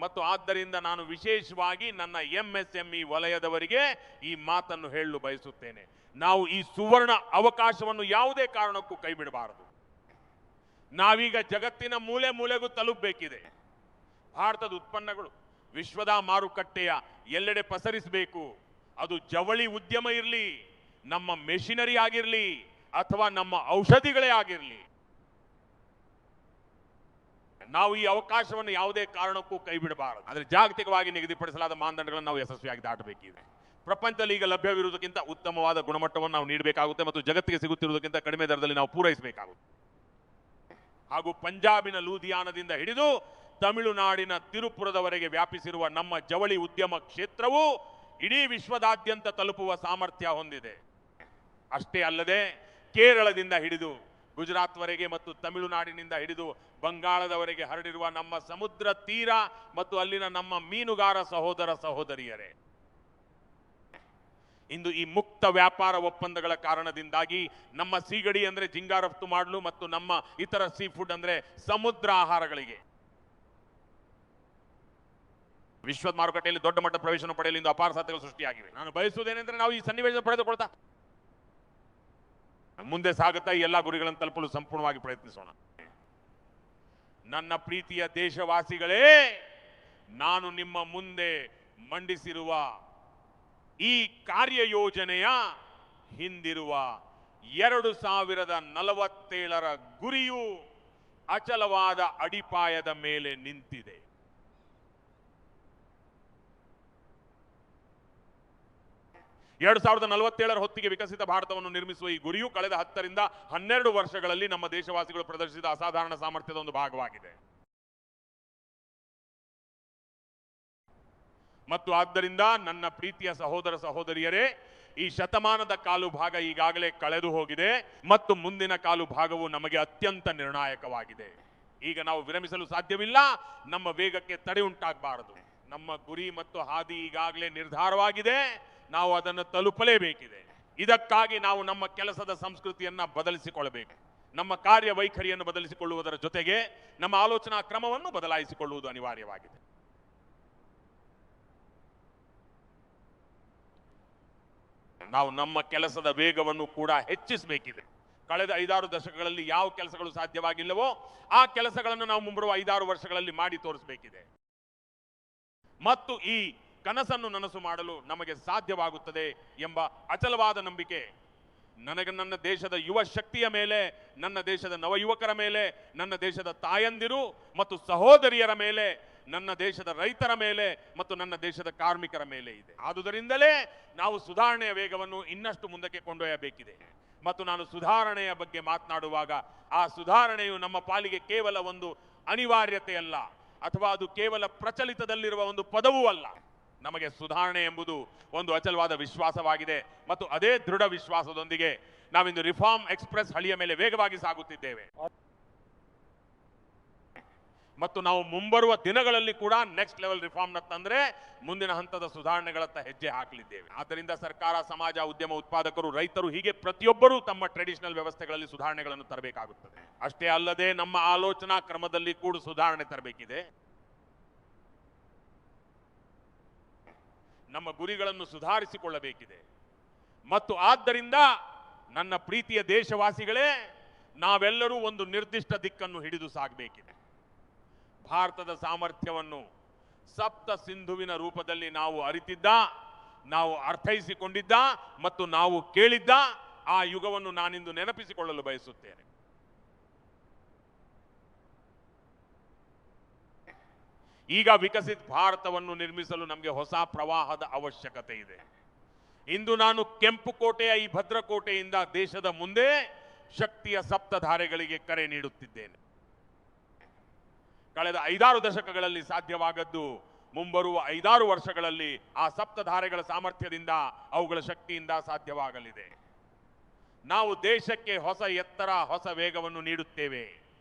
ಮತ್ತು ಆದ್ದರಿಂದ ನಾನು ವಿಶೇಷವಾಗಿ ನನ್ನ MSME ವಲಯದವರಿಗೆ ಈ ಮಾತನ್ನು ಹೇಳಲು ಬಯಸುತ್ತೇನೆ. ನಾವು ಈ ಸುವರ್ಣ ಅವಕಾಶವನ್ನು ಯಾವುದೇ ಕಾರಣಕ್ಕೂ ಕೈಬಿಡಬಾರದು. ನಾವೀಗ ಜಗತ್ತಿನ ಮೂಲೆ ಮೂಲೆಗೂ ತಲುಪಬೇಕಿದೆ. ಭಾರತದ ಉತ್ಪನ್ನಗಳು ವಿಶ್ವದ ಮಾರುಕಟ್ಟೆಯ ಎಲ್ಲೆಡೆ ಪಸರಿಸಬೇಕು. ಅದು ಜವಳಿ ಉದ್ಯಮ ಇರಲಿ, ನಮ್ಮ ಮೆಷಿನರಿ ಆಗಿರಲಿ ಅಥವಾ ನಮ್ಮ ಔಷಧಿಗಳೇ ಆಗಿರಲಿ. ನಾವು ಈ ಅವಕಾಶವನ್ನು ಯಾವುದೇ ಕಾರಣಕ್ಕೂ ಕೈ ಬಿಡಬಾರದು. ಆದರೆ ಜಾಗತಿಕವಾಗಿ ನಿಗದಿಪಡಿಸಲಾದ ಮಾನದಂಡಗಳನ್ನು ನಾವು ಯಶಸ್ವಿಯಾಗಿ ದಾಟಬೇಕಿದೆ. ಪ್ರಪಂಚದಲ್ಲಿ ಈಗ ಲಭ್ಯವಿರುವುದಕ್ಕಿಂತ ಉತ್ತಮವಾದ ಗುಣಮಟ್ಟವನ್ನು ನಾವು ನೀಡಬೇಕಾಗುತ್ತೆ ಮತ್ತು ಜಗತ್ತಿಗೆ ಸಿಗುತ್ತಿರುವುದಕ್ಕಿಂತ ಕಡಿಮೆ ದರದಲ್ಲಿ ನಾವು ಪೂರೈಸಬೇಕಾಗುತ್ತೆ. ಹಾಗೂ ಪಂಜಾಬಿನ ಲೂಧಿಯಾನದಿಂದ ಹಿಡಿದು ತಮಿಳುನಾಡಿನ ತಿರುಪುರದವರೆಗೆ ವ್ಯಾಪಿಸಿರುವ ನಮ್ಮ ಜವಳಿ ಉದ್ಯಮ ಕ್ಷೇತ್ರವು ಇಡೀ ವಿಶ್ವದಾದ್ಯಂತ ತಲುಪುವ ಸಾಮರ್ಥ್ಯ ಹೊಂದಿದೆ. ಅಷ್ಟೇ ಅಲ್ಲದೆ ಕೇರಳದಿಂದ ಹಿಡಿದು ಗುಜರಾತ್ವರೆಗೆ ಮತ್ತು ತಮಿಳುನಾಡಿನಿಂದ ಹಿಡಿದು ಬಂಗಾಳದವರೆಗೆ ಹರಡಿರುವ ನಮ್ಮ ಸಮುದ್ರ ತೀರ ಮತ್ತು ಅಲ್ಲಿನ ನಮ್ಮ ಮೀನುಗಾರ ಸಹೋದರ ಸಹೋದರಿಯರೇ, ಇಂದು ಈ ಮುಕ್ತ ವ್ಯಾಪಾರ ಒಪ್ಪಂದಗಳ ಕಾರಣದಿಂದಾಗಿ ನಮ್ಮ ಸೀಗಡಿ ಅಂದ್ರೆ ಜಿಂಗಾ ರಫ್ತು ಮಾಡಲು ಮತ್ತು ನಮ್ಮ ಇತರ ಸೀ ಫುಡ್ ಅಂದ್ರೆ ಸಮುದ್ರ ಆಹಾರಗಳಿಗೆ ವಿಶ್ವದ ಮಾರುಕಟ್ಟೆಯಲ್ಲಿ ದೊಡ್ಡ ಮಟ್ಟದ ಪ್ರವೇಶನ ಪಡೆಯಲು ಇಂದು ಅಪಾರ ಸಾಧ್ಯತೆಗಳು ಸೃಷ್ಟಿಯಾಗಿವೆ. ನಾನು ಬಯಸುವುದೇನೆಂದ್ರೆ ನಾವು ಈ ಸನ್ನಿವೇಶ ಪಡೆದುಕೊಳ್ತಾ ಮುಂದೆ ಸಾಗುತ್ತಾ ಈ ಎಲ್ಲ ಗುರಿಗಳನ್ನು ತಲುಪಲು ಸಂಪೂರ್ಣವಾಗಿ ಪ್ರಯತ್ನಿಸೋಣ. ನನ್ನ ಪ್ರೀತಿಯ ದೇಶವಾಸಿಗಳೇ, ನಾನು ನಿಮ್ಮ ಮುಂದೆ ಮಂಡಿಸಿರುವ ಈ ಕಾರ್ಯಯೋಜನೆಯ ಹಿಂದಿರುವ 2047ರ ಗುರಿಯು ಅಚಲವಾದ ಅಡಿಪಾಯದ ಮೇಲೆ ನಿಂತಿದೆ. ಎರಡು 2047ರ ಹೊತ್ತಿಗೆ ವಿಕಸಿತ ಭಾರತವನ್ನು ನಿರ್ಮಿಸುವ ಈ ಗುರಿಯು ಕಳೆದ 10 ರಿಂದ 12 ವರ್ಷಗಳಲ್ಲಿ ನಮ್ಮ ದೇಶವಾಸಿಗಳು ಪ್ರದರ್ಶಿಸಿದ ಅಸಾಧಾರಣ ಸಾಮರ್ಥ್ಯದ ಒಂದು ಭಾಗವಾಗಿದೆ. ಮತ್ತು ಆದ್ದರಿಂದ ನನ್ನ ಪ್ರೀತಿಯ ಸಹೋದರ ಸಹೋದರಿಯರೇ, ಈ ಶತಮಾನದ ಕಾಲು ಭಾಗ ಈಗಾಗಲೇ ಕಳೆದು ಹೋಗಿದೆ ಮತ್ತು ಮುಂದಿನ ಕಾಲು ಭಾಗವು ನಮಗೆ ಅತ್ಯಂತ ನಿರ್ಣಾಯಕವಾಗಿದೆ. ಈಗ ನಾವು ವಿರಮಿಸಲು ಸಾಧ್ಯವಿಲ್ಲ. ನಮ್ಮ ವೇಗಕ್ಕೆ ತಡೆ ಉಂಟಾಗಬಾರದು. ನಮ್ಮ ಗುರಿ ಮತ್ತು ಹಾದಿ ಈಗಾಗಲೇ ನಿರ್ಧಾರವಾಗಿದೆ. ನಾವು ಅದನ್ನು ತಲುಪಲೇಬೇಕಿದೆ. ಇದಕ್ಕಾಗಿ ನಾವು ನಮ್ಮ ಕೆಲಸದ ಸಂಸ್ಕೃತಿಯನ್ನ ಬದಲಿಸಿಕೊಳ್ಳಬೇಕು. ನಮ್ಮ ಕಾರ್ಯವೈಖರಿಯನ್ನು ಬದಲಿಸಿಕೊಳ್ಳುವುದರ ಜೊತೆಗೆ ನಮ್ಮ ಆಲೋಚನಾ ಕ್ರಮವನ್ನು ಬದಲಾಯಿಸಿಕೊಳ್ಳುವುದು ಅನಿವಾರ್ಯವಾಗಿದೆ. ನಾವು ನಮ್ಮ ಕೆಲಸದ ವೇಗವನ್ನು ಕೂಡ ಹೆಚ್ಚಿಸಬೇಕಿದೆ. ಕಳೆದ 5-6 ದಶಕಗಳಲ್ಲಿ ಯಾವ ಕೆಲಸಗಳು ಸಾಧ್ಯವಾಗಿಲ್ಲವೋ ಆ ಕೆಲಸಗಳನ್ನು ನಾವು ಮುಂಬರುವ 5-6 ವರ್ಷಗಳಲ್ಲಿ ಮಾಡಿ ತೋರಿಸಬೇಕಿದೆ. ಮತ್ತು ಈ ಕನಸನ್ನು ನನಸು ಮಾಡಲು ನಮಗೆ ಸಾಧ್ಯವಾಗುತ್ತದೆ ಎಂಬ ಅಚಲವಾದ ನಂಬಿಕೆ ನನಗೆ ನನ್ನ ದೇಶದ ಯುವ ಶಕ್ತಿಯ ಮೇಲೆ, ನನ್ನ ದೇಶದ ನವಯುವಕರ ಮೇಲೆ, ನನ್ನ ದೇಶದ ತಾಯಂದಿರು ಮತ್ತು ಸಹೋದರಿಯರ ಮೇಲೆ, ನನ್ನ ದೇಶದ ರೈತರ ಮೇಲೆ ಮತ್ತು ನನ್ನ ದೇಶದ ಕಾರ್ಮಿಕರ ಮೇಲೆ ಇದೆ. ಆದುದರಿಂದಲೇ ನಾವು ಸುಧಾರಣೆಯ ವೇಗವನ್ನು ಇನ್ನಷ್ಟು ಮುಂದಕ್ಕೆ ಕೊಂಡೊಯ್ಯಬೇಕಿದೆ. ಮತ್ತು ನಾನು ಸುಧಾರಣೆಯ ಬಗ್ಗೆ ಮಾತನಾಡುವಾಗ ಆ ಸುಧಾರಣೆಯು ನಮ್ಮ ಪಾಲಿಗೆ ಕೇವಲ ಒಂದು ಅನಿವಾರ್ಯತೆಯಲ್ಲ ಅಥವಾ ಅದು ಕೇವಲ ಪ್ರಚಲಿತದಲ್ಲಿರುವ ಒಂದು ಪದವೂ ಅಲ್ಲ. ನಮಗೆ ಸುಧಾರಣೆ ಎಂಬುದು ಒಂದು ಅಚಲವಾದ ವಿಶ್ವಾಸವಾಗಿದೆ ಮತ್ತು ಅದೇ ದೃಢ ವಿಶ್ವಾಸದೊಂದಿಗೆ ನಾವಿಂದು ರಿಫಾರ್ಮ್ ಎಕ್ಸ್ಪ್ರೆಸ್ ಹಳಿಯ ಮೇಲೆ ವೇಗವಾಗಿ ಸಾಗುತ್ತಿದ್ದೇವೆ. ಮತ್ತು ನಾವು ಮುಂಬರುವ ದಿನಗಳಲ್ಲಿ ಕೂಡ ನೆಕ್ಸ್ಟ್ ಲೆವೆಲ್ ರಿಫಾರ್ಮ್ ತಂದ್ರೆ ಮುಂದಿನ ಹಂತದ ಸುಧಾರಣೆಗಳತ್ತ ಹೆಜ್ಜೆ ಹಾಕಲಿದ್ದೇವೆ. ಆದ್ದರಿಂದ ಸರ್ಕಾರ, ಸಮಾಜ, ಉದ್ಯಮ, ಉತ್ಪಾದಕರು, ರೈತರು ಹೀಗೆ ಪ್ರತಿಯೊಬ್ಬರೂ ತಮ್ಮ ಟ್ರೆಡಿಷನಲ್ ವ್ಯವಸ್ಥೆಗಳಲ್ಲಿ ಸುಧಾರಣೆಗಳನ್ನು ತರಬೇಕಾಗುತ್ತದೆ. ಅಷ್ಟೇ ಅಲ್ಲದೆ ನಮ್ಮ ಆಲೋಚನಾ ಕ್ರಮದಲ್ಲಿ ಕೂಡ ಸುಧಾರಣೆ ತರಬೇಕಿದೆ. ನಮ್ಮ ಗುರಿಗಳನ್ನು ಸುಧಾರಿಸಿಕೊಳ್ಳಬೇಕಿದೆ. ಮತ್ತು ಆದ್ದರಿಂದ ನನ್ನ ಪ್ರೀತಿಯ ದೇಶವಾಸಿಗಳೇ, ನಾವೆಲ್ಲರೂ ಒಂದು ನಿರ್ದಿಷ್ಟ ದಿಕ್ಕನ್ನು ಹಿಡಿದು ಸಾಗಬೇಕಿದೆ. ಭಾರತದ ಸಾಮರ್ಥ್ಯವನ್ನು ಸಪ್ತ ಸಿಂಧುವಿನ ರೂಪದಲ್ಲಿ ನಾವು ಅರಿತಿದ್ದ, ನಾವು ಅರ್ಥೈಸಿಕೊಂಡಿದ್ದ ಮತ್ತು ನಾವು ಕೇಳಿದ್ದ ಆ ಯುಗವನ್ನು ನಾನಿಂದು ನೆನಪಿಸಿಕೊಳ್ಳಲು ಬಯಸುತ್ತೇನೆ. ಈಗ ವಿಕಸಿತ ಭಾರತವನ್ನು ನಿರ್ಮಿಸಲು ನಮಗೆ ಹೊಸ ಪ್ರವಾಹದ ಅವಶ್ಯಕತೆ ಇದೆ. ಇಂದು ನಾನು ಕೆಂಪು ಕೋಟೆಯ ಈ ಭದ್ರಕೋಟೆಯಿಂದ ದೇಶದ ಮುಂದೆ ಶಕ್ತಿಯ ಸಪ್ತಧಾರೆಗಳಿಗೆ ಕರೆ ನೀಡುತ್ತಿದ್ದೇನೆ. ಕಳೆದ 5-6 ದಶಕಗಳಲ್ಲಿ ಸಾಧ್ಯವಾಗದ್ದು ಮುಂಬರುವ 5-6 ವರ್ಷಗಳಲ್ಲಿ ಆ ಸಪ್ತಧಾರೆಗಳ ಸಾಮರ್ಥ್ಯದಿಂದ, ಅವುಗಳ ಶಕ್ತಿಯಿಂದ ಸಾಧ್ಯವಾಗಲಿದೆ. ನಾವು ದೇಶಕ್ಕೆ ಹೊಸ ಎತ್ತರ, ಹೊಸ ವೇಗವನ್ನು ನೀಡುತ್ತೇವೆ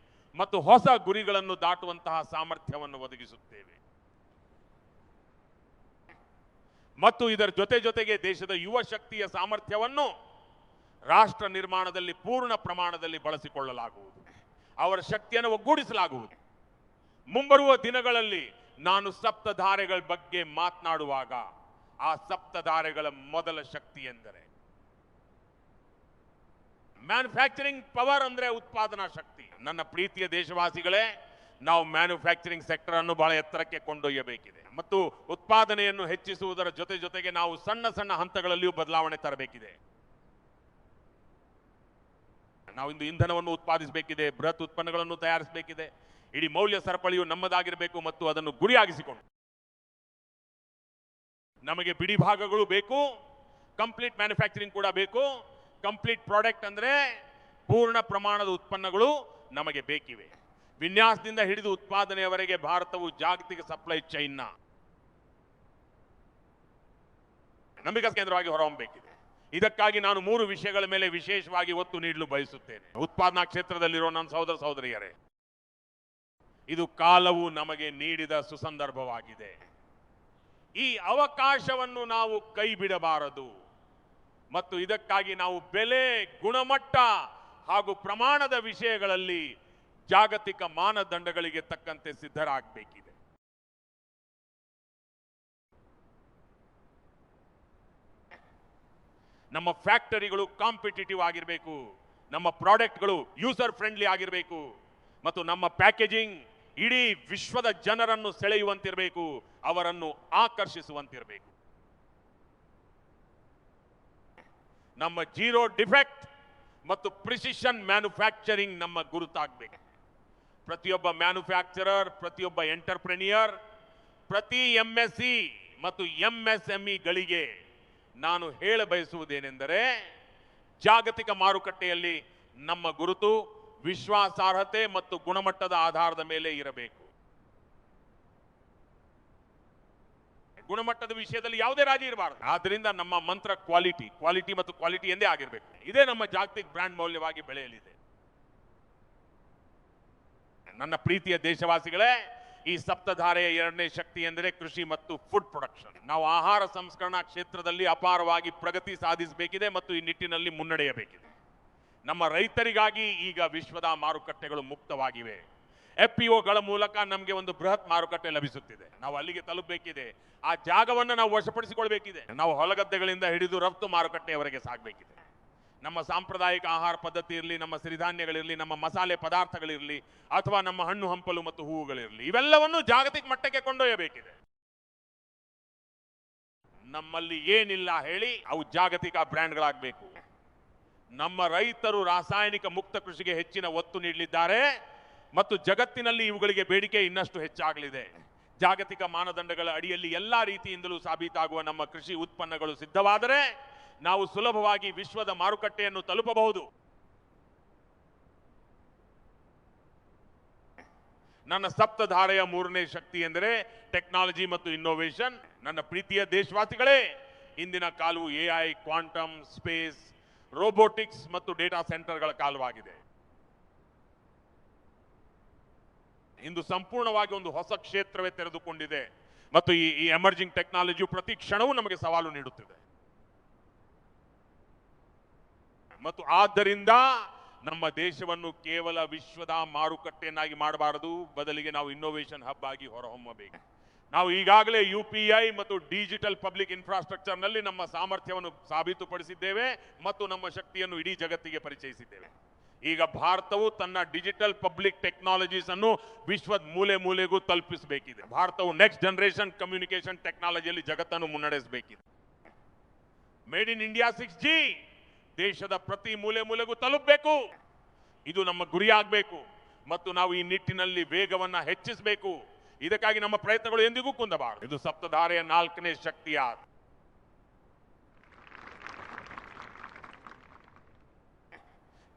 ಮತ್ತು ಹೊಸ ಗುರಿಗಳನ್ನು ದಾಟುವಂತಹ ಸಾಮರ್ಥ್ಯವನ್ನು ಒದಗಿಸುತ್ತೇವೆ. ಮತ್ತು ಇದರ ಜೊತೆಗೆ ದೇಶದ ಯುವ ಶಕ್ತಿಯ ಸಾಮರ್ಥ್ಯವನ್ನು ರಾಷ್ಟ್ರ ನಿರ್ಮಾಣದಲ್ಲಿ ಪೂರ್ಣ ಪ್ರಮಾಣದಲ್ಲಿ ಬಳಸಿಕೊಳ್ಳಲಾಗುವುದು. ಅವರ ಶಕ್ತಿಯನ್ನು ಒಗ್ಗೂಡಿಸಲಾಗುವುದು. ಮುಂಬರುವ ದಿನಗಳಲ್ಲಿ ನಾನು ಸಪ್ತಧಾರೆಗಳ ಬಗ್ಗೆ ಮಾತನಾಡುವಾಗ ಆ ಸಪ್ತಧಾರೆಗಳ ಮೊದಲ ಶಕ್ತಿ ಎಂದರೆ ಮ್ಯಾನುಫ್ಯಾಕ್ಚರಿಂಗ್ ಪವರ್, ಅಂದ್ರೆ ಉತ್ಪಾದನಾ ಶಕ್ತಿ. ನನ್ನ ಪ್ರೀತಿಯ ದೇಶವಾಸಿಗಳೇ, ನಾವು ಮ್ಯಾನುಫ್ಯಾಕ್ಚರಿಂಗ್ ಸೆಕ್ಟರ್ ಅನ್ನು ಬಹಳ ಎತ್ತರಕ್ಕೆ ಕೊಂಡೊಯ್ಯಬೇಕಿದೆ ಮತ್ತು ಉತ್ಪಾದನೆಯನ್ನು ಹೆಚ್ಚಿಸುವುದರ ಜೊತೆಗೆ ನಾವು ಸಣ್ಣ ಸಣ್ಣ ಹಂತಗಳಲ್ಲಿಯೂ ಬದಲಾವಣೆ ತರಬೇಕಿದೆ. ನಾವು ಇಂದು ಇಂಧನವನ್ನು ಉತ್ಪಾದಿಸಬೇಕಿದೆ, ಬೃಹತ್ ಉತ್ಪನ್ನಗಳನ್ನು ತಯಾರಿಸಬೇಕಿದೆ. ಇಡೀ ಮೌಲ್ಯ ಸರಪಳಿಯು ನಮ್ಮದಾಗಿರಬೇಕು ಮತ್ತು ಅದನ್ನು ಗುರಿಯಾಗಿಸಿಕೊಂಡು ನಮಗೆ ಬಿಡಿ ಭಾಗಗಳು ಬೇಕು, ಕಂಪ್ಲೀಟ್ ಮ್ಯಾನುಫ್ಯಾಕ್ಚರಿಂಗ್ ಕೂಡ ಬೇಕು. ಕಂಪ್ಲೀಟ್ ಪ್ರಾಡಕ್ಟ್ ಅಂದ್ರೆ ಪೂರ್ಣ ಪ್ರಮಾಣದ ಉತ್ಪನ್ನಗಳು ನಮಗೆ ಬೇಕಿವೆ. ವಿನ್ಯಾಸದಿಂದ ಹಿಡಿದು ಉತ್ಪಾದನೆಯವರೆಗೆ ಭಾರತವು ಜಾಗತಿಕ ಸಪ್ಲೈ ಚೈನ್ನ ನಂಬಿಕಾ ಕೇಂದ್ರವಾಗಿ ಹೊರಹೊಮ್ಮಬೇಕಿದೆ. ಇದಕ್ಕಾಗಿ ನಾನು 3 ವಿಷಯಗಳ ಮೇಲೆ ವಿಶೇಷವಾಗಿ ಒತ್ತು ನೀಡಲು ಬಯಸುತ್ತೇನೆ. ಉತ್ಪಾದನಾ ಕ್ಷೇತ್ರದಲ್ಲಿರುವ ನನ್ನ ಸಹೋದರ ಸಹೋದರಿಯರೇ, ಇದು ಕಾಲವು ನಮಗೆ ನೀಡಿದ ಸುಸಂದರ್ಭವಾಗಿದೆ. ಈ ಅವಕಾಶವನ್ನು ನಾವು ಕೈ ಬಿಡಬಾರದು ಮತ್ತು ಇದಕ್ಕಾಗಿ ನಾವು ಬೆಲೆ, ಗುಣಮಟ್ಟ ಹಾಗೂ ಪ್ರಮಾಣದ ವಿಷಯಗಳಲ್ಲಿ ಜಾಗತಿಕ ಮಾನದಂಡಗಳಿಗೆ ತಕ್ಕಂತೆ ಸಿದ್ಧರಾಗಬೇಕಿದೆ. ನಮ್ಮ ಫ್ಯಾಕ್ಟರಿಗಳು ಕಾಂಪಿಟೇಟಿವ್ ಆಗಿರಬೇಕು, ನಮ್ಮ ಪ್ರಾಡಕ್ಟ್ಗಳು ಯೂಸರ್ ಫ್ರೆಂಡ್ಲಿ ಆಗಿರಬೇಕು ಮತ್ತು ನಮ್ಮ ಪ್ಯಾಕೇಜಿಂಗ್ ಇಡೀ ವಿಶ್ವದ ಜನರನ್ನು ಸೆಳೆಯುವಂತಿರಬೇಕು, ಅವರನ್ನು ಆಕರ್ಷಿಸುವಂತಿರಬೇಕು. ನಮ್ಮ ಜೀರೋ ಡಿಫೆಕ್ಟ್ ಮತ್ತು ಪ್ರಿಸಿಷನ್ ಮ್ಯಾನುಫ್ಯಾಕ್ಚರಿಂಗ್ ನಮ್ಮ ಗುರುತಾಗಬೇಕು. ಪ್ರತಿಯೊಬ್ಬ ಮ್ಯಾನುಫ್ಯಾಕ್ಚರರ್, ಪ್ರತಿಯೊಬ್ಬ ಎಂಟರ್ಪ್ರೆನಿಯರ್, ಪ್ರತಿ ಎಂಎಸ್ಸಿ ಮತ್ತು ಎಂಎಸ್ಎಂಇಗಳಿಗೆ ನಾನು ಹೇಳ ಬಯಸುವುದೇನೆಂದರೆ, ಜಾಗತಿಕ ಮಾರುಕಟ್ಟೆಯಲ್ಲಿ ನಮ್ಮ ಗುರುತು ವಿಶ್ವಾಸಾರ್ಹತೆ ಮತ್ತು ಗುಣಮಟ್ಟದ ಆಧಾರದ ಮೇಲೆ ಇರಬೇಕು. ಗುಣಮಟ್ಟದ ವಿಷಯದಲ್ಲಿ ಯಾವುದೇ ರಾಜಿ ಇರಬಾರದು. ಆದ್ದರಿಂದ ನಮ್ಮ ಮಂತ್ರ ಕ್ವಾಲಿಟಿ ಮತ್ತು ಕ್ವಾಲಿಟಿ ಎಂದೇ ಆಗಿರಬೇಕು. ಇದೇ ನಮ್ಮ ಜಾಗತಿಕ ಬ್ರ್ಯಾಂಡ್ ಮೌಲ್ಯವಾಗಿ ಬೆಳೆಯಲಿದೆ. ನನ್ನ ಪ್ರೀತಿಯ ದೇಶವಾಸಿಗಳೇ, ಈ ಸಪ್ತಧಾರೆಯ 2ನೇ ಶಕ್ತಿ ಎಂದರೆ ಕೃಷಿ ಮತ್ತು ಫುಡ್ ಪ್ರೊಡಕ್ಷನ್. ನಾವು ಆಹಾರ ಸಂಸ್ಕರಣಾ ಕ್ಷೇತ್ರದಲ್ಲಿ ಅಪಾರವಾಗಿ ಪ್ರಗತಿ ಸಾಧಿಸಬೇಕಿದೆ ಮತ್ತು ಈ ನಿಟ್ಟಿನಲ್ಲಿ ಮುನ್ನಡೆಯಬೇಕಿದೆ. ನಮ್ಮ ರೈತರಿಗಾಗಿ ಈಗ ವಿಶ್ವದ ಮಾರುಕಟ್ಟೆಗಳು ಮುಕ್ತವಾಗಿವೆ. FPOಗಳ ಮೂಲಕ ನಮಗೆ ಒಂದು ಬೃಹತ್ ಮಾರುಕಟ್ಟೆ ಲಭಿಸುತ್ತಿದೆ. ನಾವು ಅಲ್ಲಿಗೆ ತಲುಪಬೇಕಿದೆ. ಆ ಜಾಗವನ್ನು ನಾವು ವಶಪಡಿಸಿಕೊಳ್ಬೇಕಿದೆ. ನಾವು ಹೊಲಗದ್ದೆಗಳಿಂದ ಹಿಡಿದು ರಫ್ತು ಮಾರುಕಟ್ಟೆಯವರೆಗೆ ಸಾಗಬೇಕಿದೆ. ನಮ್ಮ ಸಾಂಪ್ರದಾಯಿಕ ಆಹಾರ ಪದ್ಧತಿ ಇರಲಿ, ನಮ್ಮ ಸಿರಿಧಾನ್ಯಗಳಿರಲಿ, ನಮ್ಮ ಮಸಾಲೆ ಪದಾರ್ಥಗಳಿರಲಿ, ಅಥವಾ ನಮ್ಮ ಹಣ್ಣು ಹಂಪಲು ಮತ್ತು ಹೂವುಗಳಿರಲಿ, ಇವೆಲ್ಲವನ್ನು ಜಾಗತಿಕ ಮಟ್ಟಕ್ಕೆ ಕೊಂಡೊಯ್ಯಬೇಕಿದೆ. ನಮ್ಮಲ್ಲಿ ಏನಿಲ್ಲ ಹೇಳಿ ಅವು ಜಾಗತಿಕ ಬ್ರ್ಯಾಂಡ್ಗಳಾಗಬೇಕು. ನಮ್ಮ ರೈತರು ರಾಸಾಯನಿಕ ಮುಕ್ತ ಕೃಷಿಗೆ ಹೆಚ್ಚಿನ ಒತ್ತು ನೀಡಲಿದ್ದಾರೆ ಮತ್ತು ಜಗತ್ತಿನಲ್ಲಿ ಇವುಗಳಿಗೆ ಬೇಡಿಕೆ ಇನ್ನಷ್ಟು ಹೆಚ್ಚಾಗಲಿದೆ. ಜಾಗತಿಕ ಮಾನದಂಡಗಳ ಅಡಿಯಲ್ಲಿ ಎಲ್ಲಾ ರೀತಿಯಿಂದಲೂ ಸಾಬೀತಾಗುವ ನಮ್ಮ ಕೃಷಿ ಉತ್ಪನ್ನಗಳು ಸಿದ್ಧವಾದರೆ ನಾವು ಸುಲಭವಾಗಿ ವಿಶ್ವದ ಮಾರುಕಟ್ಟೆಯನ್ನು ತಲುಪಬಹುದು. ನನ್ನ ಸಪ್ತಧಾರೆಯ 3ನೇ ಶಕ್ತಿ ಎಂದರೆ ಟೆಕ್ನಾಲಜಿ ಮತ್ತು ಇನ್ನೋವೇಷನ್. ನನ್ನ ಪ್ರೀತಿಯ ದೇಶವಾಸಿಗಳೇ, ಇಂದಿನ ಕಾಲವು AI, ಕ್ವಾಂಟಮ್, ಸ್ಪೇಸ್, ರೋಬೋಟಿಕ್ಸ್ ಮತ್ತು ಡೇಟಾ ಸೆಂಟರ್ಗಳ ಕಾಲವಾಗಿದೆ. ಇಂದು ಸಂಪೂರ್ಣವಾಗಿ ಒಂದು ಹೊಸ ಕ್ಷೇತ್ರವೇ ತೆರೆದುಕೊಂಡಿದೆ ಮತ್ತು ಈ ಎಮರ್ಜಿಂಗ್ ಟೆಕ್ನಾಲಜಿಯು ಪ್ರತಿ ಕ್ಷಣವೂ ನಮಗೆ ಸವಾಲು ನೀಡುತ್ತಿದೆ. ಮತ್ತು ಆದ್ದರಿಂದ ನಮ್ಮ ದೇಶವನ್ನು ಕೇವಲ ವಿಶ್ವದ ಮಾರುಕಟ್ಟೆಯನ್ನಾಗಿ ಮಾಡಬಾರದು, ಬದಲಿಗೆ ನಾವು ಇನ್ನೋವೇಷನ್ ಹಬ್ ಆಗಿ ಹೊರಹೊಮ್ಮಬೇಕು. ನಾವು ಈಗಾಗಲೇ UPI ಮತ್ತು ಡಿಜಿಟಲ್ ಪಬ್ಲಿಕ್ ಇನ್ಫ್ರಾಸ್ಟ್ರಕ್ಚರ್ನಲ್ಲಿ ನಮ್ಮ ಸಾಮರ್ಥ್ಯವನ್ನು ಸಾಬೀತುಪಡಿಸಿದ್ದೇವೆ ಮತ್ತು ನಮ್ಮ ಶಕ್ತಿಯನ್ನು ಇಡೀ ಜಗತ್ತಿಗೆ ಪರಿಚಯಿಸಿದ್ದೇವೆ. ಈಗ ಭಾರತವು ತನ್ನ ಡಿಜಿಟಲ್ ಪಬ್ಲಿಕ್ ಟೆಕ್ನಾಲಜೀಸ್ ಅನ್ನು ವಿಶ್ವದ ಮೂಲೆ ಮೂಲೆಗೂ ತಲುಪಿಸಬೇಕಿದೆ. ಭಾರತವು ನೆಕ್ಸ್ಟ್ ಜನರೇಷನ್ ಕಮ್ಯುನಿಕೇಶನ್ ಟೆಕ್ನಾಲಜಿಯಲ್ಲಿ ಜಗತ್ತನ್ನು ಮುನ್ನಡೆಸಬೇಕಿದೆ. ಮೇಡ್ ಇನ್ ಇಂಡಿಯಾ 6G ದೇಶದ ಪ್ರತಿ ಮೂಲೆ ಮೂಲೆಗೂ ತಲುಪಬೇಕು. ಇದು ನಮ್ಮ ಗುರಿಯಾಗಬೇಕು ಮತ್ತು ನಾವು ಈ ನಿಟ್ಟಿನಲ್ಲಿ ವೇಗವನ್ನು ಹೆಚ್ಚಿಸಬೇಕು. ಇದಕ್ಕಾಗಿ ನಮ್ಮ ಪ್ರಯತ್ನಗಳು ಎಂದಿಗೂ ಕುಂದಬಾರದು. ಇದು ಸಪ್ತಧಾರೆಯ 4ನೇ ಶಕ್ತಿಯ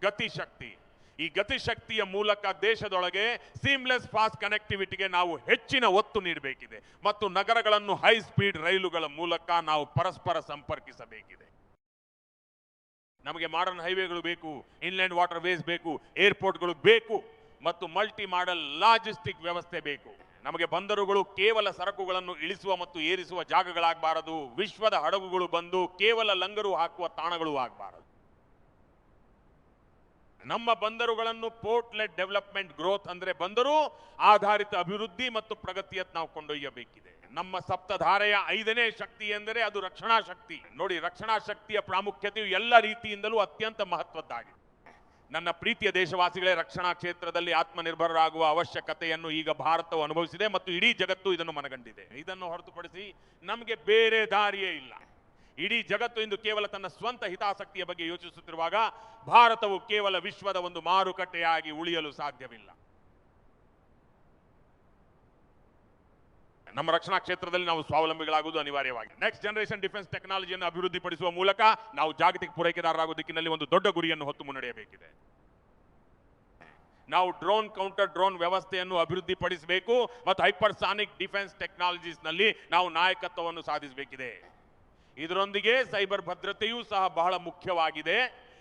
ಗತಿಶಕ್ತಿ. ಈ ಗತಿಶಕ್ತಿಯ ಮೂಲಕ ದೇಶದೊಳಗೆ ಸೀಮ್ಲೆಸ್ ಫಾಸ್ಟ್ ಕನೆಕ್ಟಿವಿಟಿಗೆ ನಾವು ಹೆಚ್ಚಿನ ಒತ್ತು ನೀಡಬೇಕಿದೆ ಮತ್ತು ನಗರಗಳನ್ನು ಹೈ ಸ್ಪೀಡ್ ರೈಲುಗಳ ಮೂಲಕ ನಾವು ಪರಸ್ಪರ ಸಂಪರ್ಕಿಸಬೇಕಿದೆ. ನಮಗೆ ಮಾಡರ್ನ್ ಹೈವೇಗಳು ಬೇಕು, ಇನ್ಲ್ಯಾಂಡ್ ವಾಟರ್ ವೇಸ್ ಬೇಕು, ಏರ್ಪೋರ್ಟ್ಗಳು ಬೇಕು ಮತ್ತು ಮಲ್ಟಿ ಮಾಡೆಲ್ ಲಾಜಿಸ್ಟಿಕ್ ವ್ಯವಸ್ಥೆ ಬೇಕು. ನಮಗೆ ಬಂದರುಗಳು ಕೇವಲ ಸರಕುಗಳನ್ನು ಇಳಿಸುವ ಮತ್ತು ಏರಿಸುವ ಜಾಗಗಳಾಗಬಾರದು. ವಿಶ್ವದ ಹಡಗುಗಳು ಬಂದು ಕೇವಲ ಲಂಗರು ಹಾಕುವ ತಾಣಗಳು ಆಗಬಾರದು. ನಮ್ಮ ಬಂದರುಗಳನ್ನು ಪೋರ್ಟ್ ಲೆಡ್ ಡೆವಲಪ್ಮೆಂಟ್ ಗ್ರೋತ್ ಅಂದ್ರೆ ಬಂದರು ಆಧಾರಿತ ಅಭಿವೃದ್ಧಿ ಮತ್ತು ಪ್ರಗತಿಯತ್ತ ನಾವು ಕೊಂಡೊಯ್ಯಬೇಕಿದೆ. ನಮ್ಮ ಸಪ್ತಧಾರೆಯ 5ನೇ ಶಕ್ತಿ ಎಂದರೆ ಅದು ರಕ್ಷಣಾ ಶಕ್ತಿ. ನೋಡಿ, ರಕ್ಷಣಾ ಶಕ್ತಿಯ ಪ್ರಾಮುಖ್ಯತೆಯು ಎಲ್ಲ ರೀತಿಯಿಂದಲೂ ಅತ್ಯಂತ ಮಹತ್ವದ್ದಾಗಿದೆ. ನನ್ನ ಪ್ರೀತಿಯ ದೇಶವಾಸಿಗಳೇ, ರಕ್ಷಣಾ ಕ್ಷೇತ್ರದಲ್ಲಿ ಆತ್ಮನಿರ್ಭರರಾಗುವ ಅವಶ್ಯಕತೆಯನ್ನು ಈಗ ಭಾರತವು ಅನುಭವಿಸಿದೆ ಮತ್ತು ಇಡೀ ಜಗತ್ತು ಇದನ್ನು ಮನಗಂಡಿದೆ. ಇದನ್ನು ಹೊರತುಪಡಿಸಿ ನಮಗೆ ಬೇರೆ ದಾರಿಯೇ ಇಲ್ಲ. ಇಡೀ ಜಗತ್ತು ಇಂದು ಕೇವಲ ತನ್ನ ಸ್ವಂತ ಹಿತಾಸಕ್ತಿಯ ಬಗ್ಗೆ ಯೋಚಿಸುತ್ತಿರುವಾಗ ಭಾರತವು ಕೇವಲ ವಿಶ್ವದ ಒಂದು ಮಾರುಕಟ್ಟೆಯಾಗಿ ಉಳಿಯಲು ಸಾಧ್ಯವಿಲ್ಲ. ನಮ್ಮ ರಕ್ಷಣಾ ಕ್ಷೇತ್ರದಲ್ಲಿ ನಾವು ಸ್ವಾವಲಂಬಿಗಳಾಗುವುದು ಅನಿವಾರ್ಯವಾಗಿದೆ. ನೆಕ್ಸ್ಟ್ ಜನರೇಷನ್ ಡಿಫೆನ್ಸ್ ಟೆಕ್ನಾಲಜಿಯನ್ನು ಅಭಿವೃದ್ಧಿಪಡಿಸುವ ಮೂಲಕ ನಾವು ಜಾಗತಿಕ ಪೂರೈಕೆದಾರರಾಗುವ ದಿಕ್ಕಿನಲ್ಲಿ ಒಂದು ದೊಡ್ಡ ಗುರಿಯನ್ನು ಹೊತ್ತು ಮುನ್ನಡೆಯಬೇಕಿದೆ. ನಾವು ಡ್ರೋನ್ ಕೌಂಟರ್ ಡ್ರೋನ್ ವ್ಯವಸ್ಥೆಯನ್ನು ಅಭಿವೃದ್ಧಿಪಡಿಸಬೇಕು ಮತ್ತು ಹೈಪರ್ಸಾನಿಕ್ ಡಿಫೆನ್ಸ್ ಟೆಕ್ನಾಲಜೀಸ್ ನಲ್ಲಿ ನಾವು ನಾಯಕತ್ವವನ್ನು ಸಾಧಿಸಬೇಕಿದೆ. ಇದರೊಂದಿಗೆ ಸೈಬರ್ ಭದ್ರತೆಯೂ ಸಹ ಬಹಳ ಮುಖ್ಯವಾಗಿದೆ.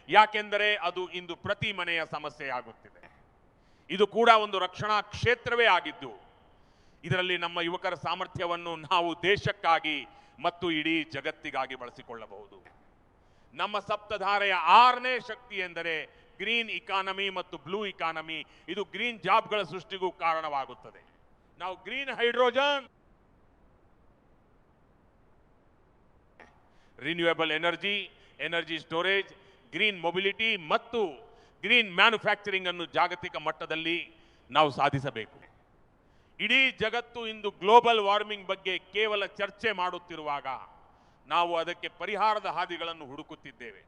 ಯಾಕೆಂದರೆ ಅದು ಇಂದು ಪ್ರತಿ ಮನೆಯ ಸಮಸ್ಯೆಯಾಗುತ್ತಿದೆ. ಇದು ಕೂಡ ಒಂದು ರಕ್ಷಣಾ ಕ್ಷೇತ್ರವೇ ಆಗಿದ್ದು ಇದರಲ್ಲಿ ನಮ್ಮ ಯುವಕರ ಸಾಮರ್ಥ್ಯವನ್ನು ನಾವು ದೇಶಕ್ಕಾಗಿ ಮತ್ತು ಇಡೀ ಜಗತ್ತಿಗಾಗಿ ಬಳಸಿಕೊಳ್ಳಬಹುದು. ನಮ್ಮ ಸಪ್ತಧಾರೆಯ 6ನೇ ಶಕ್ತಿ ಎಂದರೆ ಗ್ರೀನ್ ಇಕಾನಮಿ ಮತ್ತು ಬ್ಲೂ ಇಕಾನಮಿ. ಇದು ಗ್ರೀನ್ ಜಾಬ್ಗಳ ಸೃಷ್ಟಿಗೂ ಕಾರಣವಾಗುತ್ತದೆ. ನಾವು green hydrogen, renewable energy, energy storage, green mobility ಮತ್ತು ಗ್ರೀನ್ ಮ್ಯಾನುಫ್ಯಾಕ್ಚರಿಂಗ್ ಅನ್ನು ಜಾಗತಿಕ ಮಟ್ಟದಲ್ಲಿ ನಾವು ಸಾಧಿಸಬೇಕು. ಇಡೀ ಜಗತ್ತು ಇಂದು ಗ್ಲೋಬಲ್ ವಾರ್ಮಿಂಗ್ ಬಗ್ಗೆ ಕೇವಲ ಚರ್ಚೆ ಮಾಡುತ್ತಿರುವಾಗ ನಾವು ಅದಕ್ಕೆ ಪರಿಹಾರದ ಹಾದಿಗಳನ್ನು ಹುಡುಕುತ್ತಿದ್ದೇವೆ.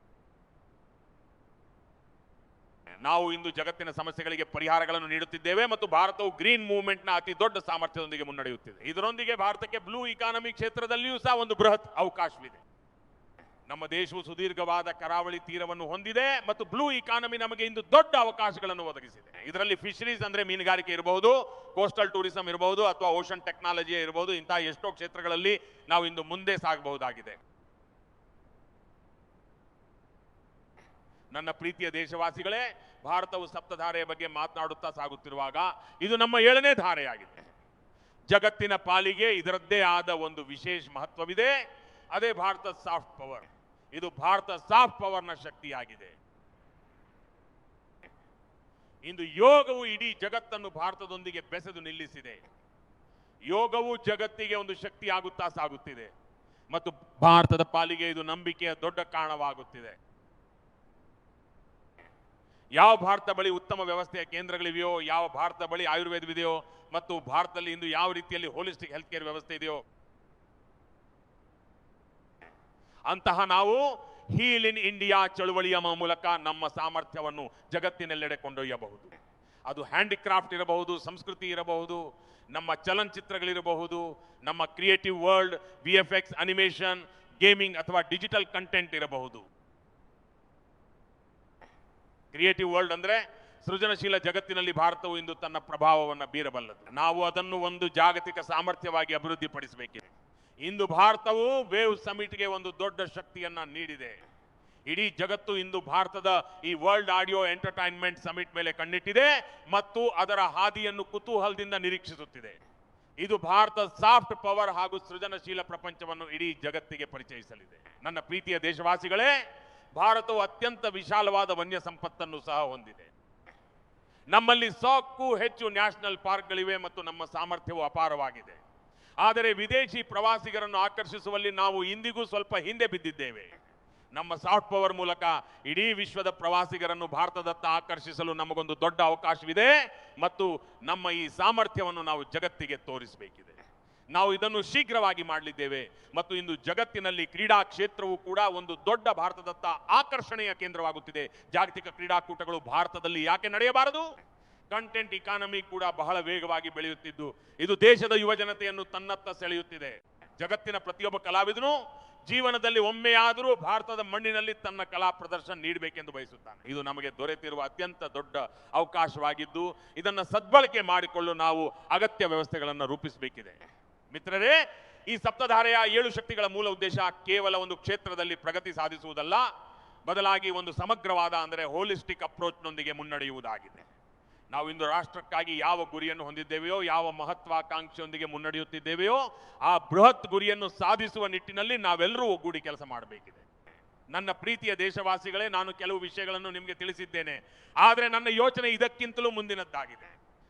ನಾವು ಇಂದು ಜಗತ್ತಿನ ಸಮಸ್ಯೆಗಳಿಗೆ ಪರಿಹಾರಗಳನ್ನು ನೀಡುತ್ತಿದ್ದೇವೆ ಮತ್ತು ಭಾರತವು ಗ್ರೀನ್ ಮೂವ್ಮೆಂಟ್ನ ಅತಿ ದೊಡ್ಡ ಸಾಮರ್ಥ್ಯದೊಂದಿಗೆ ಮುನ್ನಡೆಯುತ್ತಿದೆ. ಇದರೊಂದಿಗೆ ಭಾರತಕ್ಕೆ ಬ್ಲೂ ಇಕಾನಮಿ ಕ್ಷೇತ್ರದಲ್ಲಿಯೂ ಸಹ ಒಂದು ಬೃಹತ್ ಅವಕಾಶವಿದೆ. ನಮ್ಮ ದೇಶವು ಸುದೀರ್ಘವಾದ ಕರಾವಳಿ ತೀರವನ್ನು ಹೊಂದಿದೆ ಮತ್ತು ಬ್ಲೂ ಇಕಾನಮಿ ನಮಗೆ ಇಂದು ದೊಡ್ಡ ಅವಕಾಶಗಳನ್ನು ಒದಗಿಸಿದೆ. ಇದರಲ್ಲಿ ಫಿಶರೀಸ್ ಅಂದ್ರೆ ಮೀನುಗಾರಿಕೆ ಇರಬಹುದು, ಕೋಸ್ಟಲ್ ಟೂರಿಸಂ ಇರಬಹುದು ಅಥವಾ ಓಷನ್ ಟೆಕ್ನಾಲಜಿ ಇರಬಹುದು. ಇಂತಹ ಎಷ್ಟೋ ಕ್ಷೇತ್ರಗಳಲ್ಲಿ ನಾವು ಇಂದು ಮುಂದೆ ಸಾಗಬಹುದಾಗಿದೆ. ನನ್ನ ಪ್ರೀತಿಯ ದೇಶವಾಸಿಗಳೇ, ಭಾರತವು ಸಪ್ತಧಾರೆಯ ಬಗ್ಗೆ ಮಾತನಾಡುತ್ತಾ ಸಾಗುತ್ತಿರುವಾಗ ಇದು ನಮ್ಮ 7ನೇ ಧಾರೆಯಾಗಿದೆ. ಜಗತ್ತಿನ ಪಾಲಿಗೆ ಇದರದ್ದೇ ಆದ ಒಂದು ವಿಶೇಷ ಮಹತ್ವವಿದೆ. ಅದೇ ಭಾರತದ ಸಾಫ್ಟ್ ಪವರ್. ಇದು ಭಾರತ ಸಾಫ್ಟ್ ಪವರ್ನ ಶಕ್ತಿಯಾಗಿದೆ. ಇಂದು ಯೋಗವು ಇಡೀ ಜಗತ್ತನ್ನು ಭಾರತದೊಂದಿಗೆ ಬೆಸೆದು ನಿಲ್ಲಿಸಿದೆ. ಯೋಗವು ಜಗತ್ತಿಗೆ ಒಂದು ಶಕ್ತಿಯಾಗುತ್ತಾ ಸಾಗುತ್ತಿದೆ ಮತ್ತು ಭಾರತದ ಪಾಲಿಗೆ ಇದು ನಂಬಿಕೆಯ ದೊಡ್ಡ ಕಾರಣವಾಗುತ್ತಿದೆ. ಯಾವ ಭಾರತ ಬಳಿ ಉತ್ತಮ ವ್ಯವಸ್ಥೆಯ ಕೇಂದ್ರಗಳಿವೆಯೋ, ಯಾವ ಭಾರತ ಬಳಿ ಆಯುರ್ವೇದವಿದೆಯೋ ಮತ್ತು ಭಾರತದಲ್ಲಿ ಇಂದು ಯಾವ ರೀತಿಯಲ್ಲಿ ಹೋಲಿಸ್ಟಿಕ್ ಹೆಲ್ತ್ ಕೇರ್ ವ್ಯವಸ್ಥೆ ಇದೆಯೋ ಅಂತಹ ನಾವು ಹೀಲ್ ಇನ್ ಇಂಡಿಯಾ ಚಳುವಳಿಯ ಮೂಲಕ ನಮ್ಮ ಸಾಮರ್ಥ್ಯವನ್ನು ಜಗತ್ತಿನೆಲ್ಲೆಡೆ ಕೊಂಡೊಯ್ಯಬಹುದು. ಅದು ಹ್ಯಾಂಡಿಕ್ರಾಫ್ಟ್ ಇರಬಹುದು, ಸಂಸ್ಕೃತಿ ಇರಬಹುದು, ನಮ್ಮ ಚಲನಚಿತ್ರಗಳಿರಬಹುದು, ನಮ್ಮ creative world, VFX, animation, gaming ಅಥವಾ ಡಿಜಿಟಲ್ ಕಂಟೆಂಟ್ ಇರಬಹುದು. ಕ್ರಿಯೇಟಿವ್ ವರ್ಲ್ಡ್ ಅಂದ್ರೆ ಸೃಜನಶೀಲ ಜಗತ್ತಿನಲ್ಲಿ ಭಾರತವು ಇಂದು ತನ್ನ ಪ್ರಭಾವವನ್ನು ಬೀರಬಲ್ಲದು. ನಾವು ಅದನ್ನು ಒಂದು ಜಾಗತಿಕ ಸಾಮರ್ಥ್ಯವಾಗಿ ಅಭಿವೃದ್ಧಿಪಡಿಸಬೇಕಿದೆ. ಇಂದು ಭಾರತವು ವೇವ್ ಸಮಿಟ್ಗೆ ಒಂದು ದೊಡ್ಡ ಶಕ್ತಿಯನ್ನ ನೀಡಿದೆ. ಇಡೀ ಜಗತ್ತು ಇಂದು ಭಾರತದ ಈ ವರ್ಲ್ಡ್ ಆಡಿಯೋ ಎಂಟರ್ಟೈನ್ಮೆಂಟ್ ಸಮಿಟ್ ಮೇಲೆ ಕಣ್ಣಿಟ್ಟಿದೆ ಮತ್ತು ಅದರ ಹಾದಿಯನ್ನು ಕುತೂಹಲದಿಂದ ನಿರೀಕ್ಷಿಸುತ್ತಿದೆ. ಇದು ಭಾರತದ ಸಾಫ್ಟ್ ಪವರ್ ಹಾಗೂ ಸೃಜನಶೀಲ ಪ್ರಪಂಚವನ್ನು ಇಡೀ ಜಗತ್ತಿಗೆ ಪರಿಚಯಿಸಲಿದೆ. ನನ್ನ ಪ್ರೀತಿಯ ದೇಶವಾಸಿಗಳೇ, ಭಾರತವು ಅತ್ಯಂತ ವಿಶಾಲವಾದ ವನ್ಯ ಸಂಪತ್ತನ್ನು ಸಹ ಹೊಂದಿದೆ. ನಮ್ಮಲ್ಲಿ 100ಕ್ಕೂ ಹೆಚ್ಚು ನ್ಯಾಷನಲ್ ಪಾರ್ಕ್ಗಳಿವೆ ಮತ್ತು ನಮ್ಮ ಸಾಮರ್ಥ್ಯವು ಅಪಾರವಾಗಿದೆ. ಆದರೆ ವಿದೇಶಿ ಪ್ರವಾಸಿಗರನ್ನು ಆಕರ್ಷಿಸುವಲ್ಲಿ ನಾವು ಇಂದಿಗೂ ಸ್ವಲ್ಪ ಹಿಂದೆ ಬಿದ್ದಿದ್ದೇವೆ. ನಮ್ಮ ಸಾಫ್ಟ್ ಪವರ್ ಮೂಲಕ ಇಡೀ ವಿಶ್ವದ ಪ್ರವಾಸಿಗರನ್ನು ಭಾರತದತ್ತ ಆಕರ್ಷಿಸಲು ನಮಗೊಂದು ದೊಡ್ಡ ಅವಕಾಶವಿದೆ ಮತ್ತು ನಮ್ಮ ಈ ಸಾಮರ್ಥ್ಯವನ್ನು ನಾವು ಜಗತ್ತಿಗೆ ತೋರಿಸಬೇಕಿದೆ. ನಾವು ಇದನ್ನು ಶೀಘ್ರವಾಗಿ ಮಾಡಲಿದ್ದೇವೆ ಮತ್ತು ಇಂದು ಜಗತ್ತಿನಲ್ಲಿ ಕ್ರೀಡಾ ಕ್ಷೇತ್ರವು ಕೂಡ ಒಂದು ದೊಡ್ಡ ಭಾರತದತ್ತ ಆಕರ್ಷಣೆಯ ಕೇಂದ್ರವಾಗುತ್ತಿದೆ. ಜಾಗತಿಕ ಕ್ರೀಡಾಕೂಟಗಳು ಭಾರತದಲ್ಲಿ ಯಾಕೆ ನಡೆಯಬಾರದು? ಕಂಟೆಂಟ್ ಇಕಾನಮಿ ಕೂಡ ಬಹಳ ವೇಗವಾಗಿ ಬೆಳೆಯುತ್ತಿದ್ದು ಇದು ದೇಶದ ಯುವ ಜನತೆಯನ್ನು ತನ್ನತ್ತ ಸೆಳೆಯುತ್ತಿದೆ. ಜಗತ್ತಿನ ಪ್ರತಿಯೊಬ್ಬ ಕಲಾವಿದನು ಜೀವನದಲ್ಲಿ ಒಮ್ಮೆಯಾದರೂ ಭಾರತದ ಮಣ್ಣಿನಲ್ಲಿ ತನ್ನ ಕಲಾ ಪ್ರದರ್ಶನ ನೀಡಬೇಕೆಂದು ಬಯಸುತ್ತಾನೆ. ಇದು ನಮಗೆ ದೊರೆತಿರುವ ಅತ್ಯಂತ ದೊಡ್ಡ ಅವಕಾಶವಾಗಿದ್ದು ಇದನ್ನು ಸದ್ಬಳಕೆ ಮಾಡಿಕೊಳ್ಳಲು ನಾವು ಅಗತ್ಯ ವ್ಯವಸ್ಥೆಗಳನ್ನು ರೂಪಿಸಬೇಕಿದೆ. ಮಿತ್ರರೇ, ಈ ಸಪ್ತಧಾರೆಯ 7 ಶಕ್ತಿಗಳ ಮೂಲ ಉದ್ದೇಶ ಕೇವಲ ಒಂದು ಕ್ಷೇತ್ರದಲ್ಲಿ ಪ್ರಗತಿ ಸಾಧಿಸುವುದಲ್ಲ, ಬದಲಾಗಿ ಒಂದು ಸಮಗ್ರವಾದ ಅಂದರೆ ಹೋಲಿಸ್ಟಿಕ್ ಅಪ್ರೋಚ್ನೊಂದಿಗೆ ಮುನ್ನಡೆಯುವುದಾಗಿದೆ. ನಾವು ಇಂದು ರಾಷ್ಟ್ರಕ್ಕಾಗಿ ಯಾವ ಗುರಿಯನ್ನು ಹೊಂದಿದ್ದೇವೆಯೋ, ಯಾವ ಮಹತ್ವಾಕಾಂಕ್ಷೆಯೊಂದಿಗೆ ಮುನ್ನಡೆಯುತ್ತಿದ್ದೇವೆಯೋ ಆ ಬೃಹತ್ ಗುರಿಯನ್ನು ಸಾಧಿಸುವ ನಿಟ್ಟಿನಲ್ಲಿ ನಾವೆಲ್ಲರೂ ಒಗ್ಗೂಡಿ ಕೆಲಸ ಮಾಡಬೇಕಿದೆ. ನನ್ನ ಪ್ರೀತಿಯ ದೇಶವಾಸಿಗಳೇ, ನಾನು ಕೆಲವು ವಿಷಯಗಳನ್ನು ನಿಮಗೆ ತಿಳಿಸಿದ್ದೇನೆ, ಆದರೆ ನನ್ನ ಯೋಚನೆ ಇದಕ್ಕಿಂತಲೂ ಮುಂದಿನದ್ದಾಗಿದೆ.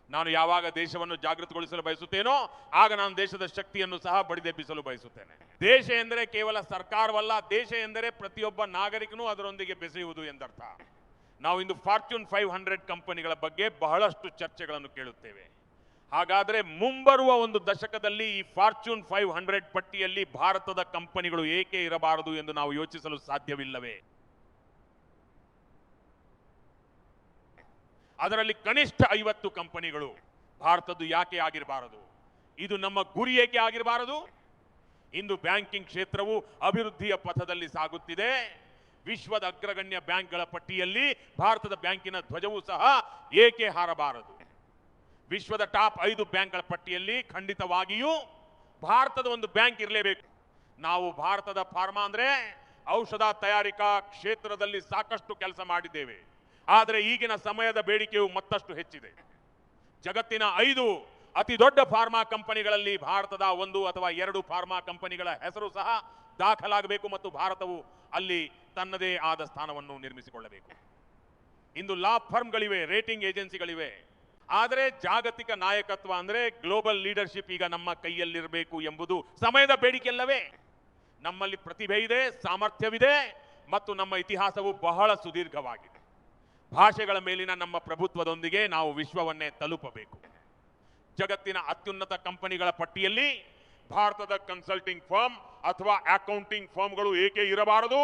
ನಾನು ಯಾವಾಗ ದೇಶವನ್ನು ಜಾಗೃತಗೊಳಿಸಲು ಬಯಸುತ್ತೇನೋ ಆಗ ನಾನು ದೇಶದ ಶಕ್ತಿಯನ್ನು ಸಹ ಬಡಿದೆಬ್ಬಿಸಲು ಬಯಸುತ್ತೇನೆ. ದೇಶ ಎಂದರೆ ಕೇವಲ ಸರ್ಕಾರವಲ್ಲ, ದೇಶ ಎಂದರೆ ಪ್ರತಿಯೊಬ್ಬ ನಾಗರಿಕನೂ ಅದರೊಂದಿಗೆ ಬೆಸೆಯುವುದು ಎಂದರ್ಥ. ನಾವು ಇಂದು ಫಾರ್ಚ್ಯೂನ್ 500 ಕಂಪನಿಗಳ ಬಗ್ಗೆ ಬಹಳಷ್ಟು ಚರ್ಚೆಗಳನ್ನು ಕೇಳುತ್ತೇವೆ. ಹಾಗಾದರೆ ಮುಂಬರುವ ಒಂದು ದಶಕದಲ್ಲಿ ಈ ಫಾರ್ಚ್ಯೂನ್ 500 ಪಟ್ಟಿಯಲ್ಲಿ ಭಾರತದ ಕಂಪನಿಗಳು ಏಕೆ ಇರಬಾರದು ಎಂದು ನಾವು ಯೋಚಿಸಲು ಸಾಧ್ಯವಿಲ್ಲವೇ? ಅದರಲ್ಲಿ ಕನಿಷ್ಠ 50 ಕಂಪನಿಗಳು ಭಾರತದ್ದು ಯಾಕೆ ಆಗಿರಬಾರದು? ಇದು ನಮ್ಮ ಗುರಿ ಏಕೆ ಆಗಿರಬಾರದು? ಇಂದು ಬ್ಯಾಂಕಿಂಗ್ ಕ್ಷೇತ್ರವು ಅಭಿವೃದ್ಧಿಯ ಪಥದಲ್ಲಿ ಸಾಗುತ್ತಿದೆ. ವಿಶ್ವದ ಅಗ್ರಗಣ್ಯ ಬ್ಯಾಂಕ್ಗಳ ಪಟ್ಟಿಯಲ್ಲಿ ಭಾರತದ ಬ್ಯಾಂಕಿನ ಧ್ವಜವೂ ಸಹ ಏಕೆ ಹಾರಬಾರದು? ವಿಶ್ವದ ಟಾಪ್ 5 ಬ್ಯಾಂಕ್ಗಳ ಪಟ್ಟಿಯಲ್ಲಿ ಖಂಡಿತವಾಗಿಯೂ ಭಾರತದ ಒಂದು ಬ್ಯಾಂಕ್ ಇರಲೇಬೇಕು. ನಾವು ಭಾರತದ ಫಾರ್ಮಾ ಅಂದ್ರೆ ಔಷಧ ತಯಾರಿಕಾ ಕ್ಷೇತ್ರದಲ್ಲಿ ಸಾಕಷ್ಟು ಕೆಲಸ ಮಾಡಿದ್ದೇವೆ, ಆದರೆ ಈಗಿನ ಸಮಯದ ಬೇಡಿಕೆಯು ಮತ್ತಷ್ಟು ಹೆಚ್ಚಿದೆ. ಜಗತ್ತಿನ 5 ಅತಿ ದೊಡ್ಡ ಫಾರ್ಮಾ ಕಂಪನಿಗಳಲ್ಲಿ ಭಾರತದ 1 ಅಥವಾ 2 ಫಾರ್ಮಾ ಕಂಪನಿಗಳ ಹೆಸರು ಸಹ ದಾಖಲಾಗಬೇಕು ಮತ್ತು ಭಾರತವು ಅಲ್ಲಿ ತನ್ನದೇ ಆದ ಸ್ಥಾನವನ್ನು ನಿರ್ಮಿಸಿಕೊಳ್ಳಬೇಕು. ಇಂದು ಲಾ ಫರ್ಮ್ಗಳಿವೆ, ರೇಟಿಂಗ್ ಏಜೆನ್ಸಿಗಳಿವೆ, ಆದರೆ ಜಾಗತಿಕ ನಾಯಕತ್ವ ಅಂದ್ರೆ ಗ್ಲೋಬಲ್ ಲೀಡರ್ಶಿಪ್ ಈಗ ನಮ್ಮ ಕೈಯಲ್ಲಿರಬೇಕು ಎಂಬುದು ಸಮಯದ ಬೇಡಿಕೆಯಲ್ಲವೇ? ನಮ್ಮಲ್ಲಿ ಪ್ರತಿಭೆ ಇದೆ, ಸಾಮರ್ಥ್ಯವಿದೆ ಮತ್ತು ನಮ್ಮ ಇತಿಹಾಸವು ಬಹಳ ಸುದೀರ್ಘವಾಗಿದೆ. ಭಾಷೆಗಳ ಮೇಲಿನ ನಮ್ಮ ಪ್ರಭುತ್ವದೊಂದಿಗೆ ನಾವು ವಿಶ್ವವನ್ನೇ ತಲುಪಬೇಕು. ಜಗತ್ತಿನ ಅತ್ಯುನ್ನತ ಕಂಪನಿಗಳ ಪಟ್ಟಿಯಲ್ಲಿ ಭಾರತದ ಕನ್ಸಲ್ಟಿಂಗ್ ಫರ್ಮ್ ಅಥವಾ ಅಕೌಂಟಿಂಗ್ ಫರ್ಮ್ಗಳು ಏಕೆ ಇರಬಾರದು?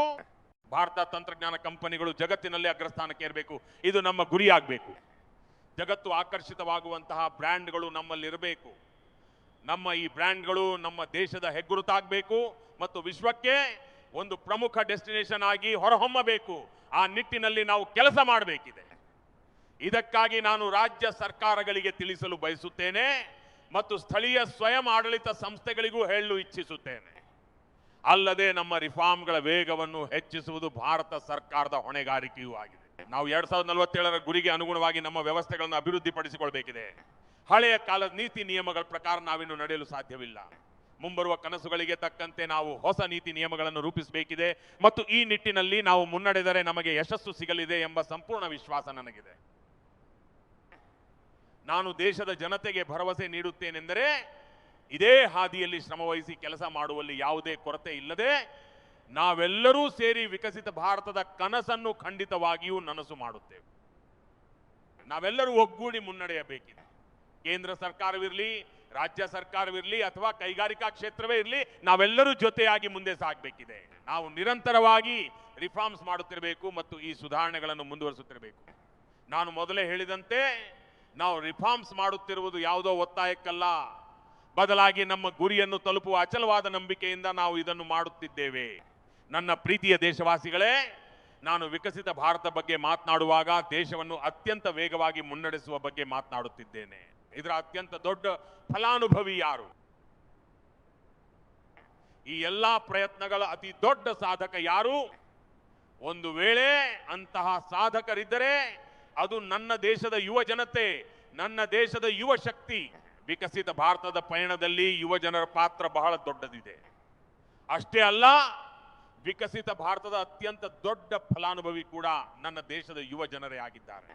ಭಾರತ ತಂತ್ರಜ್ಞಾನ ಕಂಪನಿಗಳು ಜಗತ್ತಿನಲ್ಲಿ ಅಗ್ರಸ್ಥಾನಕ್ಕೆ ಇರಬೇಕು. ಇದು ನಮ್ಮ ಗುರಿಯಾಗಬೇಕು. ಜಗತ್ತು ಆಕರ್ಷಿತವಾಗುವಂತಹ ಬ್ರ್ಯಾಂಡ್ಗಳು ನಮ್ಮಲ್ಲಿರಬೇಕು. ನಮ್ಮ ಈ ಬ್ರ್ಯಾಂಡ್ಗಳು ನಮ್ಮ ದೇಶದ ಹೆಗ್ಗುರುತಾಗಬೇಕು ಮತ್ತು ವಿಶ್ವಕ್ಕೆ ಒಂದು ಪ್ರಮುಖ ಡೆಸ್ಟಿನೇಷನ್ ಆಗಿ ಹೊರಹೊಮ್ಮಬೇಕು. ಆ ನಿಟ್ಟಿನಲ್ಲಿ ನಾವು ಕೆಲಸ ಮಾಡಬೇಕಿದೆ. ಇದಕ್ಕಾಗಿ ನಾನು ರಾಜ್ಯ ಸರ್ಕಾರಗಳಿಗೆ ತಿಳಿಸಲು ಬಯಸುತ್ತೇನೆ ಮತ್ತು ಸ್ಥಳೀಯ ಸ್ವಯಂ ಆಡಳಿತ ಸಂಸ್ಥೆಗಳಿಗೂ ಹೇಳಲು ಇಚ್ಛಿಸುತ್ತೇನೆ. ಅಲ್ಲದೆ ನಮ್ಮ ರಿಫಾರ್ಮ್ಗಳ ವೇಗವನ್ನು ಹೆಚ್ಚಿಸುವುದು ಭಾರತ ಸರ್ಕಾರದ ಹೊಣೆಗಾರಿಕೆಯೂ ಆಗಿದೆ. ನಾವು 2047ರ ಗುರಿಗೆ ಅನುಗುಣವಾಗಿ ನಮ್ಮ ವ್ಯವಸ್ಥೆಗಳನ್ನು ಅಭಿವೃದ್ಧಿಪಡಿಸಿಕೊಳ್ಳಬೇಕಿದೆ. ಹಳೆಯ ಕಾಲದ ನೀತಿ ನಿಯಮಗಳ ಪ್ರಕಾರ ನಾವಿನ್ನು ನಡೆಯಲು ಸಾಧ್ಯವಿಲ್ಲ. ಮುಂಬರುವ ಕನಸುಗಳಿಗೆ ತಕ್ಕಂತೆ ನಾವು ಹೊಸ ನೀತಿ ನಿಯಮಗಳನ್ನು ರೂಪಿಸಬೇಕಿದೆ ಮತ್ತು ಈ ನಿಟ್ಟಿನಲ್ಲಿ ನಾವು ಮುನ್ನಡೆದರೆ ನಮಗೆ ಯಶಸ್ಸು ಸಿಗಲಿದೆ ಎಂಬ ಸಂಪೂರ್ಣ ವಿಶ್ವಾಸ ನನಗಿದೆ. ನಾನು ದೇಶದ ಜನತೆಗೆ ಭರವಸೆ ನೀಡುತ್ತೇನೆಂದರೆ ಇದೇ ಹಾದಿಯಲ್ಲಿ ಶ್ರಮವಹಿಸಿ ಕೆಲಸ ಮಾಡುವಲ್ಲಿ ಯಾವುದೇ ಕೊರತೆ ಇಲ್ಲದೆ ನಾವೆಲ್ಲರೂ ಸೇರಿ ವಿಕಸಿತ ಭಾರತದ ಕನಸನ್ನು ಖಂಡಿತವಾಗಿಯೂ ನನಸು ಮಾಡುತ್ತೇವೆ. ನಾವೆಲ್ಲರೂ ಒಗ್ಗೂಡಿ ಮುನ್ನಡೆಯಬೇಕಿದೆ. ಕೇಂದ್ರ ಸರ್ಕಾರವಿರಲಿ, ರಾಜ್ಯ ಸರ್ಕಾರವಿರಲಿ ಅಥವಾ ಕೈಗಾರಿಕಾ ಕ್ಷೇತ್ರವೇ ಇರಲಿ, ನಾವೆಲ್ಲರೂ ಜೊತೆಯಾಗಿ ಮುಂದೆ ಸಾಗಬೇಕಿದೆ. ನಾವು ನಿರಂತರವಾಗಿ ರಿಫಾರ್ಮ್ಸ್ ಮಾಡುತ್ತಿರಬೇಕು ಮತ್ತು ಈ ಸುಧಾರಣೆಗಳನ್ನು ಮುಂದುವರಿಸುತ್ತಿರಬೇಕು. ನಾನು ಮೊದಲೇ ಹೇಳಿದಂತೆ ನಾವು ರಿಫಾರ್ಮ್ಸ್ ಮಾಡುತ್ತಿರುವುದು ಯಾವುದೋ ಒತ್ತಾಯಕ್ಕಲ್ಲ, ಬದಲಾಗಿ ನಮ್ಮ ಗುರಿಯನ್ನು ತಲುಪುವ ಅಚಲವಾದ ನಂಬಿಕೆಯಿಂದ ನಾವು ಇದನ್ನು ಮಾಡುತ್ತಿದ್ದೇವೆ. ನನ್ನ ಪ್ರೀತಿಯ ದೇಶವಾಸಿಗಳೇ, ನಾನು ವಿಕಸಿತ ಭಾರತ ಬಗ್ಗೆ ಮಾತನಾಡುವಾಗ ದೇಶವನ್ನು ಅತ್ಯಂತ ವೇಗವಾಗಿ ಮುನ್ನಡೆಸುವ ಬಗ್ಗೆ ಮಾತನಾಡುತ್ತಿದ್ದೇನೆ. ಇದರ ಅತ್ಯಂತ ದೊಡ್ಡ ಫಲಾನುಭವಿ ಯಾರು? ಈ ಎಲ್ಲಾ ಪ್ರಯತ್ನಗಳ ಅತಿ ದೊಡ್ಡ ಸಾಧಕ ಯಾರು? ಒಂದು ವೇಳೆ ಅಂತಹ ಸಾಧಕರಿದ್ದರೆ ಅದು ನನ್ನ ದೇಶದ ಯುವ ಜನತೆ, ನನ್ನ ದೇಶದ ಯುವ ಶಕ್ತಿ. ವಿಕಸಿತ ಭಾರತದ ಪಯಣದಲ್ಲಿ ಯುವ ಜನರ ಪಾತ್ರ ಬಹಳ ದೊಡ್ಡದಿದೆ. ಅಷ್ಟೇ ಅಲ್ಲ, ವಿಕಸಿತ ಭಾರತದ ಅತ್ಯಂತ ದೊಡ್ಡ ಫಲಾನುಭವಿ ಕೂಡ ನನ್ನ ದೇಶದ ಯುವ ಜನರೇ ಆಗಿದ್ದಾರೆ.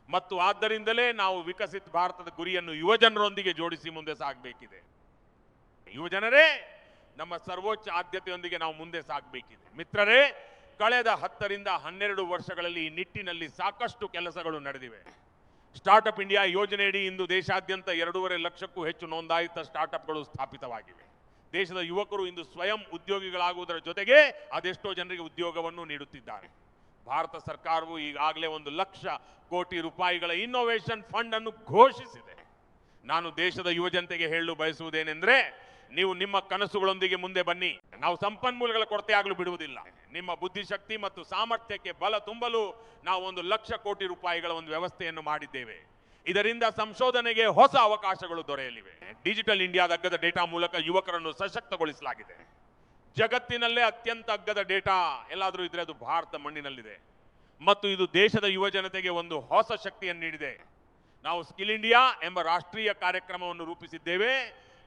ಮತ್ತು ಆದ್ದರಿಂದಲೇ ನಾವು ವಿಕಸಿತ ಭಾರತದ ಗುರಿಯನ್ನು ಯುವ ಜನರೊಂದಿಗೆ ಜೋಡಿಸಿ ಮುಂದೆ ಸಾಗಬೇಕಿದೆ. ಯುವಜನರೇ, ನಮ್ಮ ಸರ್ವೋಚ್ಚ ಆದ್ಯತೆಯೊಂದಿಗೆ ನಾವು ಮುಂದೆ ಸಾಗಬೇಕಿದೆ. ಮಿತ್ರರೇ, ಕಳೆದ 10 ರಿಂದ 12 ವರ್ಷಗಳಲ್ಲಿ ಈ ನಿಟ್ಟಿನಲ್ಲಿ ಸಾಕಷ್ಟು ಕೆಲಸಗಳು ನಡೆದಿವೆ. ಸ್ಟಾರ್ಟ್ಅಪ್ ಇಂಡಿಯಾ ಯೋಜನೆಯಡಿ ಇಂದು ದೇಶಾದ್ಯಂತ 2.5 ಲಕ್ಷಕ್ಕೂ ಹೆಚ್ಚು ನೋಂದಾಯಿತ ಸ್ಟಾರ್ಟ್ಅಪ್ಗಳು ಸ್ಥಾಪಿತವಾಗಿವೆ. ದೇಶದ ಯುವಕರು ಇಂದು ಸ್ವಯಂ ಉದ್ಯೋಗಿಗಳಾಗುವುದರ ಜೊತೆಗೆ ಅದೆಷ್ಟೋ ಜನರಿಗೆ ಉದ್ಯೋಗವನ್ನು ನೀಡುತ್ತಿದ್ದಾರೆ. ಭಾರತ ಸರ್ಕಾರವು ಈಗಾಗಲೇ 1 ಲಕ್ಷ ಕೋಟಿ ರೂಪಾಯಿಗಳ ಇನ್ನೋವೇಷನ್ ಫಂಡ್ ಅನ್ನು ಘೋಷಿಸಿದೆ. ನಾನು ದೇಶದ ಯುವಜನತೆಗೆ ಹೇಳಲು ಬಯಸುವುದೇನೆಂದ್ರೆ, ನೀವು ನಿಮ್ಮ ಕನಸುಗಳೊಂದಿಗೆ ಮುಂದೆ ಬನ್ನಿ. ನಾವು ಸಂಪನ್ಮೂಲಗಳ ಕೊರತೆ ಆಗಲು ಬಿಡುವುದಿಲ್ಲ. ನಿಮ್ಮ ಬುದ್ಧಿಶಕ್ತಿ ಮತ್ತು ಸಾಮರ್ಥ್ಯಕ್ಕೆ ಬಲ ತುಂಬಲು ನಾವು 1 ಲಕ್ಷ ಕೋಟಿ ರೂಪಾಯಿಗಳ ಒಂದು ವ್ಯವಸ್ಥೆಯನ್ನು ಮಾಡಿದ್ದೇವೆ. ಇದರಿಂದ ಸಂಶೋಧನೆಗೆ ಹೊಸ ಅವಕಾಶಗಳು ದೊರೆಯಲಿವೆ. ಡಿಜಿಟಲ್ ಇಂಡಿಯಾದ ಅಗ್ಗದ ಡೇಟಾ ಮೂಲಕ ಯುವಕರನ್ನು ಸಶಕ್ತಗೊಳಿಸಲಾಗಿದೆ. ಜಗತ್ತಿನಲ್ಲೇ ಅತ್ಯಂತ ಅಗ್ಗದ ಡೇಟಾ ಎಲ್ಲಾದರೂ ಇದ್ರೆ ಅದು ಭಾರತ ಮಣ್ಣಿನಲ್ಲಿದೆ ಮತ್ತು ಇದು ದೇಶದ ಯುವ ಜನತೆಗೆ ಒಂದು ಹೊಸ ಶಕ್ತಿಯನ್ನು ನೀಡಿದೆ. ನಾವು ಸ್ಕಿಲ್ ಇಂಡಿಯಾ ಎಂಬ ರಾಷ್ಟ್ರೀಯ ಕಾರ್ಯಕ್ರಮವನ್ನು ರೂಪಿಸಿದ್ದೇವೆ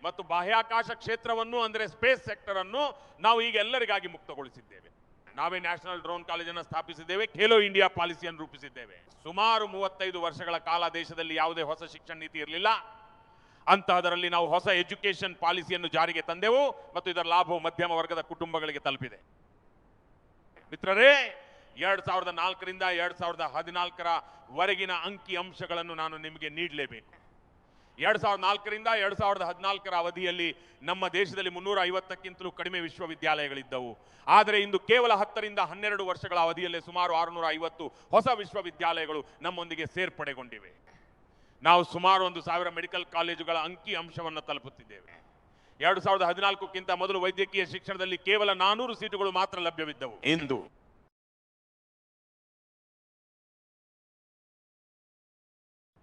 ಮತ್ತು ಬಾಹ್ಯಾಕಾಶ ಕ್ಷೇತ್ರವನ್ನು ಅಂದರೆ ಸ್ಪೇಸ್ ಸೆಕ್ಟರ್ ಅನ್ನು ನಾವು ಈಗ ಎಲ್ಲರಿಗಾಗಿ ಮುಕ್ತಗೊಳಿಸಿದ್ದೇವೆ. ನಾವೇ ನ್ಯಾಷನಲ್ ಡ್ರೋನ್ ಕಾಲೇಜನ್ನು ಸ್ಥಾಪಿಸಿದ್ದೇವೆ. ಖೇಲೋ ಇಂಡಿಯಾ ಪಾಲಿಸಿಯನ್ನು ರೂಪಿಸಿದ್ದೇವೆ. ಸುಮಾರು 35 ವರ್ಷಗಳ ಕಾಲ ದೇಶದಲ್ಲಿ ಯಾವುದೇ ಹೊಸ ಶಿಕ್ಷಣ ನೀತಿ ಇರಲಿಲ್ಲ. ಅಂತಹದರಲ್ಲಿ ನಾವು ಹೊಸ ಎಜುಕೇಶನ್ ಪಾಲಿಸಿಯನ್ನು ಜಾರಿಗೆ ತಂದೆವು ಮತ್ತು ಇದರ ಲಾಭವು ಮಧ್ಯಮ ವರ್ಗದ ಕುಟುಂಬಗಳಿಗೆ ತಲುಪಿದೆ. ಮಿತ್ರರೇ, 2004 ರಿಂದ 2014 ವರೆಗಿನ ಅಂಕಿ ಅಂಶಗಳನ್ನು ನಾನು ನಿಮಗೆ ನೀಡಲೇಬೇಕು. 2004 ರಿಂದ 2014 ಅವಧಿಯಲ್ಲಿ ನಮ್ಮ ದೇಶದಲ್ಲಿ 350ಕ್ಕಿಂತಲೂ ಕಡಿಮೆ ವಿಶ್ವವಿದ್ಯಾಲಯಗಳಿದ್ದವು. ಆದರೆ ಇಂದು ಕೇವಲ 10 ರಿಂದ 12 ವರ್ಷಗಳ ಅವಧಿಯಲ್ಲೇ ಸುಮಾರು 650 ಹೊಸ ವಿಶ್ವವಿದ್ಯಾಲಯಗಳು ನಮ್ಮೊಂದಿಗೆ ಸೇರ್ಪಡೆಗೊಂಡಿವೆ. ನಾವು ಸುಮಾರು 1000 ಮೆಡಿಕಲ್ ಕಾಲೇಜುಗಳ ಅಂಕಿ ಅಂಶವನ್ನು ತಲುಪುತ್ತಿದ್ದೇವೆ. 2014ಕ್ಕಿಂತ ಮೊದಲು ವೈದ್ಯಕೀಯ ಶಿಕ್ಷಣದಲ್ಲಿ ಕೇವಲ 400 ಸೀಟುಗಳು ಮಾತ್ರ ಲಭ್ಯವಿದ್ದವು. ಇಂದು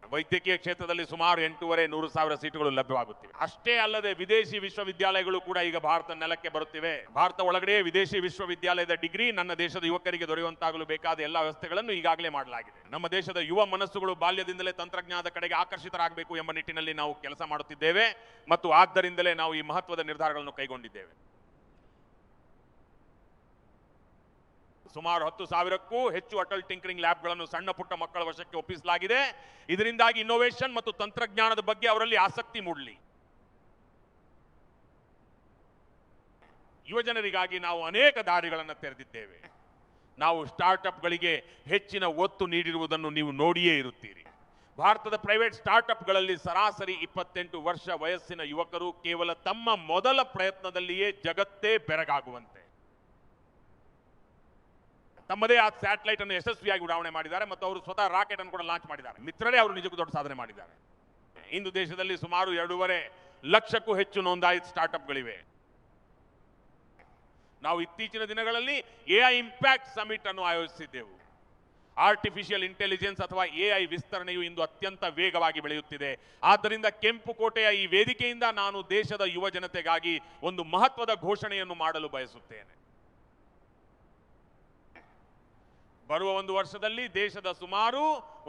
ವೈದ್ಯಕೀಯ ಕ್ಷೇತ್ರದಲ್ಲಿ ಸುಮಾರು 8,500 ಸೀಟುಗಳು ಲಭ್ಯವಾಗುತ್ತಿವೆ. ಅಷ್ಟೇ ಅಲ್ಲದೆ ವಿದೇಶಿ ವಿಶ್ವವಿದ್ಯಾಲಯಗಳು ಕೂಡ ಈಗ ಭಾರತ ನೆಲಕ್ಕೆ ಬರುತ್ತಿವೆ. ಭಾರತ ಒಳಗಡೆ ವಿದೇಶಿ ವಿಶ್ವವಿದ್ಯಾಲಯದ ಡಿಗ್ರಿ ನನ್ನ ದೇಶದ ಯುವಕರಿಗೆ ದೊರೆಯುವಂತಾಗಲು ಬೇಕಾದ ಎಲ್ಲ ವ್ಯವಸ್ಥೆಗಳನ್ನು ಈಗಾಗಲೇ ಮಾಡಲಾಗಿದೆ. ನಮ್ಮ ದೇಶದ ಯುವ ಮನಸ್ಸುಗಳು ಬಾಲ್ಯದಿಂದಲೇ ತಂತ್ರಜ್ಞಾನದ ಕಡೆಗೆ ಆಕರ್ಷಿತರಾಗಬೇಕು ಎಂಬ ನಿಟ್ಟಿನಲ್ಲಿ ನಾವು ಕೆಲಸ ಮಾಡುತ್ತಿದ್ದೇವೆ ಮತ್ತು ಆದ್ದರಿಂದಲೇ ನಾವು ಈ ಮಹತ್ವದ ನಿರ್ಧಾರಗಳನ್ನು ಕೈಗೊಂಡಿದ್ದೇವೆ. ಸುಮಾರು 10,000ಕ್ಕೂ ಹೆಚ್ಚು ಅಟಲ್ ಟಿಂಕರಿಂಗ್ ಲ್ಯಾಬ್ಗಳನ್ನು ಸಣ್ಣ ಪುಟ್ಟ ಮಕ್ಕಳ ವಶಕ್ಕೆ ಒಪ್ಪಿಸಲಾಗಿದೆ. ಇದರಿಂದಾಗಿ ಇನ್ನೋವೇಷನ್ ಮತ್ತು ತಂತ್ರಜ್ಞಾನದ ಬಗ್ಗೆ ಅವರಲ್ಲಿ ಆಸಕ್ತಿ ಮೂಡಲಿ. ಯುವಜನರಿಗಾಗಿ ನಾವು ಅನೇಕ ದಾರಿಗಳನ್ನು ತೆರೆದಿದ್ದೇವೆ. ನಾವು ಸ್ಟಾರ್ಟ್ಅಪ್ಗಳಿಗೆ ಹೆಚ್ಚಿನ ಒತ್ತು ನೀಡಿರುವುದನ್ನು ನೀವು ನೋಡಿಯೇ ಇರುತ್ತೀರಿ. ಭಾರತದ ಪ್ರೈವೇಟ್ ಸ್ಟಾರ್ಟ್ಅಪ್ಗಳಲ್ಲಿ ಸರಾಸರಿ 28 ವರ್ಷ ವಯಸ್ಸಿನ ಯುವಕರು ಕೇವಲ ತಮ್ಮ ಮೊದಲ ಪ್ರಯತ್ನದಲ್ಲಿಯೇ ಜಗತ್ತೇ ಬೆರಗಾಗುವಂತೆ ತಮ್ಮದೇ ಆದ ಸ್ಯಾಟಲೈಟ್ ಅನ್ನು ಯಶಸ್ವಿಯಾಗಿ ಉಡಾವಣೆ ಮಾಡಿದ್ದಾರೆ ಮತ್ತು ಅವರು ಸ್ವತಃ ರಾಕೆಟ್ ಅನ್ನು ಕೂಡ ಲಾಂಚ್ ಮಾಡಿದ್ದಾರೆ. ಮಿತ್ರರೇ, ಅವರು ನಿಜಕ್ಕೂ ದೊಡ್ಡ ಸಾಧನೆ ಮಾಡಿದ್ದಾರೆ. ಇಂದು ದೇಶದಲ್ಲಿ ಸುಮಾರು 2.5 ಲಕ್ಷಕ್ಕೂ ಹೆಚ್ಚು ನೋಂದಾಯಿತ ಸ್ಟಾರ್ಟ್ಅಪ್ಗಳಿವೆ. ನಾವು ಇತ್ತೀಚಿನ ದಿನಗಳಲ್ಲಿ ಎಐ ಇಂಪ್ಯಾಕ್ಟ್ ಸಮಿಟ್ ಅನ್ನು ಆಯೋಜಿಸಿದ್ದೆವು. ಆರ್ಟಿಫಿಷಿಯಲ್ ಇಂಟೆಲಿಜೆನ್ಸ್ ಅಥವಾ ಎಐ ವಿಸ್ತರಣೆಯು ಇಂದು ಅತ್ಯಂತ ವೇಗವಾಗಿ ಬೆಳೆಯುತ್ತಿದೆ. ಆದ್ದರಿಂದ ಕೆಂಪು ಕೋಟೆಯ ಈ ವೇದಿಕೆಯಿಂದ ನಾನು ದೇಶದ ಯುವ ಜನತೆಗಾಗಿ ಒಂದು ಮಹತ್ವದ ಘೋಷಣೆಯನ್ನು ಮಾಡಲು ಬಯಸುತ್ತೇನೆ. ಬರುವ 1 ವರ್ಷದಲ್ಲಿ ದೇಶದ ಸುಮಾರು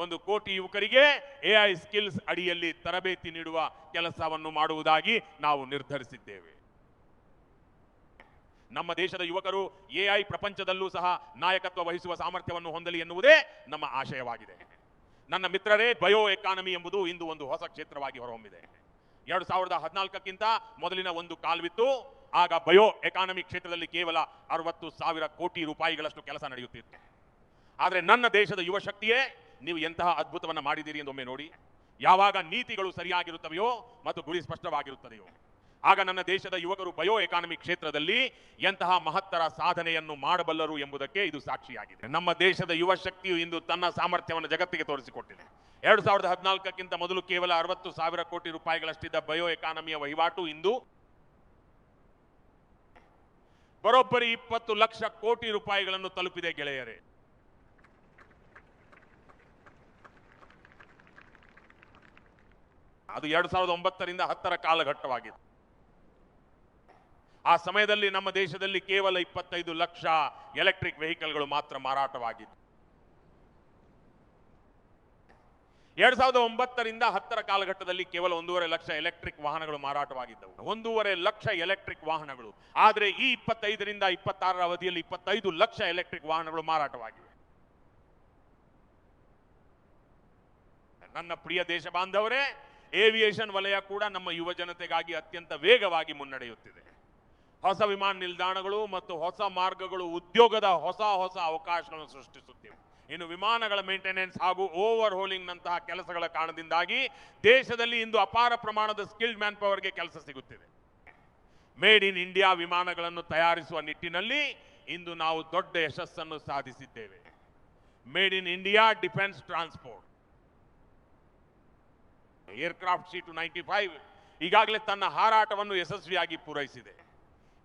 1 ಕೋಟಿ ಯುವಕರಿಗೆ ಎಐ ಸ್ಕಿಲ್ಸ್ ಅಡಿಯಲ್ಲಿ ತರಬೇತಿ ನೀಡುವ ಕೆಲಸವನ್ನು ಮಾಡುವುದಾಗಿ ನಾವು ನಿರ್ಧರಿಸಿದ್ದೇವೆ. ನಮ್ಮ ದೇಶದ ಯುವಕರು ಎಐ ಪ್ರಪಂಚದಲ್ಲೂ ಸಹ ನಾಯಕತ್ವ ವಹಿಸುವ ಸಾಮರ್ಥ್ಯವನ್ನು ಹೊಂದಲಿ ಎನ್ನುವುದೇ ನಮ್ಮ ಆಶಯವಾಗಿದೆ. ನನ್ನ ಮಿತ್ರರೇ, ಬಯೋ ಎಕಾನಮಿ ಎಂಬುದು ಇಂದು ಒಂದು ಹೊಸ ಕ್ಷೇತ್ರವಾಗಿ ಹೊರಹೊಮ್ಮಿದೆ. 2014ಕ್ಕಿಂತ ಮೊದಲಿನ ಒಂದು ಕಾಲವಿತ್ತು. ಆಗ ಬಯೋ ಎಕಾನಮಿ ಕ್ಷೇತ್ರದಲ್ಲಿ ಕೇವಲ 60,000 ಕೋಟಿ ರೂಪಾಯಿಗಳಷ್ಟು ಕೆಲಸ ನಡೆಯುತ್ತಿತ್ತು. ಆದರೆ ನನ್ನ ದೇಶದ ಯುವ ಶಕ್ತಿಯೇ ನೀವು ಎಂತಹ ಅದ್ಭುತವನ್ನು ಮಾಡಿದ್ದೀರಿ ಎಂದು ಒಮ್ಮೆ ನೋಡಿ. ಯಾವಾಗ ನೀತಿಗಳು ಸರಿಯಾಗಿರುತ್ತವೆಯೋ ಮತ್ತು ಗುರಿ ಸ್ಪಷ್ಟವಾಗಿರುತ್ತದೆಯೋ ಆಗ ನನ್ನ ದೇಶದ ಯುವಕರು ಬಯೋ ಎಕಾನಮಿ ಕ್ಷೇತ್ರದಲ್ಲಿ ಎಂತಹ ಮಹತ್ತರ ಸಾಧನೆಯನ್ನು ಮಾಡಬಲ್ಲರು ಎಂಬುದಕ್ಕೆ ಇದು ಸಾಕ್ಷಿಯಾಗಿದೆ. ನಮ್ಮ ದೇಶದ ಯುವ ಶಕ್ತಿಯು ಇಂದು ತನ್ನ ಸಾಮರ್ಥ್ಯವನ್ನು ಜಗತ್ತಿಗೆ ತೋರಿಸಿಕೊಟ್ಟಿದೆ. 2014ಕ್ಕಿಂತ ಮೊದಲು ಕೇವಲ 60,000 ಕೋಟಿ ರೂಪಾಯಿಗಳಷ್ಟಿದ್ದ ಬಯೋ ಎಕಾನಮಿಯ ವಹಿವಾಟು ಇಂದು ಬರೋಬ್ಬರಿ 20 ಲಕ್ಷ ಕೋಟಿ ರೂಪಾಯಿಗಳನ್ನು ತಲುಪಿದೆ. ಗೆಳೆಯರೇ, ಅದು 2009 ರಿಂದ 10 ಕಾಲಘಟ್ಟವಾಗಿತ್ತು. ಆ ಸಮಯದಲ್ಲಿ ನಮ್ಮ ದೇಶದಲ್ಲಿ ಕೇವಲ 25 ಲಕ್ಷ ಎಲೆಕ್ಟ್ರಿಕ್ ವೆಹಿಕಲ್ಗಳು ಮಾತ್ರ ಮಾರಾಟವಾಗಿತ್ತು. 2009 ರಿಂದ 10 ಕಾಲಘಟ್ಟದಲ್ಲಿ ಕೇವಲ 1.5 ಲಕ್ಷ ಎಲೆಕ್ಟ್ರಿಕ್ ವಾಹನಗಳು ಮಾರಾಟವಾಗಿದ್ದವು. 1.5 ಲಕ್ಷ ಎಲೆಕ್ಟ್ರಿಕ್ ವಾಹನಗಳು. ಆದರೆ ಈ 25 ರಿಂದ 26 ಅವಧಿಯಲ್ಲಿ 25 ಲಕ್ಷ ಎಲೆಕ್ಟ್ರಿಕ್ ವಾಹನಗಳು ಮಾರಾಟವಾಗಿವೆ. ನನ್ನ ಪ್ರಿಯ ದೇಶ ಬಾಂಧವರೇ, ಏವಿಯೇಷನ್ ವಲಯ ಕೂಡ ನಮ್ಮ ಯುವ ಜನತೆಗಾಗಿ ಅತ್ಯಂತ ವೇಗವಾಗಿ ಮುನ್ನಡೆಯುತ್ತಿದೆ. ಹೊಸ ವಿಮಾನ ನಿಲ್ದಾಣಗಳು ಮತ್ತು ಹೊಸ ಮಾರ್ಗಗಳು ಉದ್ಯೋಗದ ಹೊಸ ಅವಕಾಶಗಳನ್ನು ಸೃಷ್ಟಿಸುತ್ತಿವೆ. ಇನ್ನು ವಿಮಾನಗಳ ಮೇಂಟೆನೆನ್ಸ್ ಹಾಗೂ ಓವರ್ ಹೋಲಿಂಗ್ ನಂತಹ ಕೆಲಸಗಳ ಕಾರಣದಿಂದಾಗಿ ದೇಶದಲ್ಲಿ ಇಂದು ಅಪಾರ ಪ್ರಮಾಣದ ಸ್ಕಿಲ್ಡ್ ಮ್ಯಾನ್ ಪವರ್ಗೆ ಕೆಲಸ ಸಿಗುತ್ತಿದೆ. ಮೇಡ್ ಇನ್ ಇಂಡಿಯಾ ವಿಮಾನಗಳನ್ನು ತಯಾರಿಸುವ ನಿಟ್ಟಿನಲ್ಲಿ ಇಂದು ನಾವು ದೊಡ್ಡ ಯಶಸ್ಸನ್ನು ಸಾಧಿಸಿದ್ದೇವೆ. Made in India defence transport aircraft C-295 ಈಗಾಗಲೇ ತನ್ನ ಹಾರಾಟವನ್ನು ಯಶಸ್ವಿಯಾಗಿ ಪೂರೈಸಿದೆ.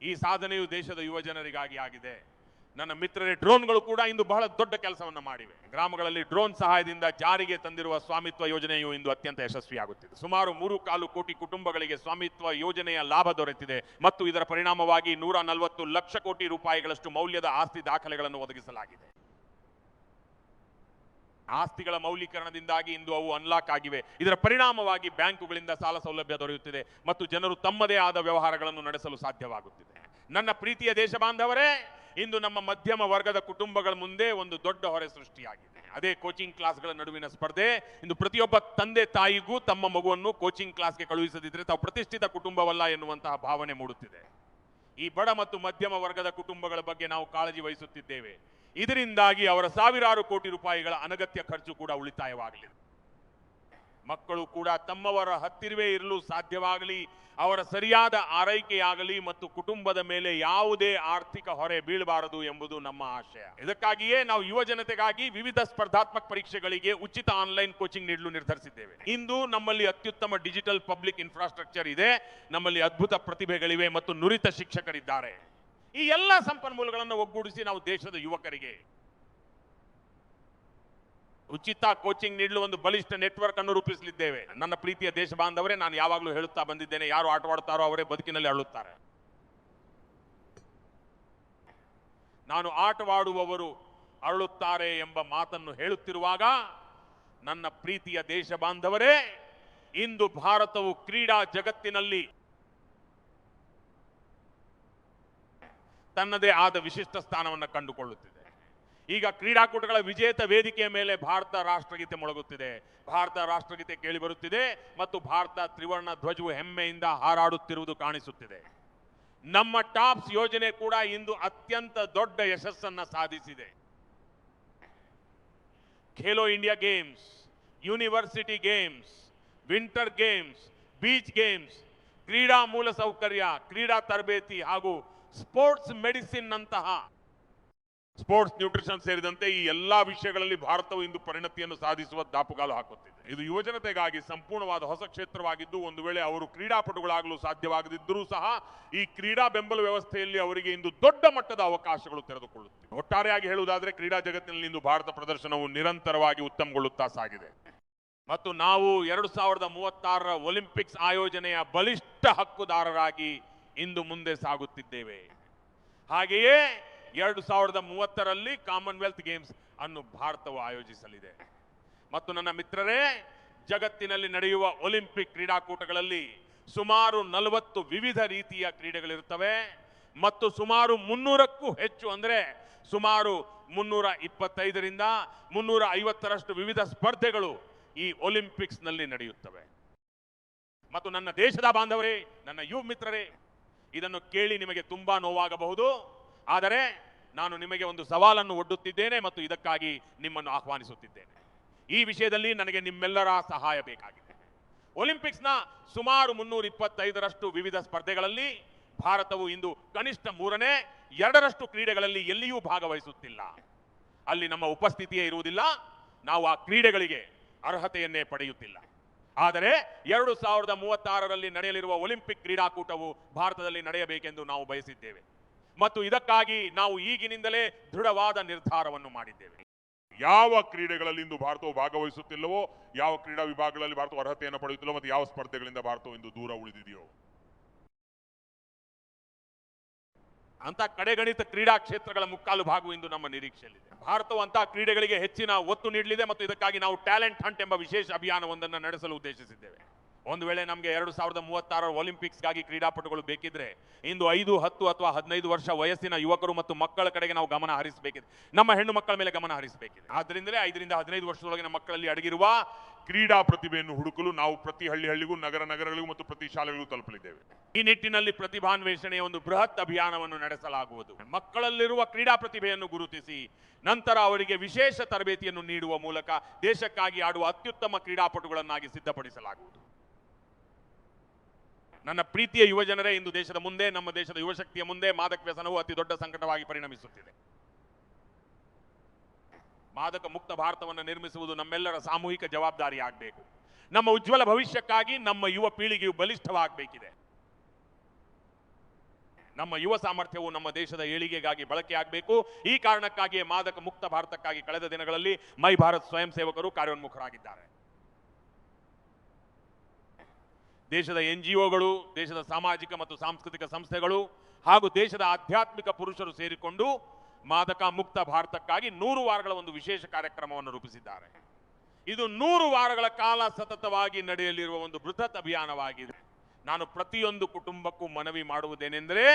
ಈ ಸಾಧನೆಯು ದೇಶದ ಯುವ ಜನರಿಗಾಗಿ ಆಗಿದೆ. ನನ್ನ ಮಿತ್ರರೇ, ಡ್ರೋನ್ಗಳು ಕೂಡ ಇಂದು ಬಹಳ ದೊಡ್ಡ ಕೆಲಸವನ್ನು ಮಾಡಿವೆ. ಗ್ರಾಮಗಳಲ್ಲಿ ಡ್ರೋನ್ ಸಹಾಯದಿಂದ ಜಾರಿಗೆ ತಂದಿರುವ ಸ್ವಾಮಿತ್ವ ಯೋಜನೆಯು ಇಂದು ಅತ್ಯಂತ ಯಶಸ್ವಿಯಾಗುತ್ತಿದೆ. ಸುಮಾರು 3.25 ಕೋಟಿ ಕುಟುಂಬಗಳಿಗೆ ಸ್ವಾಮಿತ್ವ ಯೋಜನೆಯ ಲಾಭ ದೊರೆತಿದೆ ಮತ್ತು ಇದರ ಪರಿಣಾಮವಾಗಿ 140 ಲಕ್ಷ ಕೋಟಿ ರೂಪಾಯಿಗಳಷ್ಟು ಮೌಲ್ಯದ ಆಸ್ತಿ ದಾಖಲೆಗಳನ್ನು ಒದಗಿಸಲಾಗಿದೆ. ಆಸ್ತಿಗಳ ಮೌಲ್ಯೀಕರಣದಿಂದಾಗಿ ಇಂದು ಅವು ಅನ್ಲಾಕ್ ಆಗಿವೆ. ಇದರ ಪರಿಣಾಮವಾಗಿ ಬ್ಯಾಂಕುಗಳಿಂದ ಸಾಲ ಸೌಲಭ್ಯ ದೊರೆಯುತ್ತಿದೆ ಮತ್ತು ಜನರು ತಮ್ಮದೇ ಆದ ವ್ಯವಹಾರಗಳನ್ನು ನಡೆಸಲು ಸಾಧ್ಯವಾಗುತ್ತಿದೆ. ನನ್ನ ಪ್ರೀತಿಯ ದೇಶ ಬಾಂಧವರೇ, ಇಂದು ನಮ್ಮ ಮಧ್ಯಮ ವರ್ಗದ ಕುಟುಂಬಗಳ ಮುಂದೆ ಒಂದು ದೊಡ್ಡ ಹೊರೆ ಸೃಷ್ಟಿಯಾಗಿದೆ. ಅದೇ ಕೋಚಿಂಗ್ ಕ್ಲಾಸ್ಗಳ ನಡುವಿನ ಸ್ಪರ್ಧೆ. ಇಂದು ಪ್ರತಿಯೊಬ್ಬ ತಂದೆ ತಾಯಿಗೂ ತಮ್ಮ ಮಗುವನ್ನು ಕೋಚಿಂಗ್ ಕ್ಲಾಸ್ಗೆ ಕಳುಹಿಸದಿದ್ದರೆ ತಾವು ಪ್ರತಿಷ್ಠಿತ ಕುಟುಂಬವಲ್ಲ ಎನ್ನುವಂತಹ ಭಾವನೆ ಮೂಡುತ್ತಿದೆ. ಈ ಬಡ ಮತ್ತು ಮಧ್ಯಮ ವರ್ಗದ ಕುಟುಂಬಗಳ ಬಗ್ಗೆ ನಾವು ಕಾಳಜಿ ವಹಿಸುತ್ತಿದ್ದೇವೆ. ಇದರಿಂದಾಗಿ ಅವರ ಸಾವಿರಾರು ಕೋಟಿ ರೂಪಾಯಿಗಳ ಅನಗತ್ಯ ಖರ್ಚು ಕೂಡ ಉಳಿತಾಯವಾಗಲಿದೆ. ಮಕ್ಕಳು ಕೂಡ ತಮ್ಮವರ ಹತ್ತಿರವೇ ಇರಲು ಸಾಧ್ಯವಾಗಲಿ, ಅವರ ಸರಿಯಾದ ಆರೈಕೆಯಾಗಲಿ ಮತ್ತು ಕುಟುಂಬದ ಮೇಲೆ ಯಾವುದೇ ಆರ್ಥಿಕ ಹೊರೆ ಬೀಳಬಾರದು ಎಂಬುದು ನಮ್ಮ ಆಶಯ. ಇದಕ್ಕಾಗಿಯೇ ನಾವು ಯುವ ಜನತೆಗಾಗಿ ವಿವಿಧ ಸ್ಪರ್ಧಾತ್ಮಕ ಪರೀಕ್ಷೆಗಳಿಗೆ ಉಚಿತ ಆನ್ಲೈನ್ ಕೋಚಿಂಗ್ ನೀಡಲು ನಿರ್ಧರಿಸಿದ್ದೇವೆ. ಇಂದು ನಮ್ಮಲ್ಲಿ ಅತ್ಯುತ್ತಮ ಡಿಜಿಟಲ್ ಪಬ್ಲಿಕ್ ಇನ್ಫ್ರಾಸ್ಟ್ರಕ್ಚರ್ ಇದೆ, ನಮ್ಮಲ್ಲಿ ಅದ್ಭುತ ಪ್ರತಿಭೆಗಳಿವೆ ಮತ್ತು ನುರಿತ ಶಿಕ್ಷಕರಿದ್ದಾರೆ. ಈ ಎಲ್ಲ ಸಂಪನ್ಮೂಲಗಳನ್ನು ಒಗ್ಗೂಡಿಸಿ ನಾವು ದೇಶದ ಯುವಕರಿಗೆ ಉಚಿತ ಕೋಚಿಂಗ್ ನೀಡಲು ಒಂದು ಬಲಿಷ್ಠ ನೆಟ್ವರ್ಕ್ ಅನ್ನು ರೂಪಿಸಲಿದ್ದೇವೆ. ನನ್ನ ಪ್ರೀತಿಯ ದೇಶ ಬಾಂಧವರೇ, ನಾನು ಯಾವಾಗಲೂ ಹೇಳುತ್ತಾ ಬಂದಿದ್ದೇನೆ, ಯಾರು ಆಟವಾಡುತ್ತಾರೋ ಅವರೇ ಬದುಕಿನಲ್ಲಿ ಅರಳುತ್ತಾರೆ. ನಾನು ಆಟವಾಡುವವರು ಅರಳುತ್ತಾರೆ ಎಂಬ ಮಾತನ್ನು ಹೇಳುತ್ತಿರುವಾಗ, ನನ್ನ ಪ್ರೀತಿಯ ದೇಶ ಬಾಂಧವರೇ, ಇಂದು ಭಾರತವು ಕ್ರೀಡಾ ಜಗತ್ತಿನಲ್ಲಿ ತನ್ನದೇ ಆದ ವಿಶಿಷ್ಟ ಸ್ಥಾನವನ್ನು ಕಂಡುಕೊಳ್ಳುತ್ತಿದೆ. ಈಗ ಕ್ರೀಡಾಕೂಟಗಳ ವಿಜೇತ ವೇದಿಕೆಯ ಮೇಲೆ ಭಾರತ ರಾಷ್ಟ್ರಗೀತೆ ಮೊಳಗುತ್ತಿದೆ, ಭಾರತ ರಾಷ್ಟ್ರಗೀತೆ ಕೇಳಿ ಬರುತ್ತಿದೆ ಮತ್ತು ಭಾರತ ತ್ರಿವರ್ಣ ಧ್ವಜವು ಹೆಮ್ಮೆಯಿಂದ ಹಾರಾಡುತ್ತಿರುವುದು ಕಾಣಿಸುತ್ತಿದೆ. ನಮ್ಮ ಟಾಪ್ಸ್ ಯೋಜನೆ ಕೂಡ ಇಂದು ಅತ್ಯಂತ ದೊಡ್ಡ ಯಶಸ್ಸನ್ನು ಸಾಧಿಸಿದೆ. Khelo India games, university games, winter games, beach games, ಕ್ರೀಡಾ ಮೂಲಸೌಕರ್ಯ, ಕ್ರೀಡಾ ತರಬೇತಿ ಹಾಗೂ ಸ್ಪೋರ್ಟ್ಸ್ ಮೆಡಿಸಿನ್ ನಂತಹ ಸ್ಪೋರ್ಟ್ಸ್ ನ್ಯೂಟ್ರಿಷನ್ ಸೇರಿದಂತೆ ಈ ಎಲ್ಲಾ ವಿಷಯಗಳಲ್ಲಿ ಭಾರತವು ಇಂದು ಪರಿಣತಿಯನ್ನು ಸಾಧಿಸುವ ದಾಪುಗಾಲು ಹಾಕುತ್ತಿದೆ. ಇದು ಯುವಜನತೆಗಾಗಿ ಸಂಪೂರ್ಣವಾದ ಹೊಸ ಕ್ಷೇತ್ರವಾಗಿದ್ದು, ಒಂದು ವೇಳೆ ಅವರು ಕ್ರೀಡಾಪಟುಗಳಾಗಲು ಸಾಧ್ಯವಾಗದಿದ್ದರೂ ಸಹ ಈ ಕ್ರೀಡಾ ಬೆಂಬಲ ವ್ಯವಸ್ಥೆಯಲ್ಲಿ ಅವರಿಗೆ ಇಂದು ದೊಡ್ಡ ಮಟ್ಟದ ಅವಕಾಶಗಳು ತೆರೆದುಕೊಳ್ಳುತ್ತಿವೆ. ಒಟ್ಟಾರೆಯಾಗಿ ಹೇಳುವುದಾದರೆ ಕ್ರೀಡಾ ಜಗತ್ತಿನಲ್ಲಿ ಇಂದು ಭಾರತ ಪ್ರದರ್ಶನವು ನಿರಂತರವಾಗಿ ಉತ್ತಮಗೊಳ್ಳುತ್ತಾ ಸಾಗಿದೆ ಮತ್ತು ನಾವು 2036ರ ಒಲಿಂಪಿಕ್ಸ್ ಆಯೋಜನೆಯ ಬಲಿಷ್ಠ ಹಕ್ಕುದಾರರಾಗಿ ಇಂದು ಮುಂದೆ ಸಾಗುತ್ತಿದ್ದೇವೆ. ಹಾಗೆಯೇ 2030ರಲ್ಲಿ ಕಾಮನ್ವೆಲ್ತ್ ಗೇಮ್ಸ್ ಅನ್ನು ಭಾರತವು ಆಯೋಜಿಸಲಿದೆ. ಮತ್ತು ನನ್ನ ಮಿತ್ರರೇ, ಜಗತ್ತಿನಲ್ಲಿ ನಡೆಯುವ ಒಲಿಂಪಿಕ್ ಕ್ರೀಡಾಕೂಟಗಳಲ್ಲಿ ಸುಮಾರು 40 ವಿವಿಧ ರೀತಿಯ ಕ್ರೀಡೆಗಳಿರುತ್ತವೆ ಮತ್ತು ಸುಮಾರು 300ಕ್ಕೂ ಹೆಚ್ಚು, ಅಂದರೆ ಸುಮಾರು 325ರಿಂದ 350ರಷ್ಟು ವಿವಿಧ ಸ್ಪರ್ಧೆಗಳು ಈ ಒಲಿಂಪಿಕ್ಸ್ ನಲ್ಲಿ ನಡೆಯುತ್ತವೆ. ಮತ್ತು ನನ್ನ ದೇಶದ ಬಾಂಧವರೇ, ನನ್ನ ಯುವ ಮಿತ್ರರೇ, ಇದನ್ನು ಕೇಳಿ ನಿಮಗೆ ತುಂಬಾ ನೋವಾಗಬಹುದು, ಆದರೆ ನಾನು ನಿಮಗೆ ಒಂದು ಸವಾಲನ್ನು ಒಡ್ಡುತ್ತಿದ್ದೇನೆ ಮತ್ತು ಇದಕ್ಕಾಗಿ ನಿಮ್ಮನ್ನು ಆಹ್ವಾನಿಸುತ್ತಿದ್ದೇನೆ. ಈ ವಿಷಯದಲ್ಲಿ ನನಗೆ ನಿಮ್ಮೆಲ್ಲರ ಸಹಾಯ ಬೇಕಾಗಿದೆ. ಒಲಿಂಪಿಕ್ಸ್ನ ಸುಮಾರು 325ರಷ್ಟು ವಿವಿಧ ಸ್ಪರ್ಧೆಗಳಲ್ಲಿ ಭಾರತವು ಇಂದು ಕನಿಷ್ಠ 3ನೇ 2ರಷ್ಟು ಕ್ರೀಡೆಗಳಲ್ಲಿ ಎಲ್ಲಿಯೂ ಭಾಗವಹಿಸುತ್ತಿಲ್ಲ. ಅಲ್ಲಿ ನಮ್ಮ ಉಪಸ್ಥಿತಿಯೇ ಇರುವುದಿಲ್ಲ, ನಾವು ಆ ಕ್ರೀಡೆಗಳಿಗೆ ಅರ್ಹತೆಯನ್ನೇ ಪಡೆಯುತ್ತಿಲ್ಲ. ಆದರೆ 2036ರಲ್ಲಿ ನಡೆಯಲಿರುವ ಒಲಿಂಪಿಕ್ ಕ್ರೀಡಾಕೂಟವು ಭಾರತದಲ್ಲಿ ನಡೆಯಬೇಕೆಂದು ನಾವು ಬಯಸಿದ್ದೇವೆ ಮತ್ತು ಇದಕ್ಕಾಗಿ ನಾವು ಈಗಿನಿಂದಲೇ ದೃಢವಾದ ನಿರ್ಧಾರವನ್ನು ಮಾಡಿದ್ದೇವೆ. ಯಾವ ಕ್ರೀಡೆಗಳಲ್ಲಿ ಇಂದು ಭಾರತವು ಭಾಗವಹಿಸುತ್ತಿಲ್ಲವೋ, ಯಾವ ಕ್ರೀಡಾ ವಿಭಾಗಗಳಲ್ಲಿ ಭಾರತವು ಅರ್ಹತೆಯನ್ನು ಪಡೆಯುತ್ತಿಲ್ಲವೋ ಮತ್ತು ಯಾವ ಸ್ಪರ್ಧೆಗಳಿಂದ ಭಾರತವು ಇಂದು ದೂರ ಉಳಿದಿದೆಯೋ ಅಂತ ಕಡೆಗಣಿತ ಕ್ರೀಡಾ ಕ್ಷೇತ್ರಗಳ ಮುಕ್ಕಾಲು ಭಾಗವು ಇಂದು ನಮ್ಮ ನಿರೀಕ್ಷೆಯಲ್ಲಿದೆ. ಭಾರತವು ಅಂತಹ ಕ್ರೀಡೆಗಳಿಗೆ ಹೆಚ್ಚಿನ ಒತ್ತು ನೀಡಲಿದೆ ಮತ್ತು ಇದಕ್ಕಾಗಿ ನಾವು ಟ್ಯಾಲೆಂಟ್ ಹಂಟ್ ಎಂಬ ವಿಶೇಷ ಅಭಿಯಾನವೊಂದನ್ನು ನಡೆಸಲು ಉದ್ದೇಶಿಸಿದ್ದೇವೆ. ಒಂದು ವೇಳೆ ನಮಗೆ 2036ರ ಒಲಿಂಪಿಕ್ಸ್ಗಾಗಿ ಕ್ರೀಡಾಪಟುಗಳು ಬೇಕಿದ್ರೆ ಇಂದು 5, 10 ಅಥವಾ 15 ವರ್ಷ ವಯಸ್ಸಿನ ಯುವಕರು ಮತ್ತು ಮಕ್ಕಳ ಕಡೆಗೆ ನಾವು ಗಮನ ಹರಿಸಬೇಕಿದೆ. ನಮ್ಮ ಹೆಣ್ಣು ಮಕ್ಕಳ ಮೇಲೆ ಗಮನ ಹರಿಸಬೇಕಿದೆ. ಆದ್ದರಿಂದಲೇ 5ರಿಂದ 15 ವರ್ಷದೊಳಗಿನ ಮಕ್ಕಳಲ್ಲಿ ಅಡಗಿರುವ ಕ್ರೀಡಾ ಪ್ರತಿಭೆಯನ್ನು ಹುಡುಕಲು ನಾವು ಪ್ರತಿ ಹಳ್ಳಿಗೂ ನಗರಗಳಿಗೂ ಮತ್ತು ಪ್ರತಿ ಶಾಲೆಗಳಿಗೂ ತಲುಪಲಿದ್ದೇವೆ. ಈ ನಿಟ್ಟಿನಲ್ಲಿ ಪ್ರತಿಭಾನ್ವೇಷಣೆಯ ಒಂದು ಬೃಹತ್ ಅಭಿಯಾನವನ್ನು ನಡೆಸಲಾಗುವುದು. ಮಕ್ಕಳಲ್ಲಿರುವ ಕ್ರೀಡಾ ಪ್ರತಿಭೆಯನ್ನು ಗುರುತಿಸಿ ನಂತರ ಅವರಿಗೆ ವಿಶೇಷ ತರಬೇತಿಯನ್ನು ನೀಡುವ ಮೂಲಕ ದೇಶಕ್ಕಾಗಿ ಆಡುವ ಅತ್ಯುತ್ತಮ ಕ್ರೀಡಾಪಟುಗಳನ್ನಾಗಿ ಸಿದ್ಧಪಡಿಸಲಾಗುವುದು. ನನ್ನ ಪ್ರೀತಿಯ ಯುವಜನರೇ, ಇಂದು ದೇಶದ ಮುಂದೆ, ನಮ್ಮ ದೇಶದ ಯುವಶಕ್ತಿಯ ಮುಂದೆ ಮಾದಕ ವ್ಯಸನವು ಅತಿ ದೊಡ್ಡ ಸಂಕಟವಾಗಿ ಪರಿಣಮಿಸುತ್ತಿದೆ. ಮಾದಕ ಮುಕ್ತ ಭಾರತವನ್ನು ನಿರ್ಮಿಸುವುದು ನಮ್ಮೆಲ್ಲರ ಸಾಮೂಹಿಕ ಜವಾಬ್ದಾರಿಯಾಗಬೇಕು. ನಮ್ಮ ಉಜ್ವಲ ಭವಿಷ್ಯಕ್ಕಾಗಿ ನಮ್ಮ ಯುವ ಪೀಳಿಗೆಯು ಬಲಿಷ್ಠವಾಗಬೇಕಿದೆ. ನಮ್ಮ ಯುವ ಸಾಮರ್ಥ್ಯವು ನಮ್ಮ ದೇಶದ ಏಳಿಗೆಗಾಗಿ ಬಳಕೆಯಾಗಬೇಕು. ಈ ಕಾರಣಕ್ಕಾಗಿಯೇ ಮಾದಕ ಮುಕ್ತ ಭಾರತಕ್ಕಾಗಿ ಕಳೆದ ದಿನಗಳಲ್ಲಿ ಮೈ ಭಾರತ್ ಸ್ವಯಂ ಸೇವಕರು ಕಾರ್ಯೋನ್ಮುಖರಾಗಿದ್ದಾರೆ. ದೇಶದ NGOಗಳು, ದೇಶದ ಸಾಮಾಜಿಕ ಮತ್ತು ಸಾಂಸ್ಕೃತಿಕ ಸಂಸ್ಥೆಗಳು ಹಾಗೂ ದೇಶದ ಆಧ್ಯಾತ್ಮಿಕ ಪುರುಷರು ಸೇರಿಕೊಂಡು ಮಾದಕ ಮುಕ್ತ ಭಾರತಕ್ಕಾಗಿ 100 ವಾರಗಳ ಒಂದು ವಿಶೇಷ ಕಾರ್ಯಕ್ರಮವನ್ನು ರೂಪಿಸಿದ್ದಾರೆ. ಇದು 100 ವಾರಗಳ ಕಾಲ ಸತತವಾಗಿ ನಡೆಯಲಿರುವ ಒಂದು ಬೃಹತ್ ಅಭಿಯಾನವಾಗಿದೆ. ನಾನು ಪ್ರತಿಯೊಂದು ಕುಟುಂಬಕ್ಕೂ ಮನವಿ ಮಾಡುವುದೇನೆಂದರೆ,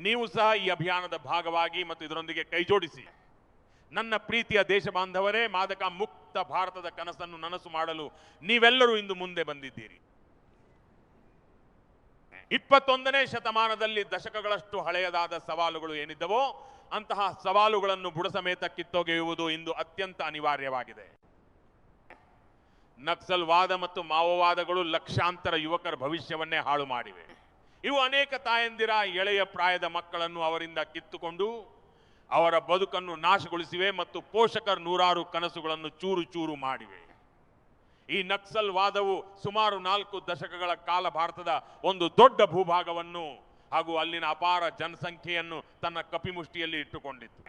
ನೀವು ಸಹ ಈ ಅಭಿಯಾನದ ಭಾಗವಾಗಿ ಮತ್ತು ಇದರೊಂದಿಗೆ ಕೈಜೋಡಿಸಿ. ನನ್ನ ಪ್ರೀತಿಯ ದೇಶ ಬಾಂಧವರೇ, ಮಾದಕ ಮುಕ್ತ ಭಾರತದ ಕನಸನ್ನು ನನಸು ಮಾಡಲು ನೀವೆಲ್ಲರೂ ಇಂದು ಮುಂದೆ ಬಂದಿದ್ದೀರಿ. 21ನೇ ಶತಮಾನದಲ್ಲಿ ದಶಕಗಳಷ್ಟು ಹಳೆಯದಾದ ಸವಾಲುಗಳು ಏನಿದ್ದವೋ ಅಂತಹ ಸವಾಲುಗಳನ್ನು ಬುಡಸಮೇತ ಕಿತ್ತೊಗೆಯುವುದು ಇಂದು ಅತ್ಯಂತ ಅನಿವಾರ್ಯವಾಗಿದೆ. ನಕ್ಸಲ್ವಾದ ಮತ್ತು ಮಾವೋವಾದಗಳು ಲಕ್ಷಾಂತರ ಯುವಕರ ಭವಿಷ್ಯವನ್ನೇ ಹಾಳು ಮಾಡಿವೆ. ಇವು ಅನೇಕ ತಾಯಂದಿರ ಎಳೆಯ ಪ್ರಾಯದ ಮಕ್ಕಳನ್ನು ಅವರಿಂದ ಕಿತ್ತುಕೊಂಡು ಅವರ ಬದುಕನ್ನು ನಾಶಗೊಳಿಸಿವೆ ಮತ್ತು ಪೋಷಕರ ನೂರಾರು ಕನಸುಗಳನ್ನು ಚೂರು ಚೂರು ಮಾಡಿವೆ. ಈ ನಕ್ಸಲ್ವಾದವು ಸುಮಾರು 4 ದಶಕಗಳ ಕಾಲ ಭಾರತದ ಒಂದು ದೊಡ್ಡ ಭೂಭಾಗವನ್ನು ಹಾಗೂ ಅಲ್ಲಿನ ಅಪಾರ ಜನಸಂಖ್ಯೆಯನ್ನು ತನ್ನ ಕಪಿಮುಷ್ಟಿಯಲ್ಲಿ ಇಟ್ಟುಕೊಂಡಿತ್ತು.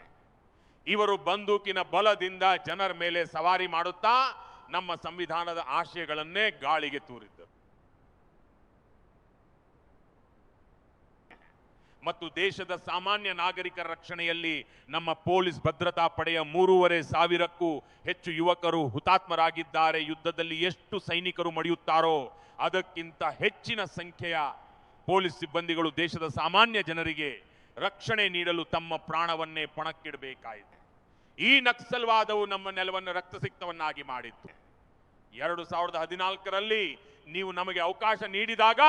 ಇವರು ಬಂದೂಕಿನ ಬಲದಿಂದ ಜನರ ಮೇಲೆ ಸವಾರಿ ಮಾಡುತ್ತಾ ನಮ್ಮ ಸಂವಿಧಾನದ ಆಶಯಗಳನ್ನೇ ಗಾಳಿಗೆ ತೂರಿದ್ದರು ಮತ್ತು ದೇಶದ ಸಾಮಾನ್ಯ ನಾಗರಿಕರ ರಕ್ಷಣೆಯಲ್ಲಿ ನಮ್ಮ ಪೊಲೀಸ್ ಭದ್ರತಾ ಪಡೆಯ 3,500ಕ್ಕೂ ಹೆಚ್ಚು ಯುವಕರು ಹುತಾತ್ಮರಾಗಿದ್ದಾರೆ. ಯುದ್ಧದಲ್ಲಿ ಎಷ್ಟು ಸೈನಿಕರು ಮಡಿಯುತ್ತಾರೋ ಅದಕ್ಕಿಂತ ಹೆಚ್ಚಿನ ಸಂಖ್ಯೆಯ ಪೊಲೀಸ್ ಸಿಬ್ಬಂದಿಗಳು ದೇಶದ ಸಾಮಾನ್ಯ ಜನರಿಗೆ ರಕ್ಷಣೆ ನೀಡಲು ತಮ್ಮ ಪ್ರಾಣವನ್ನೇ ಪಣಕ್ಕಿಡಬೇಕಾಯಿತು. ಈ ನಕ್ಸಲ್ವಾದವು ನಮ್ಮ ನೆಲವನ್ನು ರಕ್ತಸಿಕ್ತವನ್ನಾಗಿ ಮಾಡಿತ್ತು. 2014ರಲ್ಲಿ ನೀವು ನಮಗೆ ಅವಕಾಶ ನೀಡಿದಾಗ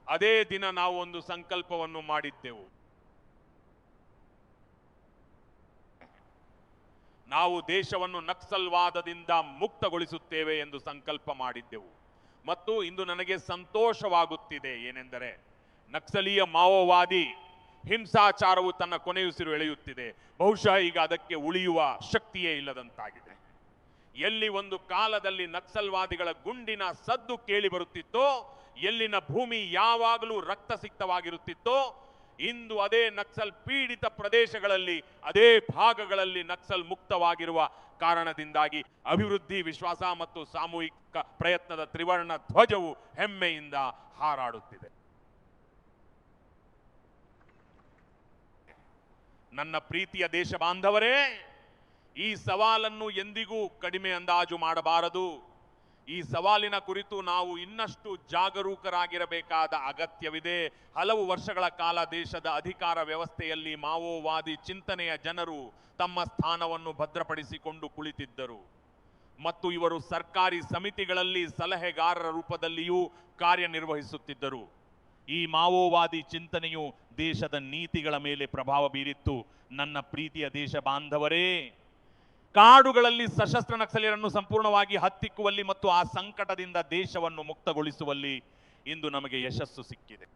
ಅದೇ ದಿನ ನಾವು ಒಂದು ಸಂಕಲ್ಪವನ್ನು ಮಾಡಿದ್ದೆವು. ನಾವು ದೇಶವನ್ನು ನಕ್ಸಲ್ವಾದದಿಂದ ಮುಕ್ತಗೊಳಿಸುತ್ತೇವೆ ಎಂದು ಸಂಕಲ್ಪ ಮಾಡಿದ್ದೆವು. ಮತ್ತು ಇಂದು ನನಗೆ ಸಂತೋಷವಾಗುತ್ತಿದೆ ಏನೆಂದರೆ, ನಕ್ಸಲೀಯ ಮಾವೋವಾದಿ ಹಿಂಸಾಚಾರವು ತನ್ನ ಕೊನೆಯುಸಿರು ಎಳೆಯುತ್ತಿದೆ. ಬಹುಶಃ ಈಗ ಅದಕ್ಕೆ ಉಳಿಯುವ ಶಕ್ತಿಯೇ ಇಲ್ಲದಂತಾಗಿದೆ. ಎಲ್ಲಿ ಒಂದು ಕಾಲದಲ್ಲಿ ನಕ್ಸಲ್ವಾದಿಗಳ ಗುಂಡಿನ ಸದ್ದು ಕೇಳಿ ಬರುತ್ತಿತ್ತೋ, ಎಲ್ಲಿನ ಭೂಮಿ ಯಾವಾಗಲೂ ರಕ್ತಸಿಕ್ತವಾಗಿರುತ್ತಿತ್ತೋ, ಇಂದು ಅದೇ ನಕ್ಸಲ್ ಪೀಡಿತ ಪ್ರದೇಶಗಳಲ್ಲಿ, ಅದೇ ಭಾಗಗಳಲ್ಲಿ ನಕ್ಸಲ್ ಮುಕ್ತವಾಗಿರುವ ಕಾರಣದಿಂದಾಗಿ ಅಭಿವೃದ್ಧಿ, ವಿಶ್ವಾಸ ಮತ್ತು ಸಾಮೂಹಿಕ ಪ್ರಯತ್ನದ ತ್ರಿವರ್ಣ ಧ್ವಜವು ಹೆಮ್ಮೆಯಿಂದ ಹಾರಾಡುತ್ತಿದೆ. ನನ್ನ ಪ್ರೀತಿಯ ದೇಶ ಬಾಂಧವರೇ, ಈ ಸವಾಲನ್ನು ಎಂದಿಗೂ ಕಡಿಮೆ ಅಂದಾಜು ಮಾಡಬಾರದು. ಈ ಸವಾಲಿನ ಕುರಿತು ನಾವು ಇನ್ನಷ್ಟು ಜಾಗರೂಕರಾಗಿರಬೇಕಾದ ಅಗತ್ಯವಿದೆ. ಹಲವು ವರ್ಷಗಳ ಕಾಲ ದೇಶದ ಅಧಿಕಾರ ವ್ಯವಸ್ಥೆಯಲ್ಲಿ ಮಾವೋವಾದಿ ಚಿಂತನೆಯ ಜನರು ತಮ್ಮ ಸ್ಥಾನವನ್ನು ಭದ್ರಪಡಿಸಿಕೊಂಡು ಕುಳಿತಿದ್ದರು ಮತ್ತು ಇವರು ಸರ್ಕಾರಿ ಸಮಿತಿಗಳಲ್ಲಿ ಸಲಹೆಗಾರರ ರೂಪದಲ್ಲಿಯೂ ಕಾರ್ಯನಿರ್ವಹಿಸುತ್ತಿದ್ದರು. ಈ ಮಾವೋವಾದಿ ಚಿಂತನೆಯು ದೇಶದ ನೀತಿಗಳ ಮೇಲೆ ಪ್ರಭಾವ ಬೀರಿತ್ತು. ನನ್ನ ಪ್ರೀತಿಯ ದೇಶ ಬಾಂಧವರೇ, ಕಾಡುಗಳಲ್ಲಿ ಸಶಸ್ತ್ರ ನಕ್ಸಲರನ್ನು ಸಂಪೂರ್ಣವಾಗಿ ಹತ್ತಿಕ್ಕುವಲ್ಲಿ ಮತ್ತು ಆ ಸಂಕಟದಿಂದ ದೇಶವನ್ನು ಮುಕ್ತಗೊಳಿಸುವಲ್ಲಿ ಇಂದು ನಮಗೆ ಯಶಸ್ಸು ಸಿಕ್ಕಿದೆ.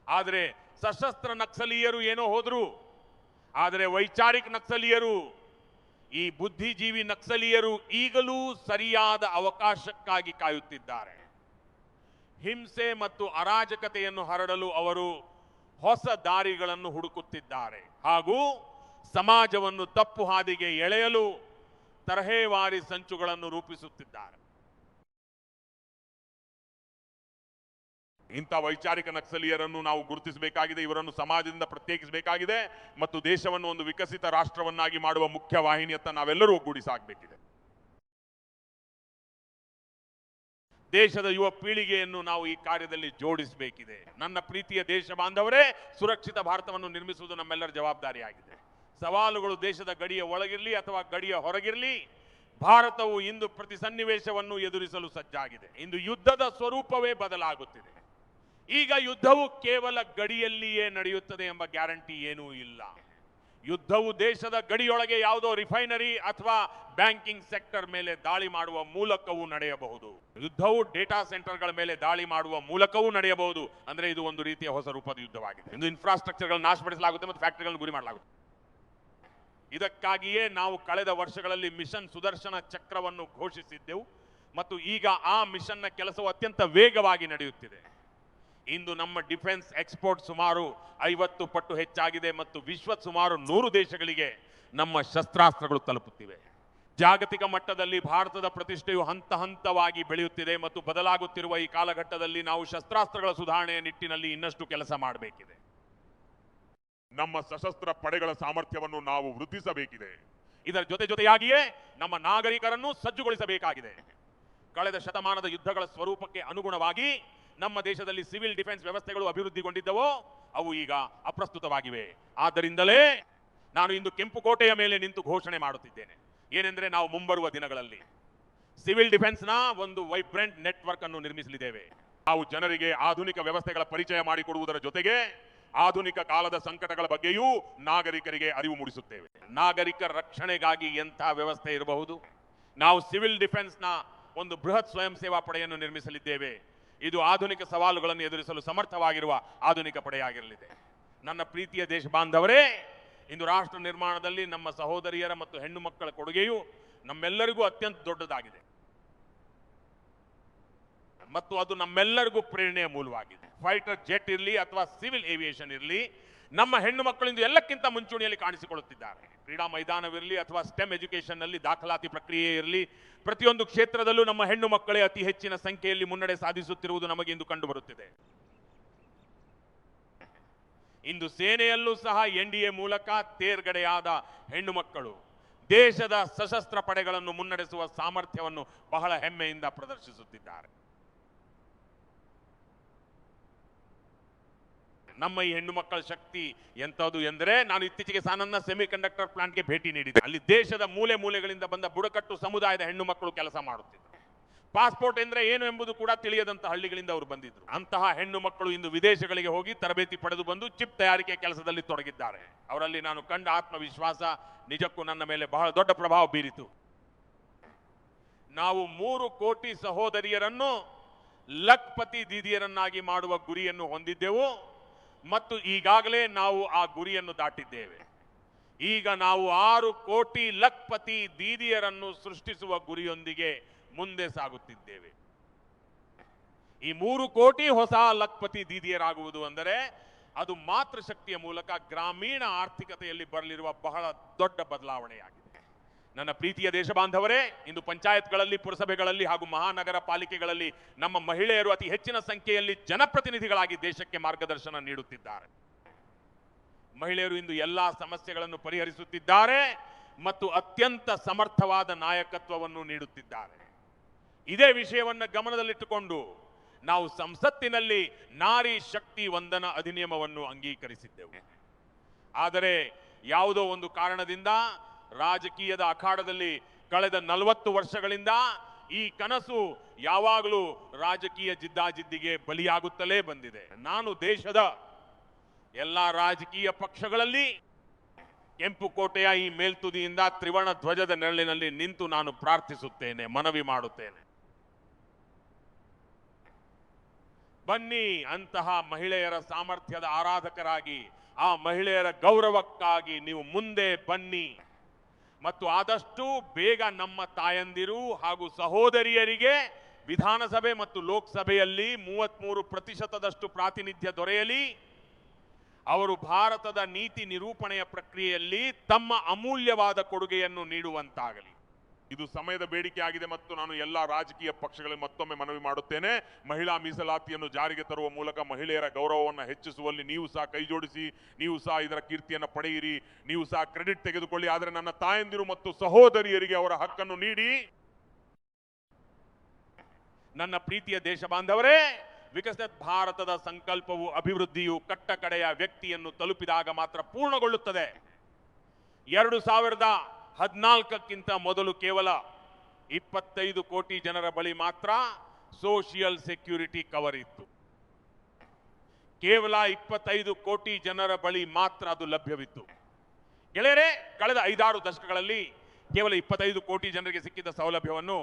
ಆದರೆ ಸಶಸ್ತ್ರ ನಕ್ಸಲೀಯರು ಏನೋ ಹೋದ್ರು, ಆದರೆ ವೈಚಾರಿಕ ನಕ್ಸಲೀಯರು, ಈ ಬುದ್ಧಿಜೀವಿ ನಕ್ಸಲೀಯರು ಈಗಲೂ ಸರಿಯಾದ ಅವಕಾಶಕ್ಕಾಗಿ ಕಾಯುತ್ತಿದ್ದಾರೆ. ಹಿಂಸೆ ಮತ್ತು ಅರಾಜಕತೆಯನ್ನು ಹರಡಲು ಅವರು ಹೊಸ ದಾರಿಗಳನ್ನು ಹುಡುಕುತ್ತಿದ್ದಾರೆ ಹಾಗೂ ಸಮಾಜವನ್ನು ತಪ್ಪು ಹಾದಿಗೆ ಎಳೆಯಲು ತರಹೇವಾರಿ ಸಂಚುಗಳನ್ನು ರೂಪಿಸುತ್ತಿದ್ದಾರೆ. ಇಂಥ ವೈಚಾರಿಕ ನಕ್ಸಲೀಯರನ್ನು ನಾವು ಗುರುತಿಸಬೇಕಾಗಿದೆ. ಇವರನ್ನು ಸಮಾಜದಿಂದ ಪ್ರತ್ಯೇಕಿಸಬೇಕಾಗಿದೆ ಮತ್ತು ದೇಶವನ್ನು ಒಂದು ವಿಕಸಿತ ರಾಷ್ಟ್ರವನ್ನಾಗಿ ಮಾಡುವ ಮುಖ್ಯ ವಾಹಿನಿಯತ್ತ ನಾವೆಲ್ಲರೂ ಒಗ್ಗೂಡಿಸಾಗಬೇಕಿದೆ. ದೇಶದ ಯುವ ಪೀಳಿಗೆಯನ್ನು ನಾವು ಈ ಕಾರ್ಯದಲ್ಲಿ ಜೋಡಿಸಬೇಕಿದೆ. ನನ್ನ ಪ್ರೀತಿಯ ದೇಶ ಬಾಂಧವರೇ, ಸುರಕ್ಷಿತ ಭಾರತವನ್ನು ನಿರ್ಮಿಸುವುದು ನಮ್ಮೆಲ್ಲರ ಜವಾಬ್ದಾರಿಯಾಗಿದೆ. ಸವಾಲುಗಳು ದೇಶದ ಗಡಿಯ ಒಳಗಿರಲಿ ಅಥವಾ ಗಡಿಯ ಹೊರಗಿರಲಿ, ಭಾರತವು ಇಂದು ಪ್ರತಿ ಸನ್ನಿವೇಶವನ್ನು ಎದುರಿಸಲು ಸಜ್ಜಾಗಿದೆ. ಇಂದು ಯುದ್ಧದ ಸ್ವರೂಪವೇ ಬದಲಾಗುತ್ತಿದೆ. ಈಗ ಯುದ್ಧವು ಕೇವಲ ಗಡಿಯಲ್ಲಿಯೇ ನಡೆಯುತ್ತದೆ ಎಂಬ ಗ್ಯಾರಂಟಿ ಏನೂ ಇಲ್ಲ. ಯುದ್ಧವು ದೇಶದ ಗಡಿಯೊಳಗೆ ಯಾವುದೋ ರಿಫೈನರಿ ಅಥವಾ ಬ್ಯಾಂಕಿಂಗ್ ಸೆಕ್ಟರ್ ಮೇಲೆ ದಾಳಿ ಮಾಡುವ ಮೂಲಕವೂ ನಡೆಯಬಹುದು. ಯುದ್ಧವು ಡೇಟಾ ಸೆಂಟರ್ಗಳ ಮೇಲೆ ದಾಳಿ ಮಾಡುವ ಮೂಲಕವೂ ನಡೆಯಬಹುದು. ಅಂದ್ರೆ ಇದು ಒಂದು ರೀತಿಯ ಹೊಸ ರೂಪದ ಯುದ್ಧವಾಗಿದೆ. ಇಂದು ಇನ್ಫ್ರಾಸ್ಟ್ರಕ್ಚರ್ಗಳನ್ನು ನಾಶಪಡಿಸಲಾಗುತ್ತೆ ಮತ್ತು ಫ್ಯಾಕ್ಟರಿಗಳನ್ನು ಗುರಿ ಮಾಡಲಾಗುತ್ತೆ. ಇದಕ್ಕಾಗಿಯೇ ನಾವು ಕಳೆದ ವರ್ಷಗಳಲ್ಲಿ ಮಿಷನ್ ಸುದರ್ಶನ ಚಕ್ರವನ್ನು ಘೋಷಿಸಿದ್ದೆವು ಮತ್ತು ಈಗ ಆ ಮಿಷನ್ನ ಕೆಲಸವು ಅತ್ಯಂತ ವೇಗವಾಗಿ ನಡೆಯುತ್ತಿದೆ. ಇಂದು ನಮ್ಮ ಡಿಫೆನ್ಸ್ ಎಕ್ಸ್ಪೋರ್ಟ್ ಸುಮಾರು 50 ಪಟ್ಟು ಹೆಚ್ಚಾಗಿದೆ ಮತ್ತು ವಿಶ್ವದ ಸುಮಾರು 100 ದೇಶಗಳಿಗೆ ನಮ್ಮ ಶಸ್ತ್ರಾಸ್ತ್ರಗಳು ತಲುಪುತ್ತಿವೆ. ಜಾಗತಿಕ ಮಟ್ಟದಲ್ಲಿ ಭಾರತದ ಪ್ರತಿಷ್ಠೆಯು ಹಂತ ಹಂತವಾಗಿ ಬೆಳೆಯುತ್ತಿದೆ ಮತ್ತು ಬದಲಾಗುತ್ತಿರುವ ಈ ಕಾಲಘಟ್ಟದಲ್ಲಿ ನಾವು ಶಸ್ತ್ರಾಸ್ತ್ರಗಳ ಸುಧಾರಣೆಯ ನಿಟ್ಟಿನಲ್ಲಿ ಇನ್ನಷ್ಟು ಕೆಲಸ ಮಾಡಬೇಕಿದೆ. ನಮ್ಮ ಸಶಸ್ತ್ರ ಪಡೆಗಳ ಸಾಮರ್ಥ್ಯವನ್ನು ನಾವು ವೃದ್ಧಿಸಬೇಕಿದೆ. ಇದರ ಜೊತೆಯಾಗಿಯೇ ನಮ್ಮ ನಾಗರಿಕರನ್ನು ಸಜ್ಜುಗೊಳಿಸಬೇಕಾಗಿದೆ. ಕಳೆದ ಶತಮಾನದ ಯುದ್ಧಗಳ ಸ್ವರೂಪಕ್ಕೆ ಅನುಗುಣವಾಗಿ ನಮ್ಮ ದೇಶದಲ್ಲಿ ಸಿವಿಲ್ ಡಿಫೆನ್ಸ್ ವ್ಯವಸ್ಥೆಗಳು ಅಭಿವೃದ್ಧಿಗೊಂಡಿದ್ದವೋ ಅವು ಈಗ ಅಪ್ರಸ್ತುತವಾಗಿವೆ. ಆದ್ದರಿಂದಲೇ ನಾನು ಇಂದು ಕೆಂಪುಕೋಟೆಯ ಮೇಲೆ ನಿಂತು ಘೋಷಣೆ ಮಾಡುತ್ತಿದ್ದೇನೆ. ಏನೆಂದರೆ ನಾವು ಮುಂಬರುವ ದಿನಗಳಲ್ಲಿ ಸಿವಿಲ್ ಡಿಫೆನ್ಸ್ನ ಒಂದು ವೈಬ್ರೆಂಟ್ ನೆಟ್ವರ್ಕ್ ಅನ್ನು ನಿರ್ಮಿಸಲಿದ್ದೇವೆ. ನಾವು ಜನರಿಗೆ ಆಧುನಿಕ ವ್ಯವಸ್ಥೆಗಳ ಪರಿಚಯ ಮಾಡಿಕೊಡುವುದರ ಜೊತೆಗೆ ಆಧುನಿಕ ಕಾಲದ ಸಂಕಟಗಳ ಬಗ್ಗೆಯೂ ನಾಗರಿಕರಿಗೆ ಅರಿವು ಮೂಡಿಸುತ್ತೇವೆ. ನಾಗರಿಕರ ರಕ್ಷಣೆಗಾಗಿ ಎಂಥ ವ್ಯವಸ್ಥೆ ಇರಬಹುದು? ನಾವು ಸಿವಿಲ್ ಡಿಫೆನ್ಸ್ನ ಒಂದು ಬೃಹತ್ ಸ್ವಯಂ ಸೇವಾ ಪಡೆಯನ್ನು ನಿರ್ಮಿಸಲಿದ್ದೇವೆ. ಇದು ಆಧುನಿಕ ಸವಾಲುಗಳನ್ನು ಎದುರಿಸಲು ಸಮರ್ಥವಾಗಿರುವ ಆಧುನಿಕ ಪಡೆಯಾಗಿರಲಿದೆ. ನನ್ನ ಪ್ರೀತಿಯ ದೇಶ ಬಾಂಧವರೇ, ಇಂದು ರಾಷ್ಟ್ರ ನಿರ್ಮಾಣದಲ್ಲಿ ನಮ್ಮ ಸಹೋದರಿಯರ ಮತ್ತು ಹೆಣ್ಣು ಮಕ್ಕಳ ಕೊಡುಗೆಯು ನಮ್ಮೆಲ್ಲರಿಗೂ ಅತ್ಯಂತ ದೊಡ್ಡದಾಗಿದೆ ಮತ್ತು ಅದು ನಮ್ಮೆಲ್ಲರಿಗೂ ಪ್ರೇರಣೆಯ ಮೂಲವಾಗಿದೆ. ಫೈಟರ್ ಜೆಟ್ ಇರಲಿ ಅಥವಾ ಸಿವಿಲ್ ಏವಿಯೇಷನ್ ಇರಲಿ, ನಮ್ಮ ಹೆಣ್ಣು ಮಕ್ಕಳಿಂದ ಎಲ್ಲಕ್ಕಿಂತ ಮುಂಚೂಣಿಯಲ್ಲಿ ಕಾಣಿಸಿಕೊಳ್ಳುತ್ತಿದ್ದಾರೆ. ಕ್ರೀಡಾ ಮೈದಾನವಿರಲಿ ಅಥವಾ ಸ್ಟೆಮ್ ಎಜುಕೇಷನ್ ನಲ್ಲಿ ದಾಖಲಾತಿ ಪ್ರಕ್ರಿಯೆ ಇರಲಿ, ಪ್ರತಿಯೊಂದು ಕ್ಷೇತ್ರದಲ್ಲೂ ನಮ್ಮ ಹೆಣ್ಣು ಮಕ್ಕಳೇ ಅತಿ ಹೆಚ್ಚಿನ ಸಂಖ್ಯೆಯಲ್ಲಿ ಮುನ್ನಡೆ ಸಾಧಿಸುತ್ತಿರುವುದು ನಮಗೆ ಇಂದು ಕಂಡು ಬರುತ್ತಿದೆ. ಇಂದು ಸೇನೆಯಲ್ಲೂ ಸಹ NDA ಮೂಲಕ ತೇರ್ಗಡೆಯಾದ ಹೆಣ್ಣು ಮಕ್ಕಳು ದೇಶದ ಸಶಸ್ತ್ರ ಪಡೆಗಳನ್ನು ಮುನ್ನಡೆಸುವ ಸಾಮರ್ಥ್ಯವನ್ನು ಬಹಳ ಹೆಮ್ಮೆಯಿಂದ ಪ್ರದರ್ಶಿಸುತ್ತಿದ್ದಾರೆ. ನಮ್ಮ ಈ ಹೆಣ್ಣು ಮಕ್ಕಳ ಶಕ್ತಿ ಎಂಥದ್ದು ಎಂದರೆ, ನಾನು ಇತ್ತೀಚೆಗೆ ನನ್ನ ಸೆಮಿ ಕಂಡಕ್ಟರ್ ಪ್ಲಾಂಟ್ಗೆ ಭೇಟಿ ನೀಡಿದೆ. ಅಲ್ಲಿ ದೇಶದ ಮೂಲೆ ಮೂಲೆಗಳಿಂದ ಬಂದ ಬುಡಕಟ್ಟು ಸಮುದಾಯದ ಹೆಣ್ಣು ಮಕ್ಕಳು ಕೆಲಸ ಮಾಡುತ್ತಿದ್ದರು. ಪಾಸ್ಪೋರ್ಟ್ ಎಂದರೆ ಏನು ಎಂಬುದು ಕೂಡ ತಿಳಿಯದಂತಹ ಹಳ್ಳಿಗಳಿಂದ ಅವರು ಬಂದಿದ್ರು. ಅಂತಹ ಹೆಣ್ಣು ಮಕ್ಕಳು ಇಂದು ವಿದೇಶಗಳಿಗೆ ಹೋಗಿ ತರಬೇತಿ ಪಡೆದು ಬಂದು ಚಿಪ್ ತಯಾರಿಕೆ ಕೆಲಸದಲ್ಲಿ ತೊಡಗಿದ್ದಾರೆ. ಅವರಲ್ಲಿ ನಾನು ಕಂಡ ಆತ್ಮವಿಶ್ವಾಸ ನಿಜಕ್ಕೂ ನನ್ನ ಮೇಲೆ ಬಹಳ ದೊಡ್ಡ ಪ್ರಭಾವ ಬೀರಿತು. ನಾವು 3 ಕೋಟಿ ಸಹೋದರಿಯರನ್ನು ಲಖ್ಪತಿ ದೀದಿಯರನ್ನಾಗಿ ಮಾಡುವ ಗುರಿಯನ್ನು ಹೊಂದಿದ್ದೆವು ಮತ್ತು ಈಗಾಗಲೇ ನಾವು ಆ ಗುರಿಯನ್ನು ದಾಟಿದ್ದೇವೆ. ಈಗ ನಾವು 6 ಕೋಟಿ ಲಖ್ಪತಿ ದೀದಿಯರನ್ನು ಸೃಷ್ಟಿಸುವ ಗುರಿಯೊಂದಿಗೆ ಮುಂದೆ ಸಾಗುತ್ತಿದ್ದೇವೆ. ಈ 3 ಕೋಟಿ ಹೊಸ ಲಖ್ಪತಿ ದೀದಿಯರಾಗುವುದು ಅಂದರೆ ಅದು ಮಾತೃಶಕ್ತಿಯ ಮೂಲಕ ಗ್ರಾಮೀಣ ಆರ್ಥಿಕತೆಯಲ್ಲಿ ಬರಲಿರುವ ಬಹಳ ದೊಡ್ಡ ಬದಲಾವಣೆಯಾಗಿದೆ. ನನ್ನ ಪ್ರೀತಿಯ ದೇಶ ಬಾಂಧವರೇ, ಇಂದು ಪಂಚಾಯತ್ಗಳಲ್ಲಿ, ಪುರಸಭೆಗಳಲ್ಲಿ ಹಾಗೂ ಮಹಾನಗರ ಪಾಲಿಕೆಗಳಲ್ಲಿ ನಮ್ಮ ಮಹಿಳೆಯರು ಅತಿ ಹೆಚ್ಚಿನ ಸಂಖ್ಯೆಯಲ್ಲಿ ಜನಪ್ರತಿನಿಧಿಗಳಾಗಿ ದೇಶಕ್ಕೆ ಮಾರ್ಗದರ್ಶನ ನೀಡುತ್ತಿದ್ದಾರೆ. ಮಹಿಳೆಯರು ಇಂದು ಎಲ್ಲಾ ಸಮಸ್ಯೆಗಳನ್ನು ಪರಿಹರಿಸುತ್ತಿದ್ದಾರೆ ಮತ್ತು ಅತ್ಯಂತ ಸಮರ್ಥವಾದ ನಾಯಕತ್ವವನ್ನು ನೀಡುತ್ತಿದ್ದಾರೆ. ಇದೇ ವಿಷಯವನ್ನು ಗಮನದಲ್ಲಿಟ್ಟುಕೊಂಡು ನಾವು ಸಂಸತ್ತಿನಲ್ಲಿ ನಾರಿ ಶಕ್ತಿ ವಂದನಾ ಅಧಿನಿಯಮವನ್ನು ಅಂಗೀಕರಿಸಿದ್ದೆವು. ಆದರೆ ಯಾವುದೋ ಒಂದು ಕಾರಣದಿಂದ ರಾಜಕೀಯದ ಅಖಾಡದಲ್ಲಿ ಕಳೆದ 40 ವರ್ಷಗಳಿಂದ ಈ ಕನಸು ಯಾವಾಗಲೂ ರಾಜಕೀಯ ಜಿದ್ದಾಜಿದ್ದಿಗೆ ಬಲಿಯಾಗುತ್ತಲೇ ಬಂದಿದೆ. ನಾನು ದೇಶದ ಎಲ್ಲ ರಾಜಕೀಯ ಪಕ್ಷಗಳಲ್ಲಿ ಕೆಂಪುಕೋಟೆಯ ಈ ಮೇಲ್ತುದಿಯಿಂದ ತ್ರಿವರ್ಣ ಧ್ವಜದ ನೆರಳಿನಲ್ಲಿ ನಿಂತು ನಾನು ಪ್ರಾರ್ಥಿಸುತ್ತೇನೆ, ಮನವಿ ಮಾಡುತ್ತೇನೆ. ಬನ್ನಿ, ಅಂತಹ ಮಹಿಳೆಯರ ಸಾಮರ್ಥ್ಯದ ಆರಾಧಕರಾಗಿ, ಆ ಮಹಿಳೆಯರ ಗೌರವಕ್ಕಾಗಿ ನೀವು ಮುಂದೆ ಬನ್ನಿ ಮತ್ತು ಆದಷ್ಟು ಬೇಗ ನಮ್ಮ ತಾಯಂದಿರು ಹಾಗೂ ಸಹೋದರಿಯರಿಗೆ ವಿಧಾನಸಭೆ ಮತ್ತು ಲೋಕಸಭೆಯಲ್ಲಿ 33% ಪ್ರಾತಿನಿಧ್ಯ ದೊರೆಯಲಿ. ಅವರು ಭಾರತದ ನೀತಿ ನಿರೂಪಣೆಯ ಪ್ರಕ್ರಿಯೆಯಲ್ಲಿ ತಮ್ಮ ಅಮೂಲ್ಯವಾದ ಕೊಡುಗೆಯನ್ನು ನೀಡುವಂತಾಗಲಿ. ಇದು ಸಮಯದ ಬೇಡಿಕೆ ಆಗಿದೆ ಮತ್ತು ನಾನು ಎಲ್ಲಾ ರಾಜಕೀಯ ಪಕ್ಷಗಳಿಗೆ ಮತ್ತೊಮ್ಮೆ ಮನವಿ ಮಾಡುತ್ತೇನೆ. ಮಹಿಳಾ ಮೀಸಲಾತಿಯನ್ನು ಜಾರಿಗೆ ತರುವ ಮೂಲಕ ಮಹಿಳೆಯರ ಗೌರವವನ್ನು ಹೆಚ್ಚಿಸುವಲ್ಲಿ ನೀವು ಸಹ ಕೈ ಜೋಡಿಸಿ, ನೀವು ಸಹ ಇದರ ಕೀರ್ತಿಯನ್ನು ಪಡೆಯಿರಿ, ನೀವು ಸಹ ಕ್ರೆಡಿಟ್ ತೆಗೆದುಕೊಳ್ಳಿ. ಆದರೆ ನನ್ನ ತಾಯಂದಿರು ಮತ್ತು ಸಹೋದರಿಯರಿಗೆ ಅವರ ಹಕ್ಕನ್ನು ನೀಡಿ. ನನ್ನ ಪ್ರೀತಿಯ ದೇಶ ಬಾಂಧವರೇ, ವಿಕಸಿತ ಭಾರತದ ಸಂಕಲ್ಪವು ಅಭಿವೃದ್ಧಿಯು ಕಟ್ಟ ಕಡೆಯ ವ್ಯಕ್ತಿಯನ್ನು ತಲುಪಿದಾಗ ಮಾತ್ರ ಪೂರ್ಣಗೊಳ್ಳುತ್ತದೆ. 2014ಕ್ಕಿಂತ ಮೊದಲು ಕೇವಲ 25 ಕೋಟಿ ಜನರ ಬಳಿ ಮಾತ್ರ ಸೋಷಿಯಲ್ ಸೆಕ್ಯೂರಿಟಿ ಕವರ್ ಇತ್ತು. ಕೇವಲ 25 ಕೋಟಿ ಜನರ ಬಳಿ ಮಾತ್ರ ಅದು ಲಭ್ಯವಿತ್ತು. ಗೆಳೆಯರೇ, ಕಳೆದ 5-6 ದಶಕಗಳಲ್ಲಿ ಕೇವಲ 25 ಕೋಟಿ ಜನರಿಗೆ ಸಿಕ್ಕಿದ್ದ ಸೌಲಭ್ಯವನ್ನು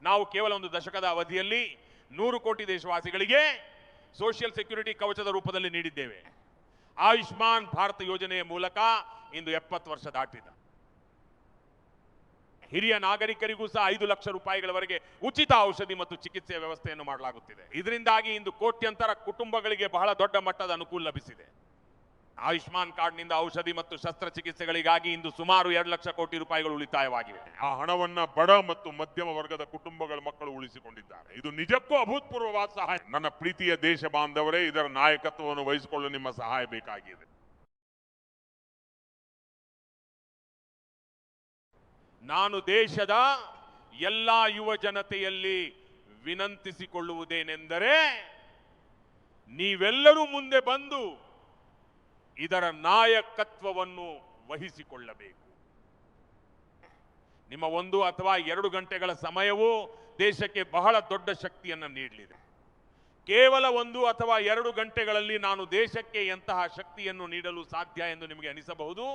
ನಾವು ಕೇವಲ ಒಂದು ದಶಕದ ಅವಧಿಯಲ್ಲಿ 100 ಕೋಟಿ ದೇಶವಾಸಿಗಳಿಗೆ ಸೋಷಿಯಲ್ ಸೆಕ್ಯೂರಿಟಿ ಕವಚದ ರೂಪದಲ್ಲಿ ನೀಡಿದ್ದೇವೆ. ಆಯುಷ್ಮಾನ್ ಭಾರತ್ ಯೋಜನೆಯ ಮೂಲಕ ಇಂದು 70 ವರ್ಷ ದಾಟಿದೆ. ಹಿರಿಯ ನಾಗರಿಕರಿಗೂ ಸಹ 5 ಲಕ್ಷ ರೂಪಾಯಿಗಳವರೆಗೆ ಉಚಿತ ಔಷಧಿ ಮತ್ತು ಚಿಕಿತ್ಸೆಯ ವ್ಯವಸ್ಥೆಯನ್ನು ಮಾಡಲಾಗುತ್ತಿದೆ. ಇದರಿಂದಾಗಿ ಇಂದು ಕೋಟ್ಯಂತರ ಕುಟುಂಬಗಳಿಗೆ ಬಹಳ ದೊಡ್ಡ ಮಟ್ಟದ ಅನುಕೂಲ ಲಭಿಸಿದೆ. ಆಯುಷ್ಮಾನ್ ಕಾರ್ಡ್ನಿಂದ ಔಷಧಿ ಮತ್ತು ಶಸ್ತ್ರಚಿಕಿತ್ಸೆಗಳಿಗಾಗಿ ಇಂದು ಸುಮಾರು 2 ಲಕ್ಷ ಕೋಟಿ ರೂಪಾಯಿಗಳು ಉಳಿತಾಯವಾಗಿವೆ. ಆ ಹಣವನ್ನ ಬಡ ಮತ್ತು ಮಧ್ಯಮ ವರ್ಗದ ಕುಟುಂಬಗಳ ಮಕ್ಕಳು ಉಳಿಸಿಕೊಂಡಿದ್ದಾರೆ. ಇದು ನಿಜಕ್ಕೂ ಅಭೂತಪೂರ್ವವಾದ ಸಹಾಯ. ನನ್ನ ಪ್ರೀತಿಯ ದೇಶ ಬಾಂಧವರೇ, ಇದರ ನಾಯಕತ್ವವನ್ನು ವಹಿಸಿಕೊಳ್ಳಲು ನಿಮ್ಮ ಸಹಾಯ ಬೇಕಾಗಿದೆ. ನಾನು ದೇಶದ ಎಲ್ಲ ಯುವ ಜನತೆಯಲ್ಲಿ ವಿನಂತಿಸಿಕೊಳ್ಳುವುದೇನೆಂದರೆ, ನೀವೆಲ್ಲರೂ ಮುಂದೆ ಬಂದು ಇದರ ನಾಯಕತ್ವವನ್ನು ವಹಿಸಿಕೊಳ್ಳಬೇಕು. ನಿಮ್ಮ 1 ಅಥವಾ 2 ಗಂಟೆಗಳ ಸಮಯವು ದೇಶಕ್ಕೆ ಬಹಳ ದೊಡ್ಡ ಶಕ್ತಿಯನ್ನು ನೀಡಲಿದೆ. ಕೇವಲ 1 ಅಥವಾ 2 ಗಂಟೆಗಳಲ್ಲಿ ನಾನು ದೇಶಕ್ಕೆ ಎಂತಹ ಶಕ್ತಿಯನ್ನು ನೀಡಲು ಸಾಧ್ಯ ಎಂದು ನಿಮಗೆ ಅನಿಸಬಹುದು.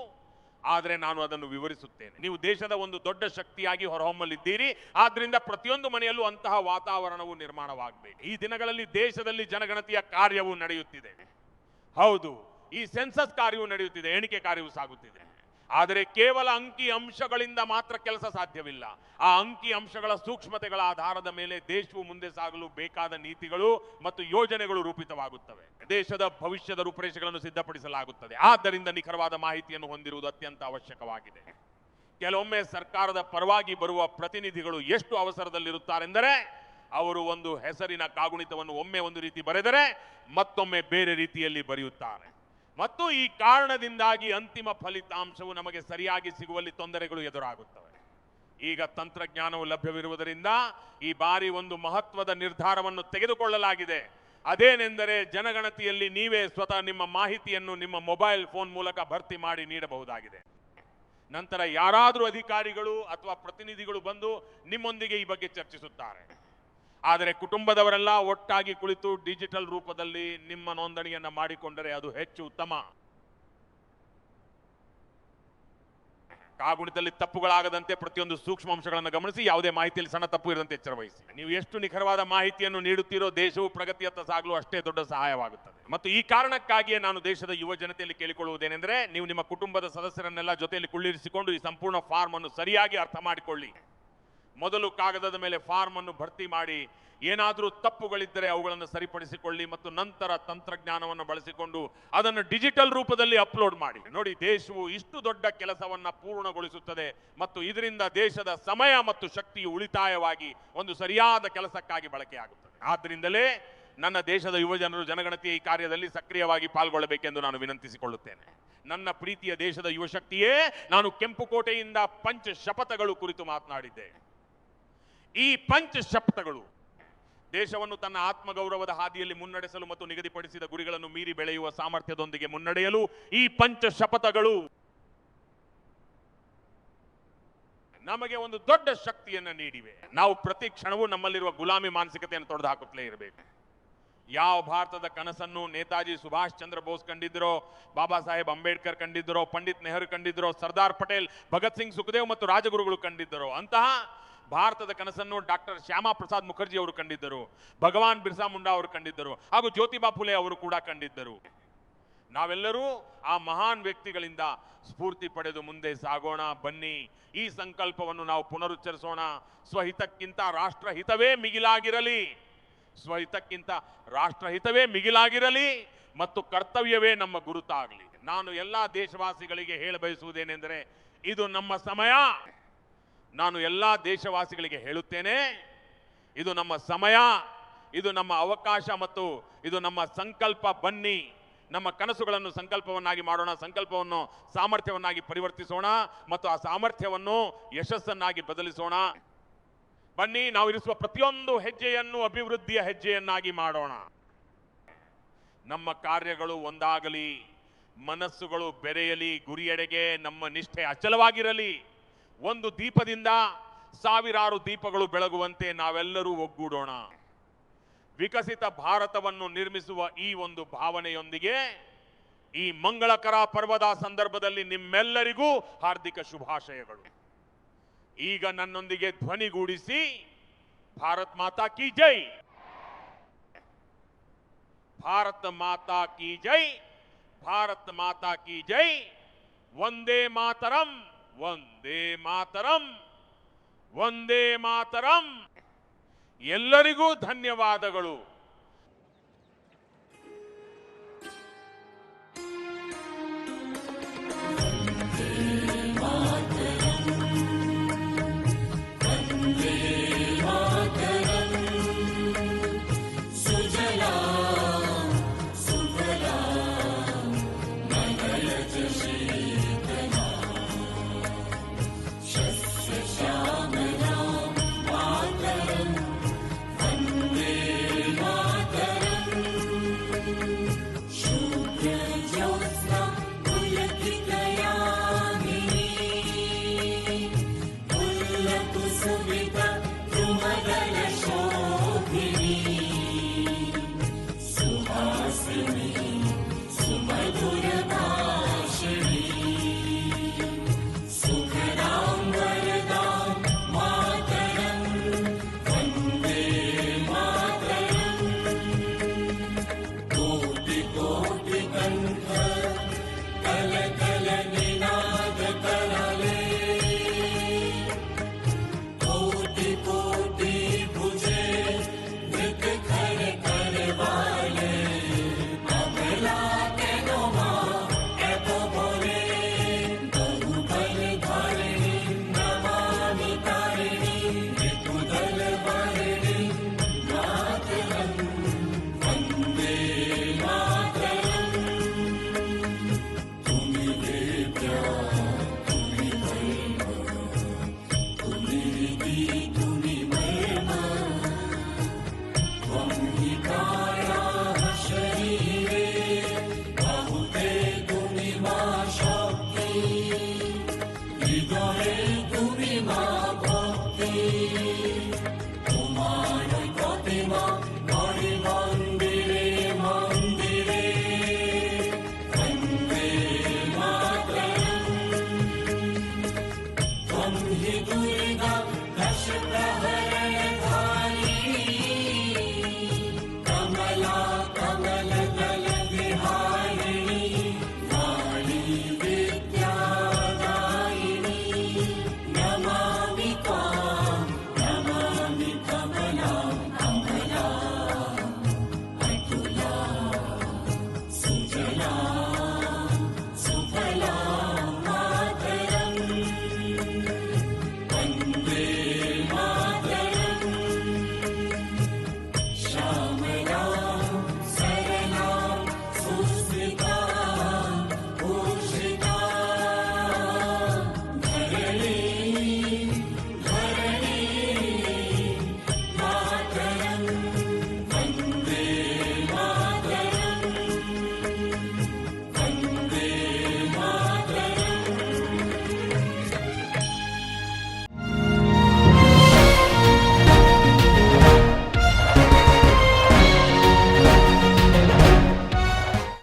ಆದರೆ ನಾನು ಅದನ್ನು ವಿವರಿಸುತ್ತೇನೆ. ನೀವು ದೇಶದ ಒಂದು ದೊಡ್ಡ ಶಕ್ತಿಯಾಗಿ ಹೊರಹೊಮ್ಮಲಿದ್ದೀರಿ. ಆದ್ರಿಂದ ಪ್ರತಿಯೊಂದು ಮನೆಯಲ್ಲೂ ಅಂತಹ ವಾತಾವರಣವು ನಿರ್ಮಾಣವಾಗಬೇಕು. ಈ ದಿನಗಳಲ್ಲಿ ದೇಶದಲ್ಲಿ ಜನಗಣತಿಯ ಕಾರ್ಯವು ನಡೆಯುತ್ತಿದೆ. ಹೌದು, ಈ ಸೆನ್ಸಸ್ ಕಾರ್ಯವು ನಡೆಯುತ್ತಿದೆ, ಎಣಿಕೆ ಕಾರ್ಯವು ಸಾಗುತ್ತಿದೆ. ಆದರೆ ಕೇವಲ ಅಂಕಿ ಅಂಶಗಳಿಂದ ಮಾತ್ರ ಕೆಲಸ ಸಾಧ್ಯವಿಲ್ಲ. ಆ ಅಂಕಿ ಅಂಶಗಳ ಸೂಕ್ಷ್ಮತೆಗಳ ಆಧಾರದ ಮೇಲೆ ದೇಶವು ಮುಂದೆ ಸಾಗಲು ಬೇಕಾದ ನೀತಿಗಳು ಮತ್ತು ಯೋಜನೆಗಳು ರೂಪಿತವಾಗುತ್ತವೆ. ದೇಶದ ಭವಿಷ್ಯದ ರೂಪರೇಷೆಗಳನ್ನು ಸಿದ್ಧಪಡಿಸಲಾಗುತ್ತದೆ. ಆದ್ದರಿಂದ ನಿಖರವಾದ ಮಾಹಿತಿಯನ್ನು ಹೊಂದಿರುವುದು ಅತ್ಯಂತ ಅವಶ್ಯಕವಾಗಿದೆ. ಕೆಲವೊಮ್ಮೆ ಸರ್ಕಾರದ ಪರವಾಗಿ ಬರುವ ಪ್ರತಿನಿಧಿಗಳು ಎಷ್ಟು ಅವಸರದಲ್ಲಿರುತ್ತಾರೆಂದರೆ, ಅವರು ಒಂದು ಹೆಸರಿನ ಕಾಗುಣಿತವನ್ನು ಒಮ್ಮೆ ಒಂದು ರೀತಿ ಬರೆದರೆ ಮತ್ತೊಮ್ಮೆ ಬೇರೆ ರೀತಿಯಲ್ಲಿ ಬರೆಯುತ್ತಾರೆ. ಮತ್ತು ಈ ಕಾರಣದಿಂದಾಗಿ ಅಂತಿಮ ಫಲಿತಾಂಶವು ನಮಗೆ ಸರಿಯಾಗಿ ಸಿಗುವಲ್ಲಿ ತೊಂದರೆಗಳು ಎದುರಾಗುತ್ತವೆ. ಈಗ ತಂತ್ರಜ್ಞಾನವು ಲಭ್ಯವಿರುವುದರಿಂದ ಈ ಬಾರಿ ಒಂದು ಮಹತ್ವದ ನಿರ್ಧಾರವನ್ನು ತೆಗೆದುಕೊಳ್ಳಲಾಗಿದೆ. ಅದೇನೆಂದರೆ, ಜನಗಣತಿಯಲ್ಲಿ ನೀವೇ ಸ್ವತಃ ನಿಮ್ಮ ಮಾಹಿತಿಯನ್ನು ನಿಮ್ಮ ಮೊಬೈಲ್ ಫೋನ್ ಮೂಲಕ ಭರ್ತಿ ಮಾಡಿ ನೀಡಬಹುದಾಗಿದೆ. ನಂತರ ಯಾರಾದರೂ ಅಧಿಕಾರಿಗಳು ಅಥವಾ ಪ್ರತಿನಿಧಿಗಳು ಬಂದು ನಿಮ್ಮೊಂದಿಗೆ ಈ ಬಗ್ಗೆ ಚರ್ಚಿಸುತ್ತಾರೆ. ಆದರೆ ಕುಟುಂಬದವರೆಲ್ಲ ಒಟ್ಟಾಗಿ ಕುಳಿತು ಡಿಜಿಟಲ್ ರೂಪದಲ್ಲಿ ನಿಮ್ಮ ನೋಂದಣಿಯನ್ನು ಮಾಡಿಕೊಂಡರೆ ಅದು ಹೆಚ್ಚು ಉತ್ತಮ. ಕಾಗುಣಿತದಲ್ಲಿ ತಪ್ಪುಗಳಾಗದಂತೆ ಪ್ರತಿಯೊಂದು ಸೂಕ್ಷ್ಮ ಅಂಶಗಳನ್ನು ಗಮನಿಸಿ, ಯಾವುದೇ ಮಾಹಿತಿಯಲ್ಲಿ ಸಣ್ಣ ತಪ್ಪು ಇರದಂತೆ ಎಚ್ಚರ ವಹಿಸಿ. ನೀವು ಎಷ್ಟು ನಿಖರವಾದ ಮಾಹಿತಿಯನ್ನು ನೀಡುತ್ತೀರೋ ದೇಶವು ಪ್ರಗತಿಯತ್ತ ಸಾಗಲು ಅಷ್ಟೇ ದೊಡ್ಡ ಸಹಾಯವಾಗುತ್ತದೆ. ಮತ್ತು ಈ ಕಾರಣಕ್ಕಾಗಿಯೇ ನಾನು ದೇಶದ ಯುವ ಜನತೆಯಲ್ಲಿ ಕೇಳಿಕೊಳ್ಳುವುದೇನೆಂದರೆ, ನೀವು ನಿಮ್ಮ ಕುಟುಂಬದ ಸದಸ್ಯರನ್ನೆಲ್ಲ ಜೊತೆಯಲ್ಲಿ ಕುಳ್ಳಿರಿಸಿಕೊಂಡು ಈ ಸಂಪೂರ್ಣ ಫಾರ್ಮ್ ಅನ್ನು ಸರಿಯಾಗಿ ಅರ್ಥ ಮಾಡಿಕೊಳ್ಳಿ. ಮೊದಲು ಕಾಗದದ ಮೇಲೆ ಫಾರ್ಮ್ ಅನ್ನು ಭರ್ತಿ ಮಾಡಿ, ಏನಾದರೂ ತಪ್ಪುಗಳಿದ್ದರೆ ಅವುಗಳನ್ನು ಸರಿಪಡಿಸಿಕೊಳ್ಳಿ ಮತ್ತು ನಂತರ ತಂತ್ರಜ್ಞಾನವನ್ನು ಬಳಸಿಕೊಂಡು ಅದನ್ನು ಡಿಜಿಟಲ್ ರೂಪದಲ್ಲಿ ಅಪ್ಲೋಡ್ ಮಾಡಿ. ನೋಡಿ, ದೇಶವು ಇಷ್ಟು ದೊಡ್ಡ ಕೆಲಸವನ್ನ ಪೂರ್ಣಗೊಳಿಸುತ್ತದೆ ಮತ್ತು ಇದರಿಂದ ದೇಶದ ಸಮಯ ಮತ್ತು ಶಕ್ತಿಯು ಉಳಿತಾಯವಾಗಿ ಒಂದು ಸರಿಯಾದ ಕೆಲಸಕ್ಕಾಗಿ ಬಳಕೆಯಾಗುತ್ತದೆ. ಆದ್ದರಿಂದಲೇ ನನ್ನ ದೇಶದ ಯುವ ಜನರು ಜನಗಣತಿಯ ಈ ಕಾರ್ಯದಲ್ಲಿ ಸಕ್ರಿಯವಾಗಿ ಪಾಲ್ಗೊಳ್ಳಬೇಕೆಂದು ನಾನು ವಿನಂತಿಸಿಕೊಳ್ಳುತ್ತೇನೆ. ನನ್ನ ಪ್ರೀತಿಯ ದೇಶದ ಯುವ ಶಕ್ತಿಯೇ, ನಾನು ಕೆಂಪುಕೋಟೆಯಿಂದ ಪಂಚ ಶಪಥಗಳು ಕುರಿತು ಮಾತನಾಡಿದ್ದೆ. ಈ ಪಂಚ ಶಪಥಗಳು ದೇಶವನ್ನು ತನ್ನ ಆತ್ಮಗೌರವದ ಹಾದಿಯಲ್ಲಿ ಮುನ್ನಡೆಸಲು ಮತ್ತು ನಿಗದಿಪಡಿಸಿದ ಗುರಿಗಳನ್ನು ಮೀರಿ ಬೆಳೆಯುವ ಸಾಮರ್ಥ್ಯದೊಂದಿಗೆ ಮುನ್ನಡೆಯಲು ಈ ಪಂಚ ಶಪಥಗಳು ನಮಗೆ ಒಂದು ದೊಡ್ಡ ಶಕ್ತಿಯನ್ನು ನೀಡಿವೆ. ನಾವು ಪ್ರತಿ ಕ್ಷಣವೂ ನಮ್ಮಲ್ಲಿರುವ ಗುಲಾಮಿ ಮಾನಸಿಕತೆಯನ್ನು ತೊಡೆದು ಹಾಕುತ್ತಲೇ ಇರಬೇಕು. ಯಾವ ಭಾರತದ ಕನಸನ್ನು ನೇತಾಜಿ ಸುಭಾಷ್ ಚಂದ್ರ ಬೋಸ್ ಕಂಡಿದ್ದರೋ, ಬಾಬಾ ಸಾಹೇಬ್ ಅಂಬೇಡ್ಕರ್ ಕಂಡಿದ್ದರೋ, ಪಂಡಿತ್ ನೆಹರು ಕಂಡಿದ್ದರೋ, ಸರ್ದಾರ್ ಪಟೇಲ್, ಭಗತ್ ಸಿಂಗ್, ಸುಖದೇವ್ ಮತ್ತು ರಾಜಗುರುಗಳು ಕಂಡಿದ್ದರೋ, ಅಂತಹ ಭಾರತದ ಕನಸನ್ನು ಡಾಕ್ಟರ್ ಶ್ಯಾಮಾ ಪ್ರಸಾದ್ ಮುಖರ್ಜಿ ಅವರು ಕಂಡಿದ್ದರು, ಭಗವಾನ್ ಬಿರ್ಸಾ ಮುಂಡಾ ಅವರು ಕಂಡಿದ್ದರು, ಹಾಗೂ ಜ್ಯೋತಿಬಾ ಫುಲೆ ಅವರು ಕೂಡ ಕಂಡಿದ್ದರು. ನಾವೆಲ್ಲರೂ ಆ ಮಹಾನ್ ವ್ಯಕ್ತಿಗಳಿಂದ ಸ್ಫೂರ್ತಿ ಪಡೆದು ಮುಂದೆ ಸಾಗೋಣ. ಬನ್ನಿ, ಈ ಸಂಕಲ್ಪವನ್ನು ನಾವು ಪುನರುಚ್ಚರಿಸೋಣ. ಸ್ವಹಿತಕ್ಕಿಂತ ರಾಷ್ಟ್ರಹಿತವೇ ಮಿಗಿಲಾಗಿರಲಿ, ಸ್ವಹಿತಕ್ಕಿಂತ ರಾಷ್ಟ್ರಹಿತವೇ ಮಿಗಿಲಾಗಿರಲಿ ಮತ್ತು ಕರ್ತವ್ಯವೇ ನಮ್ಮ ಗುರುತಾಗಲಿ. ನಾನು ಎಲ್ಲ ದೇಶವಾಸಿಗಳಿಗೆ ಹೇಳಬಯಸುವುದೇನೆಂದರೆ, ಇದು ನಮ್ಮ ಸಮಯ. ನಾನು ಎಲ್ಲ ದೇಶವಾಸಿಗಳಿಗೆ ಹೇಳುತ್ತೇನೆ, ಇದು ನಮ್ಮ ಸಮಯ, ಇದು ನಮ್ಮ ಅವಕಾಶ ಮತ್ತು ಇದು ನಮ್ಮ ಸಂಕಲ್ಪ. ಬನ್ನಿ, ನಮ್ಮ ಕನಸುಗಳನ್ನು ಸಂಕಲ್ಪವನ್ನಾಗಿ ಮಾಡೋಣ, ಸಂಕಲ್ಪವನ್ನು ಸಾಮರ್ಥ್ಯವನ್ನಾಗಿ ಪರಿವರ್ತಿಸೋಣ ಮತ್ತು ಆ ಸಾಮರ್ಥ್ಯವನ್ನು ಯಶಸ್ಸನ್ನಾಗಿ ಬದಲಿಸೋಣ. ಬನ್ನಿ, ನಾವು ಇರಿಸುವ ಪ್ರತಿಯೊಂದು ಹೆಜ್ಜೆಯನ್ನು ಅಭಿವೃದ್ಧಿಯ ಹೆಜ್ಜೆಯನ್ನಾಗಿ ಮಾಡೋಣ. ನಮ್ಮ ಕಾರ್ಯಗಳು ಒಂದಾಗಲಿ, ಮನಸ್ಸುಗಳು ಬೆರೆಯಲಿ, ಗುರಿಯೆಡೆಗೆ ನಮ್ಮ ನಿಷ್ಠೆ ಅಚಲವಾಗಿರಲಿ. ಒಂದು ದೀಪದಿಂದ ಸಾವಿರಾರು ದೀಪಗಳು ಬೆಳಗುವಂತೆ ನಾವೆಲ್ಲರೂ ಒಗ್ಗೂಡೋಣ. ವಿಕಸಿತ ಭಾರತವನ್ನು ನಿರ್ಮಿಸುವ ಈ ಒಂದು ಭಾವನೆಯೊಂದಿಗೆ ಈ ಮಂಗಳಕರ ಪರ್ವದ ಸಂದರ್ಭದಲ್ಲಿ ನಿಮ್ಮೆಲ್ಲರಿಗೂ ಹಾರ್ದಿಕ ಶುಭಾಶಯಗಳು. ಈಗ ನನ್ನೊಂದಿಗೆ ಧ್ವನಿಗೂಡಿಸಿ ಭಾರತ್ ಮಾತಾ ಕಿ ಜೈ, ಭಾರತ್ ಮಾತಾ ಕಿ ಜೈ, ಭಾರತ್ ಮಾತಾ ಕಿ ಜೈ, ವಂದೇ ಮಾತರಂ, ವಂದೇ ಮಾತರಂ, ವಂದೇ ಮಾತರಂ. ಎಲ್ಲರಿಗೂ ಧನ್ಯವಾದಗಳು. He